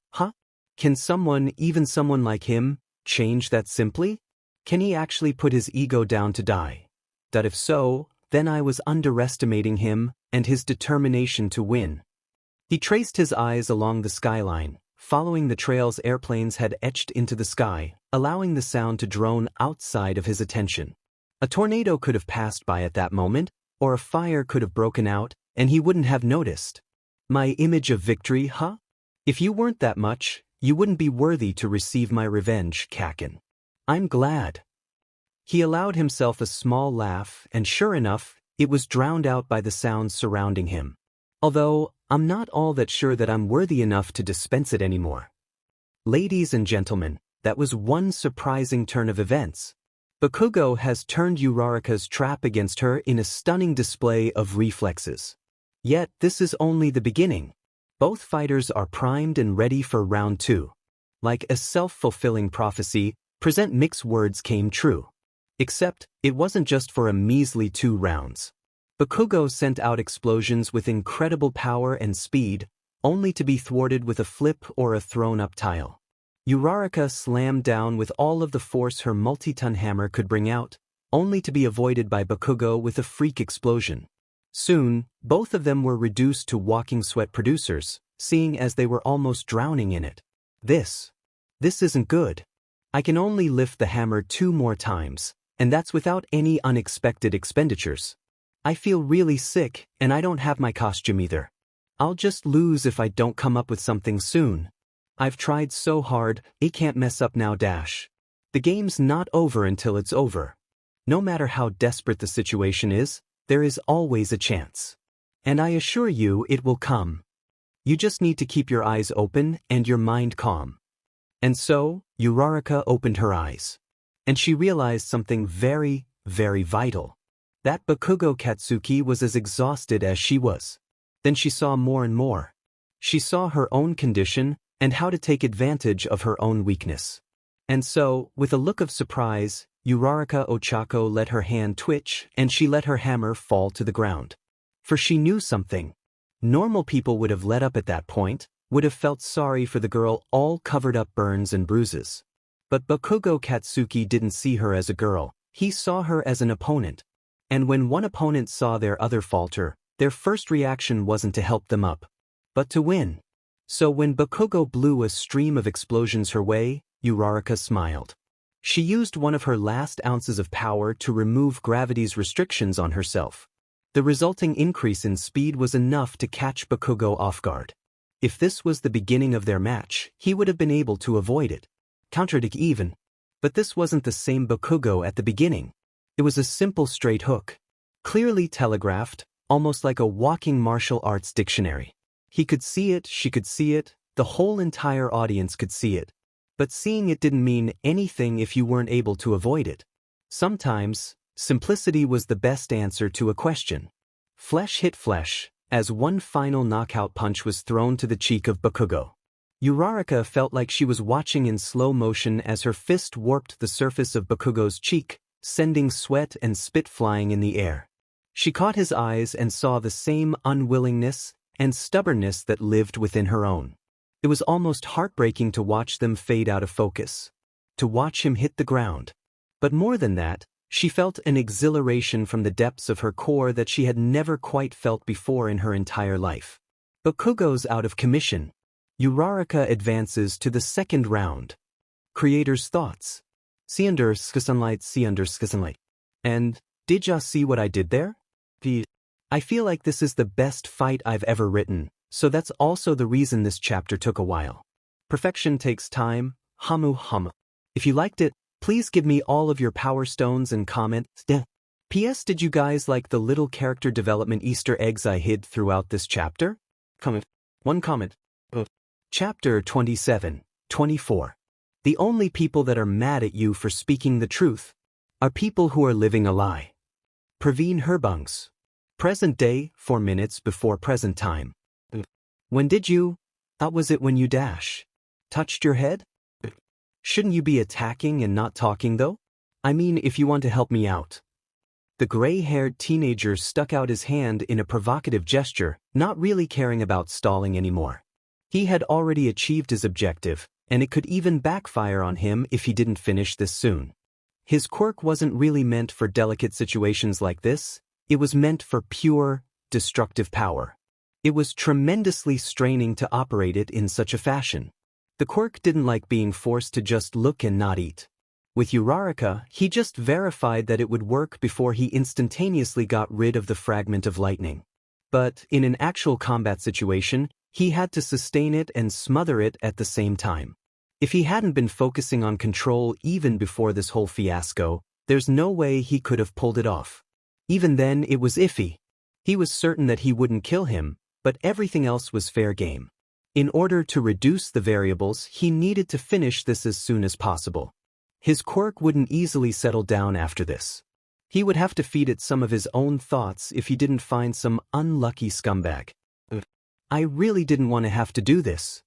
Can someone, even someone like him, change that simply? Can he actually put his ego down to die? That if so, then I was underestimating him and his determination to win. He traced his eyes along the skyline, following the trails airplanes had etched into the sky, allowing the sound to drone outside of his attention. A tornado could have passed by at that moment, or a fire could have broken out, and he wouldn't have noticed. My image of victory, If you weren't that much, you wouldn't be worthy to receive my revenge, Kakin. I'm glad. He allowed himself a small laugh, and sure enough, it was drowned out by the sounds surrounding him. Although, I'm not all that sure that I'm worthy enough to dispense it anymore. Ladies and gentlemen, that was one surprising turn of events. Bakugo has turned Uraraka's trap against her in a stunning display of reflexes. Yet, this is only the beginning. Both fighters are primed and ready for round 2. Like a self-fulfilling prophecy, present mixed words came true. Except, it wasn't just for a measly 2 rounds. Bakugo sent out explosions with incredible power and speed, only to be thwarted with a flip or a thrown-up tile. Uraraka slammed down with all of the force her multi-ton hammer could bring out, only to be avoided by Bakugo with a freak explosion. Soon, both of them were reduced to walking sweat producers, seeing as they were almost drowning in it. This isn't good. I can only lift the hammer 2 more times, and that's without any unexpected expenditures. I feel really sick, and I don't have my costume either. I'll just lose if I don't come up with something soon. I've tried so hard, I can't mess up now. The game's not over until it's over. No matter how desperate the situation is, there is always a chance. And I assure you it will come. You just need to keep your eyes open and your mind calm. And so, Uraraka opened her eyes. And she realized something very, very vital. That Bakugo Katsuki was as exhausted as she was. Then she saw more and more. She saw her own condition, and how to take advantage of her own weakness. And so, with a look of surprise, Uraraka Ochako let her hand twitch and she let her hammer fall to the ground. For she knew something. Normal people would have let up at that point, would have felt sorry for the girl all covered up burns and bruises. But Bakugo Katsuki didn't see her as a girl, he saw her as an opponent. And when one opponent saw their other falter, their first reaction wasn't to help them up, but to win. So when Bakugo blew a stream of explosions her way, Uraraka smiled. She used one of her last ounces of power to remove gravity's restrictions on herself. The resulting increase in speed was enough to catch Bakugo off guard. If this was the beginning of their match, he would have been able to avoid it. Contradict even. But this wasn't the same Bakugo at the beginning. It was a simple straight hook. Clearly telegraphed, almost like a walking martial arts dictionary. He could see it, she could see it, the whole entire audience could see it. But seeing it didn't mean anything if you weren't able to avoid it. Sometimes, simplicity was the best answer to a question. Flesh hit flesh, as one final knockout punch was thrown to the cheek of Bakugo. Uraraka felt like she was watching in slow motion as her fist warped the surface of Bakugo's cheek, sending sweat and spit flying in the air. She caught his eyes and saw the same unwillingness and stubbornness that lived within her own. It was almost heartbreaking to watch them fade out of focus, to watch him hit the ground. But more than that, she felt an exhilaration from the depths of her core that she had never quite felt before in her entire life. Bakugo's out of commission. Uraraka advances to the second round. Creator's thoughts. And, did ya see what I did there? I feel like this is the best fight I've ever written, so that's also the reason this chapter took a while. Perfection takes time, hamu. If you liked it, please give me all of your power stones and comment. P.S. Did you guys like the little character development Easter eggs I hid throughout this chapter? One comment. Chapter 27, 24. The only people that are mad at you for speaking the truth are people who are living a lie. Praveen Herbungs. Present day, 4 minutes before present time. When did you? Was it when you touched your head? Shouldn't you be attacking and not talking though? I mean, if you want to help me out. The gray-haired teenager stuck out his hand in a provocative gesture, not really caring about stalling anymore. He had already achieved his objective, and it could even backfire on him if he didn't finish this soon. His quirk wasn't really meant for delicate situations like this. It was meant for pure, destructive power. It was tremendously straining to operate it in such a fashion. The quirk didn't like being forced to just look and not eat. With Uraraka, he just verified that it would work before he instantaneously got rid of the fragment of lightning. But in an actual combat situation, he had to sustain it and smother it at the same time. If he hadn't been focusing on control even before this whole fiasco, there's no way he could have pulled it off. Even then, it was iffy. He was certain that he wouldn't kill him, but everything else was fair game. In order to reduce the variables, he needed to finish this as soon as possible. His quirk wouldn't easily settle down after this. He would have to feed it some of his own thoughts if he didn't find some unlucky scumbag. I really didn't want to have to do this.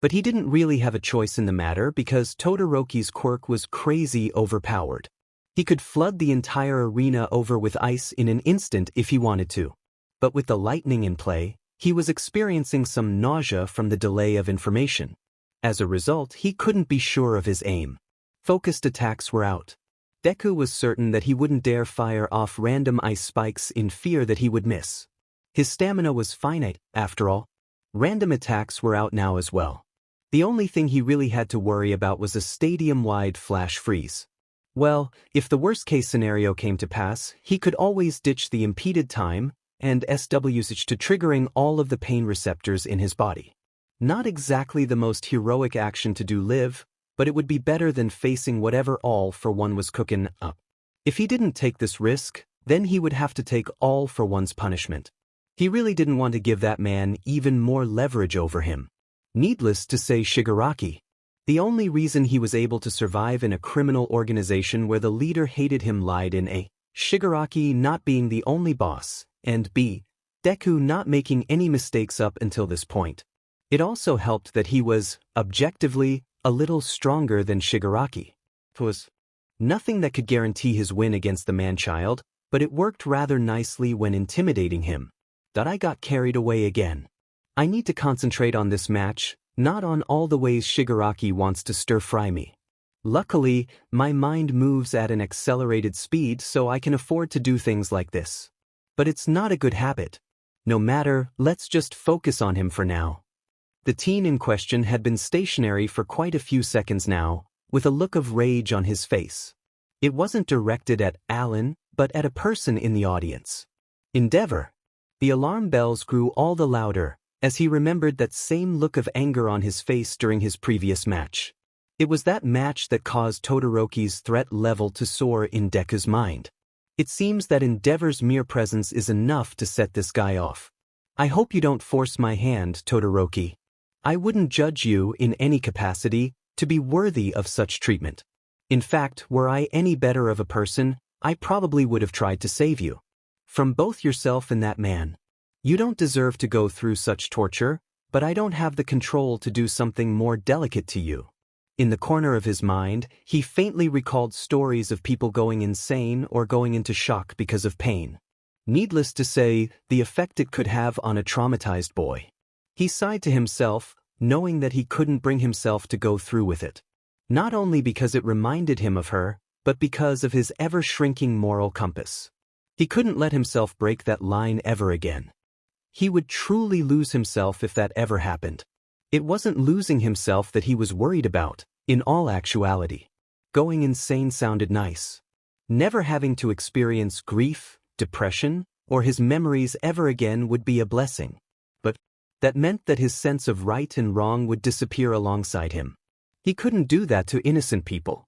But he didn't really have a choice in the matter because Todoroki's quirk was crazy overpowered. He could flood the entire arena over with ice in an instant if he wanted to. But with the lightning in play, he was experiencing some nausea from the delay of information. As a result, he couldn't be sure of his aim. Focused attacks were out. Deku was certain that he wouldn't dare fire off random ice spikes in fear that he would miss. His stamina was finite, after all. Random attacks were out now as well. The only thing he really had to worry about was a stadium-wide flash freeze. Well, if the worst-case scenario came to pass, he could always ditch the impeded time and SWH to triggering all of the pain receptors in his body. Not exactly the most heroic action to do live, but it would be better than facing whatever All for One was cooking up. If he didn't take this risk, then he would have to take All for One's punishment. He really didn't want to give that man even more leverage over him. Needless to say, Shigaraki. The only reason he was able to survive in a criminal organization where the leader hated him lied in A. Shigaraki not being the only boss, and B. Deku not making any mistakes up until this point. It also helped that he was, objectively, a little stronger than Shigaraki. It was nothing that could guarantee his win against the man-child, but it worked rather nicely when intimidating him. That I got carried away again. I need to concentrate on this match, not on all the ways Shigaraki wants to stir-fry me. Luckily, my mind moves at an accelerated speed so I can afford to do things like this. But it's not a good habit. No matter, let's just focus on him for now. The teen in question had been stationary for quite a few seconds now, with a look of rage on his face. It wasn't directed at Alan, but at a person in the audience. Endeavor. The alarm bells grew all the louder, as he remembered that same look of anger on his face during his previous match. It was that match that caused Todoroki's threat level to soar in Deku's mind. It seems that Endeavor's mere presence is enough to set this guy off. I hope you don't force my hand, Todoroki. I wouldn't judge you, in any capacity, to be worthy of such treatment. In fact, were I any better of a person, I probably would have tried to save you. From both yourself and that man. You don't deserve to go through such torture, but I don't have the control to do something more delicate to you. In the corner of his mind, he faintly recalled stories of people going insane or going into shock because of pain. Needless to say, the effect it could have on a traumatized boy. He sighed to himself, knowing that he couldn't bring himself to go through with it. Not only because it reminded him of her, but because of his ever-shrinking moral compass. He couldn't let himself break that line ever again. He would truly lose himself if that ever happened. It wasn't losing himself that he was worried about, in all actuality. Going insane sounded nice. Never having to experience grief, depression, or his memories ever again would be a blessing. But that meant that his sense of right and wrong would disappear alongside him. He couldn't do that to innocent people.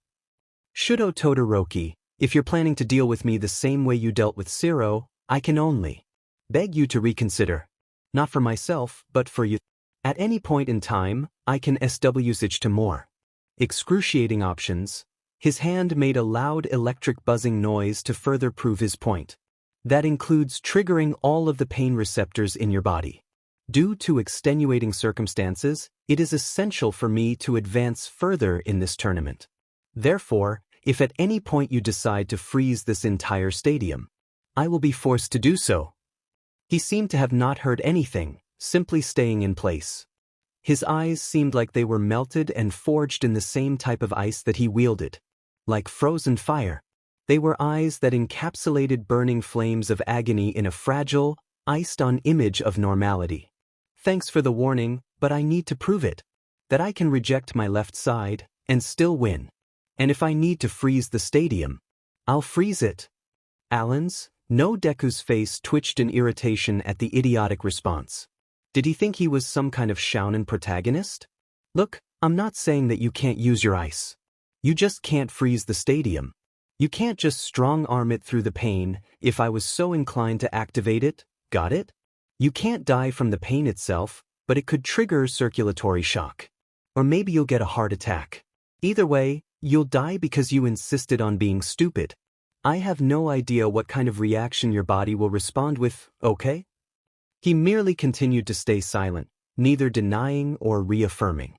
Shudo Todoroki, if you're planning to deal with me the same way you dealt with Zero, I can only beg you to reconsider. Not for myself, but for you. At any point in time, I can switch to more excruciating options. His hand made a loud electric buzzing noise to further prove his point. That includes triggering all of the pain receptors in your body. Due to extenuating circumstances, it is essential for me to advance further in this tournament. Therefore, if at any point you decide to freeze this entire stadium, I will be forced to do so. He seemed to have not heard anything, simply staying in place. His eyes seemed like they were melted and forged in the same type of ice that he wielded. Like frozen fire. They were eyes that encapsulated burning flames of agony in a fragile, iced-on image of normality. Thanks for the warning, but I need to prove it. That I can reject my left side, and still win. And if I need to freeze the stadium, I'll freeze it. Alan's? No. Deku's face twitched in irritation at the idiotic response. Did he think he was some kind of shounen protagonist? Look, I'm not saying that you can't use your ice. You just can't freeze the stadium. You can't just strong-arm it through the pain if I was so inclined to activate it, got it? You can't die from the pain itself, but it could trigger circulatory shock. Or maybe you'll get a heart attack. Either way, you'll die because you insisted on being stupid. I have no idea what kind of reaction your body will respond with, okay? He merely continued to stay silent, neither denying or reaffirming.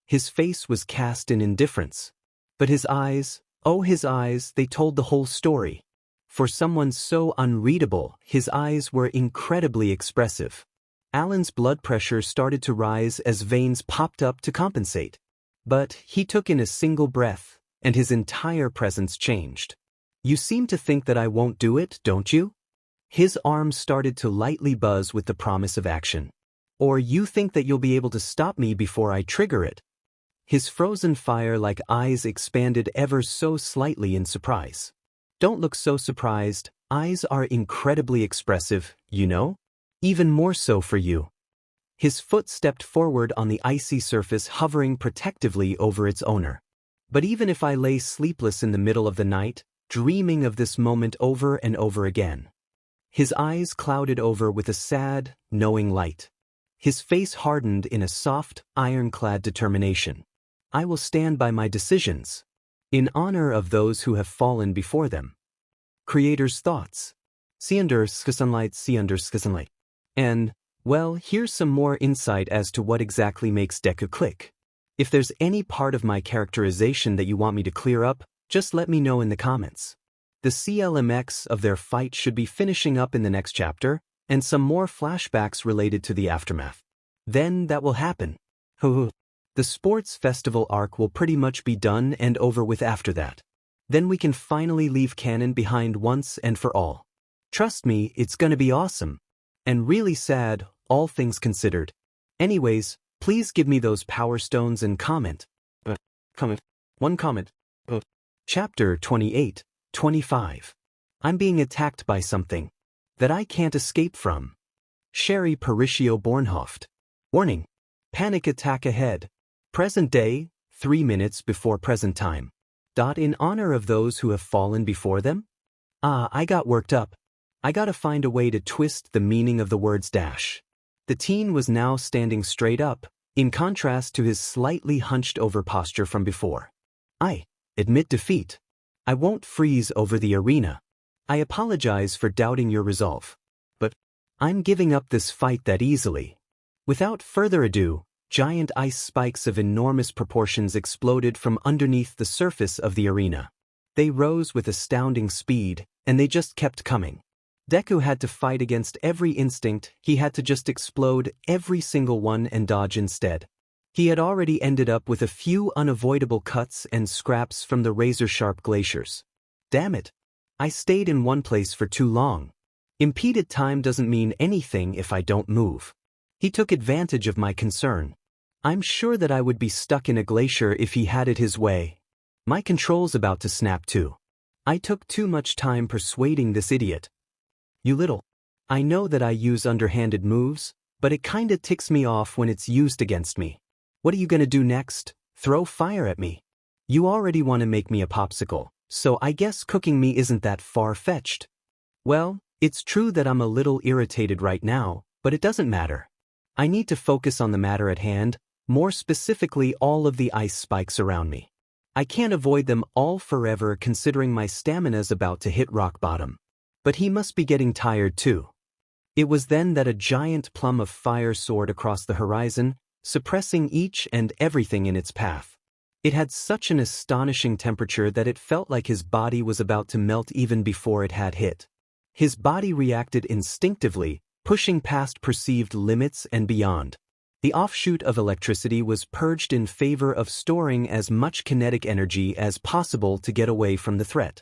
His face was cast in indifference. But his eyes, oh his eyes, they told the whole story. For someone so unreadable, his eyes were incredibly expressive. Alan's blood pressure started to rise as veins popped up to compensate. But he took in a single breath, and his entire presence changed. You seem to think that I won't do it, don't you? His arms started to lightly buzz with the promise of action. Or you think that you'll be able to stop me before I trigger it? His frozen fire-like eyes expanded ever so slightly in surprise. Don't look so surprised, eyes are incredibly expressive, you know? Even more so for you. His foot stepped forward on the icy surface, hovering protectively over its owner. But even if I lay sleepless in the middle of the night, dreaming of this moment over and over again. His eyes clouded over with a sad, knowing light. His face hardened in a soft, ironclad determination. I will stand by my decisions, in honor of those who have fallen before them. Creator's thoughts. Sunlight. And, well, here's some more insight as to what exactly makes Deku click. If there's any part of my characterization that you want me to clear up, just let me know in the comments. The CLMX of their fight should be finishing up in the next chapter, and some more flashbacks related to the aftermath. Then that will happen. The sports festival arc will pretty much be done and over with after that. Then we can finally leave canon behind once and for all. Trust me, it's gonna be awesome. And really sad, all things considered. Anyways, please give me those power stones and comment. One comment. Chapter 28, 25. I'm being attacked by something that I can't escape from. Sherry Parisio Bornhoft. Warning. Panic attack ahead. Present day, 3 minutes before present time. In honor of those who have fallen before them? I got worked up. I gotta find a way to twist the meaning of the words dash. The teen was now standing straight up, in contrast to his slightly hunched over posture from before. I admit defeat. I won't freeze over the arena. I apologize for doubting your resolve. But I'm giving up this fight that easily. Without further ado, giant ice spikes of enormous proportions exploded from underneath the surface of the arena. They rose with astounding speed, and they just kept coming. Deku had to fight against every instinct, he had to just explode every single one and dodge instead. He had already ended up with a few unavoidable cuts and scraps from the razor-sharp glaciers. Damn it. I stayed in one place for too long. Impeded time doesn't mean anything if I don't move. He took advantage of my concern. I'm sure that I would be stuck in a glacier if he had it his way. My control's about to snap too. I took too much time persuading this idiot. I know that I use underhanded moves, but it kinda ticks me off when it's used against me. What are you gonna do next? Throw fire at me? You already want to make me a popsicle, so I guess cooking me isn't that far-fetched. Well, it's true that I'm a little irritated right now, but it doesn't matter. I need to focus on the matter at hand, more specifically all of the ice spikes around me. I can't avoid them all forever considering my stamina's about to hit rock bottom. But he must be getting tired too. It was then that a giant plum of fire soared across the horizon, suppressing each and everything in its path. It had such an astonishing temperature that it felt like his body was about to melt even before it had hit. His body reacted instinctively, pushing past perceived limits and beyond. The offshoot of electricity was purged in favor of storing as much kinetic energy as possible to get away from the threat.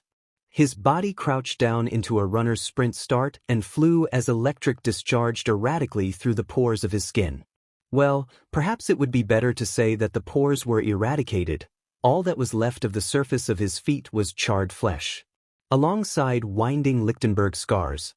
His body crouched down into a runner's sprint start and flew as electric discharged erratically through the pores of his skin. Well, perhaps it would be better to say that the pores were eradicated. All that was left of the surface of his feet was charred flesh. Alongside winding Lichtenberg scars,